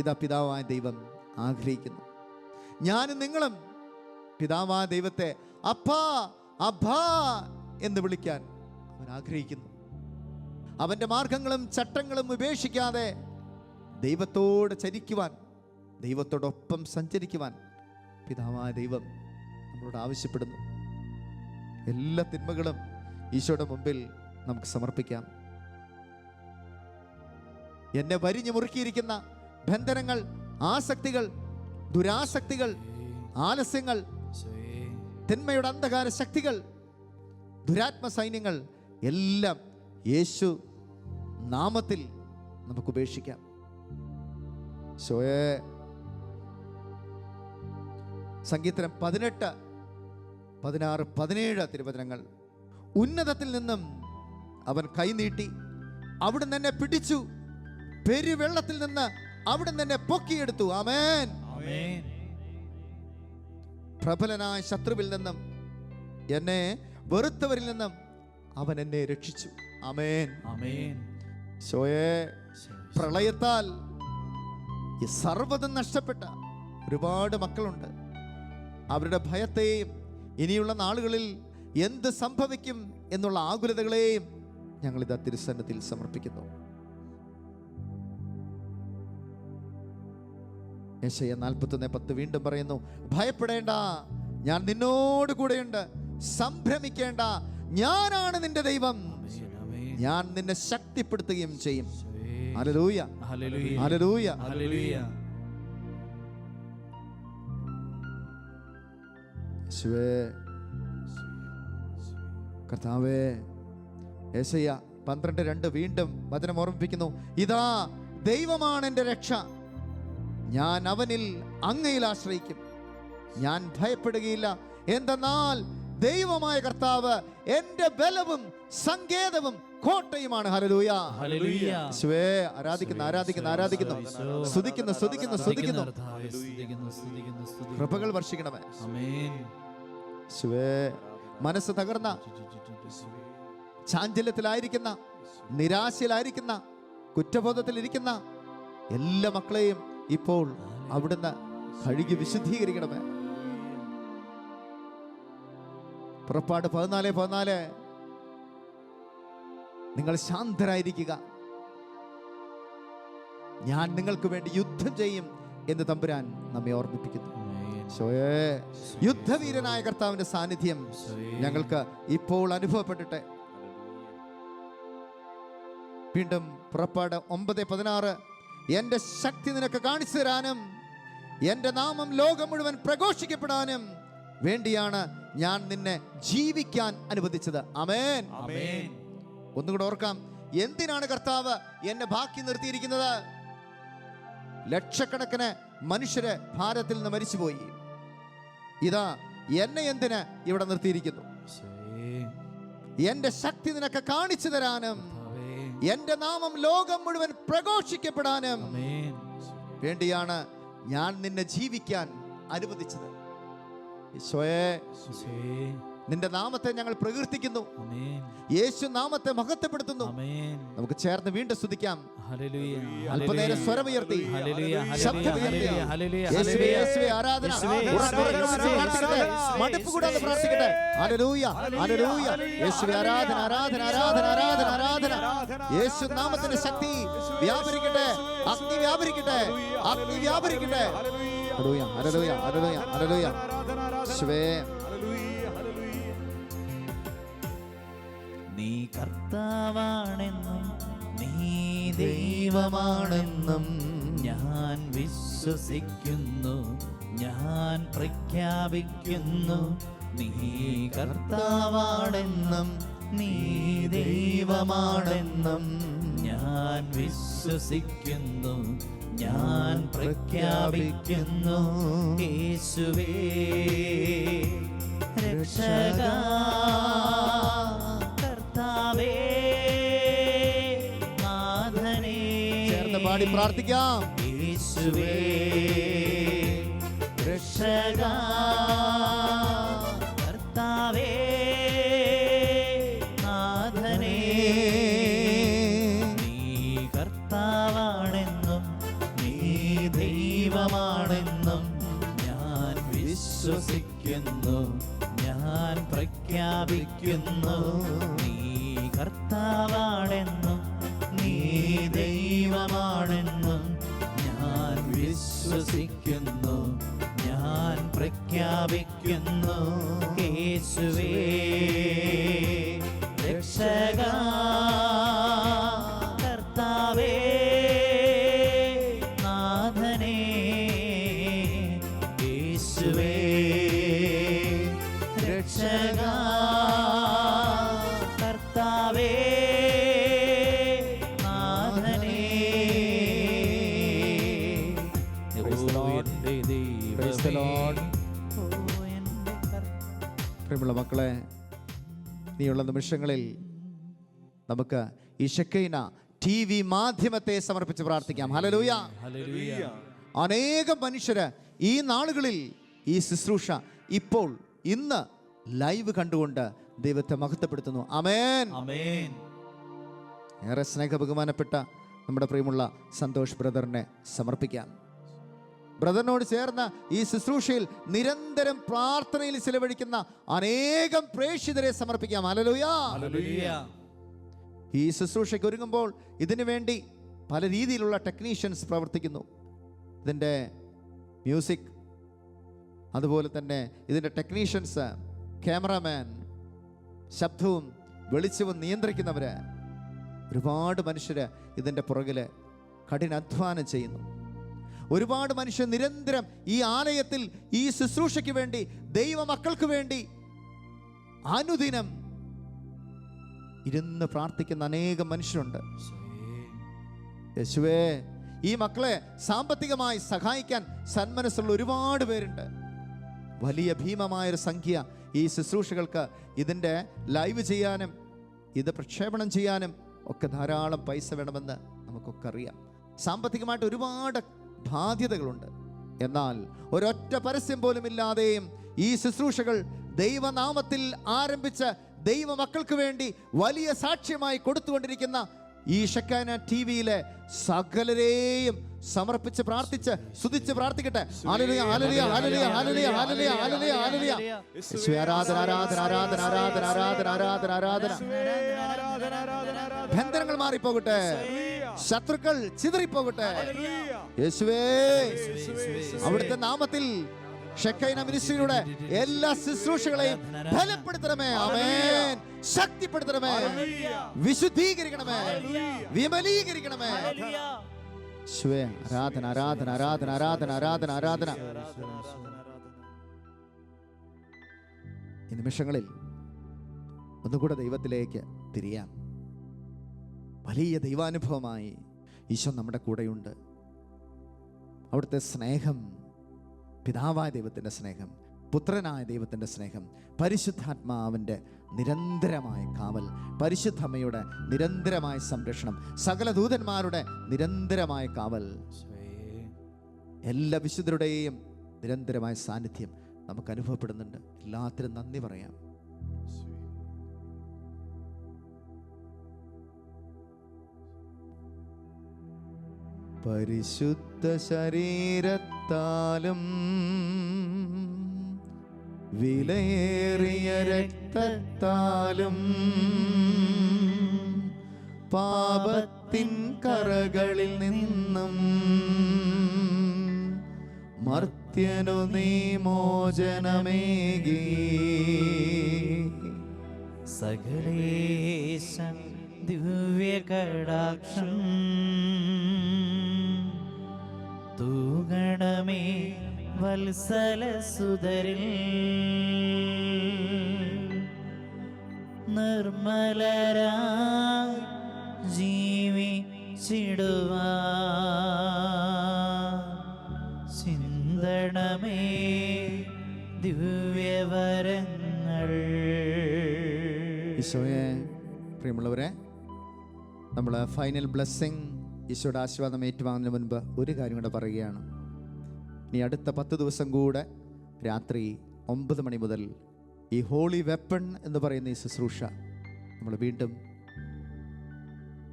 ഇതാ പിതാവായ ദൈവം ആഗ്രഹിക്കുന്നു. ഞാനും നിങ്ങളും പിതാവായ ദൈവത്തെ അപ്പാ, അബ്ബാ എന്ന് വിളിക്കാൻ അവൻ ആഗ്രഹിക്കുന്നു. അവൻ്റെ മാർഗങ്ങളും ചട്ടങ്ങളും ഉപേക്ഷിക്കാതെ ദൈവത്തോട് ചരിക്കുവാൻ, ദൈവത്തോടൊപ്പം സഞ്ചരിക്കുവാൻ പിതാവായ ദൈവം നമ്മളോട് ആവശ്യപ്പെടുന്നു. എല്ലാ തിന്മകളും ഈശോയുടെ മുമ്പിൽ നമുക്ക് സമർപ്പിക്കാം. എന്നെ വരിഞ്ഞു മുറുക്കിയിരിക്കുന്ന ബന്ധനങ്ങൾ, ആസക്തികൾ, ദുരാസക്തികൾ, ആലസ്യങ്ങൾ, തിന്മയുടെ അന്ധകാര ശക്തികൾ, ദുരാത്മ സൈന്യങ്ങൾ എല്ലാം യേശു നാമത്തിൽ നമുക്ക് ഉപേക്ഷിക്കാം. ഈശോയെ, സങ്കീർത്തനം 18, 16, 17 തിരുവചനങ്ങൾ. ഉന്നതത്തിൽ നിന്നും അവൻ കൈനീട്ടി, അവിടുന്ന് എന്നെ പിടിച്ചു, പെരുവെള്ളത്തിൽ നിന്ന് അവിടുന്ന് എന്നെ പൊക്കിയെടുത്തു. ആമേൻ. പ്രബലനായ ശത്രുവിൽ നിന്നും, എന്നെ വെറുത്തവരിൽ നിന്നും അവൻ എന്നെ രക്ഷിച്ചു. ആമേൻ. ഈശോയെ, പ്രളയത്താൽ ഈ സർവ്വതും നഷ്ടപ്പെട്ട ഒരുപാട് മക്കളുണ്ട്. അവരുടെ ഭയത്തെയും ഇനിയുള്ള നാളുകളിൽ എന്ത് സംഭവിക്കും എന്നുള്ള ആകുലതകളെയും ഞങ്ങളിതാ തിരുസന്നിധിയിൽ സമർപ്പിക്കുന്നു. യെശയ്യാ 41:10 വീണ്ടും പറയുന്നു, ഭയപ്പെടേണ്ട, ഞാൻ നിന്നോട് കൂടെയുണ്ട്. സംഭ്രമിക്കേണ്ട, ഞാനാണ് നിന്റെ ദൈവം. ഞാൻ നിന്നെ ശക്തിപ്പെടുത്തുകയും ചെയ്യും. ഹല്ലേലൂയ, ഹല്ലേലൂയ, ഹല്ലേലൂയ. യേശുവേ, കർത്താവേ. യെശയ്യാ 12:2 വീണ്ടും വചനം ഓർമ്മിപ്പിക്കുന്നു, ഇതാ ദൈവമാണ് എൻ്റെ രക്ഷ, ഞാൻ അവനിൽ അങ്ങയിൽ ആശ്രയിക്കും, ഞാൻ ഭയപ്പെടുകയില്ല. എന്തെന്നാൽ ദൈവമായ കർത്താവ് എൻ്റെ ബലവും സങ്കേതവും കോട്ടയുമാണ്. ഹല്ലേലൂയ, ഹല്ലേലൂയ. യേശുവേ, ആരാധിക്കുന്നു, സ്തുതിക്കുന്നു. കൃപകൾ വർഷിക്കണമേ. യേശുവേ, മനസ്സ് തകർന്ന, ചാഞ്ചല്യത്തിലായിരിക്കുന്ന, നിരാശയിലായിരിക്കുന്ന, കുറ്റബോധത്തിലിരിക്കുന്ന എല്ലാ മക്കളെയും ഇപ്പോൾ അവിടുന്ന് കഴുകി വിശുദ്ധീകരിക്കണമേ. പുറപ്പാട് 14:14 നിങ്ങൾ ശാന്തരായിരിക്കുക, ഞാൻ നിങ്ങൾക്ക് വേണ്ടി യുദ്ധം ചെയ്യും എന്ന് തമ്പുരാൻ നമ്മെ ഓർമ്മിപ്പിക്കുന്നു. യുദ്ധവീരനായ കർത്താവിന്റെ സാന്നിധ്യം ഞങ്ങൾക്ക് ഇപ്പോൾ അനുഭവപ്പെട്ടിട്ടെ. വീണ്ടും പുറപ്പാട് 9:16 എന്റെ ശക്തി നിനക്ക് കാണിച്ചു തരാനും എന്റെ നാമം ലോകം മുഴുവൻ പ്രഘോഷിക്കപ്പെടാനും വേണ്ടിയാണ് ഞാൻ നിന്നെ ജീവിക്കാൻ അനുവദിച്ചത്. ആമേൻ. ഒന്നുകൂടെ ഓർക്കാം, എന്തിനാണ് കർത്താവ് എന്നെ ബാക്കി നിർത്തിയിരിക്കുന്നത്? ലക്ഷക്കണക്കിന് മനുഷ്യര് ഭാരതത്തിൽ നിന്ന് മരിച്ചുപോയി. ഇതാ എന്നെ എന്തിന് ഇവിടെ നിർത്തിയിരിക്കുന്നു? എന്റെ ശക്തി നിനക്ക് കാണിച്ചു തരാനും എന്റെ നാമം ലോകം മുഴുവൻ പ്രഘോഷിക്കപ്പെടാനും വേണ്ടിയാണ് ഞാൻ നിന്നെ ജീവിക്കാൻ അനുവദിച്ചത്. ഈശോയെ, നിന്റെ നാമത്തെ ഞങ്ങൾ പ്രകീർത്തിക്കുന്നു. യേശു നാമത്തെ മഹത്വപ്പെടുത്തുന്നു. നമുക്ക് ചേർന്ന് വീണ്ടും സ്തുതിക്കാം. അല്പനേരം സ്വരമുയർത്തി, ശബ്ദമുയർത്തി യേശുവേ, യേശുവേ ആരാധന. മടുപ്പ് കൂടാതെ പ്രാർത്ഥിക്കട്ടെ. ഹല്ലേലൂയ, ഹല്ലേലൂയ. യേശുവേ ആരാധന, ആരാധന, ആരാധന, ആരാധന, ആരാധന. യേശു നാമത്തിന്റെ ശക്തി വ്യാപരിക്കട്ടെ, അഗ്നി വ്യാപരിക്കട്ടെ, അഗ്നി വ്യാപരിക്കട്ടെ. ഹല്ലേലൂയ, ഹല്ലേലൂയ, ഹല്ലേലൂയ, ഹല്ലേലൂയ. യേശുവേ, നീ കർത്താവാണെന്നും നീ ദൈവമാണെന്നും ഞാൻ വിശ്വസിക്കുന്നു, ഞാൻ പ്രഖ്യാപിക്കുന്നു. നീ കർത്താവാണെന്നും നീ ദൈവമാണെന്നും ഞാൻ വിശ്വസിക്കുന്നു, ഞാൻ പ്രഖ്യാപിക്കുന്നു. യേശുവേ രക്ഷകാ, കർത്താവേ നാഥനേ. ചേർന്ന് പാടി പ്രാർത്ഥിക്കാം. യേശുവേ രക്ഷകാ, കർത്താവേ നാഥനേ. നീ കർത്താവാണെന്നും നീ ദൈവമാണെന്നും ഞാൻ വിശ്വസിക്കുന്നു, ഞാൻ പ്രഖ്യാപിക്കുന്നു. നീ കർത്താവാണെന്നും നീ ദൈവമാണെന്നും ഞാൻ വിശ്വസിക്കുന്നു, ഞാൻ പ്രഖ്യാപിക്കുന്നു. യേശുവേ രക്ഷകാ കർത്താവേ നാഥനേ യേശുവേ രക്ഷകാ കർത്താവേ നാഥനേ Praise the Lord. പ്രിയമുള്ള മക്കളെ, നീയുള്ള നിമിഷങ്ങളിൽ നമുക്ക് ഈ ഷെക്കൈന TV മാധ്യമത്തെ സമർപ്പിച്ച് പ്രാർത്ഥിക്കാം. ഹല്ലേലൂയ. അനേകം മനുഷ്യര് ഈ നാളുകളിൽ ഈ ശുശ്രൂഷ ഇപ്പോൾ ഇന്ന് ലൈവ് കണ്ടുകൊണ്ട് ദൈവത്തെ മഹത്വപ്പെടുത്തുന്നു. ആമേൻ. ആമേൻ. ഏറെ സ്നേഹ ബഹുമാനപ്പെട്ട നമ്മുടെ പ്രിയമുള്ള സന്തോഷ് ബ്രദറിനെ സമർപ്പിക്കാം. ബ്രദറിനോട് ചേർന്ന് ഈ ശുശ്രൂഷയിൽ നിരന്തരം പ്രാർത്ഥനയിൽ ചിലവഴിക്കുന്ന അനേകം പ്രേക്ഷിതരെ സമർപ്പിക്കാം. ഹല്ലേലൂയ. ഈ ശുശ്രൂഷയ്ക്ക് ഒരുങ്ങുമ്പോൾ ഇതിനു വേണ്ടി പല രീതിയിലുള്ള ടെക്നീഷ്യൻസ് പ്രവർത്തിക്കുന്നു. ഇതിൻ്റെ മ്യൂസിക്, അതുപോലെ തന്നെ ഇതിൻ്റെ ടെക്നീഷ്യൻസ്, ക്യാമറാമാൻ, ശബ്ദവും വെളിച്ചവും നിയന്ത്രിക്കുന്നവർ, ഒരുപാട് മനുഷ്യർ ഇതിൻ്റെ പുറകിൽ കഠിനാധ്വാനം ചെയ്യുന്നു. ഒരുപാട് മനുഷ്യർ നിരന്തരം ഈ ആലയത്തിൽ ഈ ശുശ്രൂഷയ്ക്ക് വേണ്ടി, ദൈവമക്കൾക്ക് വേണ്ടി അനുദിനം ഇരുന്ന് പ്രാർത്ഥിക്കുന്ന അനേകം മനുഷ്യരുണ്ട്. യേശുവേ, ഈ മക്കളെ സാമ്പത്തികമായി സഹായിക്കാൻ സന്മനസ്സുള്ള ഒരുപാട് പേരുണ്ട്. വലിയ ഭീമമായൊരു സംഖ്യ ഈ ശുശ്രൂഷകൾക്ക് ഇതിൻ്റെ ലൈവ് ചെയ്യാനും ഇത് പ്രക്ഷേപണം ചെയ്യാനും ഒക്കെ ധാരാളം പൈസ വേണമെന്ന് നമുക്കൊക്കെ അറിയാം. സാമ്പത്തികമായിട്ട് ഒരുപാട് ബാധ്യതകളുണ്ട്. എന്നാൽ ഒരൊറ്റ പരസ്യം പോലും ഇല്ലാതെയും ഈ ശുശ്രൂഷകൾ ദൈവനാമത്തിൽ ആരംഭിച്ച് ദൈവമക്കൾക്ക് വേണ്ടി വലിയ സാക്ഷ്യമായി കൊടുത്തുകൊണ്ടിരിക്കുന്ന ഈ ഷെക്കൈന TVയിലെ സകലരെയും സമർപ്പിച്ച് പ്രാർത്ഥിച്ച് സ്തുതിച്ച് പ്രാർത്ഥിക്കട്ടെ. ഹല്ലേലൂയ, ഹല്ലേലൂയ, ഹല്ലേലൂയ, ഹല്ലേലൂയ, ഹല്ലേലൂയ, ഹല്ലേലൂയ, ഹല്ലേലൂയ. യേശുവേ, ആരാധന, ആരാധന, ആരാധന, ആരാധന, ആരാധന, ആരാധന, ആരാധന. ബന്ധനങ്ങൾ മാറിപ്പോകട്ടെ, ശത്രുക്കൾ ചിതറിപ്പോകട്ടെ. യേശുവേ, അവിടുത്തെ നാമത്തിൽ ഷെക്കൈന മിനിസ്ട്രിയുടെ എല്ലാ ശുശ്രൂഷകളെയും ബലപ്പെടുത്തണമേ. ആമേൻ. ശക്തിപ്പെടുത്തണമേ, വിശുദ്ധീകരിക്കണമേ, വിമലീകരിക്കണമേ. യേശുവേ, ആരാധന, ആരാധന, ആരാധന, ആരാധന, ആരാധന, ആരാധന. ഈ നിമിഷങ്ങളിൽ ഒന്നുകൂടെ ദൈവത്തിലേക്ക് തിരിയാം. വലിയ ദൈവാനുഭവമായി ഈശോ നമ്മുടെ കൂടെയുണ്ട്. അവിടുത്തെ സ്നേഹം, പിതാവായ ദൈവത്തിൻ്റെ സ്നേഹം, പുത്രനായ ദൈവത്തിൻ്റെ സ്നേഹം, പരിശുദ്ധാത്മാവിൻ്റെ നിരന്തരമായ കാവൽ, പരിശുദ്ധമ്മയുടെ നിരന്തരമായ സംരക്ഷണം, സകല ദൂതന്മാരുടെ നിരന്തരമായ കാവൽ, എല്ലാ വിശുദ്ധരുടെയും നിരന്തരമായ സാന്നിധ്യം നമുക്ക് അനുഭവപ്പെടുന്നുണ്ട്. എല്ലാത്തിനും നന്ദി പറയാം. പരിശുദ്ധ ശരീരത്താലും വിലയേറിയ രക്തത്താലും പാപത്തിൻ കറകളിൽ നിന്നും മർത്യനു നീ മോചനമേകി. സകലേശം ദിവ്യകടാക്ഷം തൂഗണമേ വത്സലസുതരിൽ നിർമ്മലരായി ജീവിച്ചിടുവാൻ ചിന്തണമേ ദിവ്യവരങ്ങൾ. ഈശോയെ, പ്രിയമുള്ളവരെ, നമ്മൾ ഫൈനൽ ബ്ലെസ്സിങ്, ഈശോയുടെ ആശീർവാദം ഏറ്റുവാങ്ങുന്നതിന് മുൻപ് ഒരു കാര്യം കൂടെ പറയുകയാണ്. ഇനി അടുത്ത 10 ദിവസം കൂടെ രാത്രി 9 മണി മുതൽ ഈ ഹോളി വെപ്പൺ എന്ന് പറയുന്ന ഈ ശുശ്രൂഷ നമ്മൾ വീണ്ടും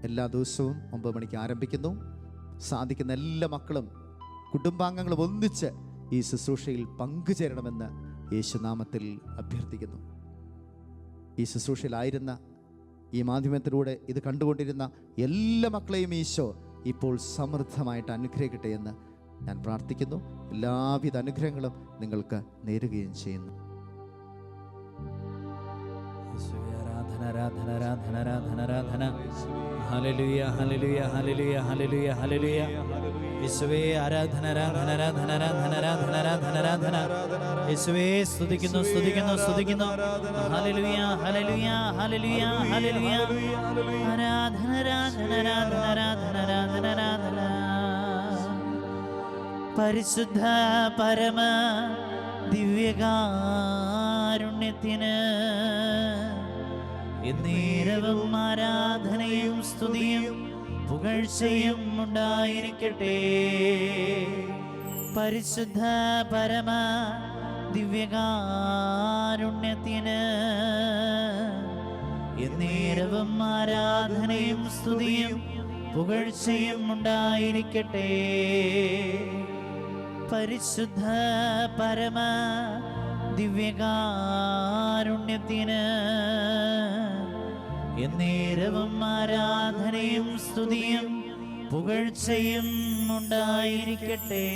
എല്ലാ ദിവസവും 9 മണിക്ക് ആരംഭിക്കുന്നു. സാധിക്കുന്ന എല്ലാ മക്കളും കുടുംബാംഗങ്ങളും ഒന്നിച്ച് ഈ ശുശ്രൂഷയിൽ പങ്കുചേരണമെന്ന് യേശുനാമത്തിൽ അഭ്യർത്ഥിക്കുന്നു. ഈ ശുശ്രൂഷയിലായിരുന്ന, ഈ മാധ്യമത്തിലൂടെ ഇത് കണ്ടുകൊണ്ടിരുന്ന എല്ലാ മക്കളെയും ഈശോ ഇപ്പോൾ സമൃദ്ധമായിട്ട് അനുഗ്രഹിക്കട്ടെ എന്ന് ഞാൻ പ്രാർത്ഥിക്കുന്നു. എല്ലാവിധ അനുഗ്രഹങ്ങളും നിങ്ങൾക്ക് നേരുകയും ചെയ്യുന്നു. ആരാധന ആരാധന ആരാധന ആരാധന ആരാധന. ഹല്ലേലൂയ ഹല്ലേലൂയ ഹല്ലേലൂയ ഹല്ലേലൂയ ഹല്ലേലൂയ. യേശുവേ ആരാധന ആരാധന ആരാധന ആരാധന ആരാധന ആരാധന ആരാധന. യേശുവേ സ്തുതിക്കുന്നു സ്തുതിക്കുന്നു സ്തുതിക്കുന്നു. ഹല്ലേലൂയ ഹല്ലേലൂയ ഹല്ലേലൂയ ഹല്ലേലൂയ. ആരാധന ആരാധന ആരാധന ആരാധന ആരാധന ആരാധന. പരിശുദ്ധ പരമ ദിവ്യകാരുണ്യത്തിന് എന്നേരവും ആരാധനയും സ്തുതിയും പുകഴ്ചയും ഉണ്ടായിരിക്കട്ടെ. പരിശുദ്ധ പരമ ദിവ്യകാരുണ്യത്തിന് എന്നേരവും ആരാധനയും സ്തുതിയും പുകഴ്ചയും ഉണ്ടായിരിക്കട്ടെ. പരിശുദ്ധ പരമ ദിവ്യകാരുണ്യത്തിന് എന്നേരവും ആരാധനയും സ്തുതിയും പുകഴ്ചയും ഉണ്ടായിരിക്കട്ടെ.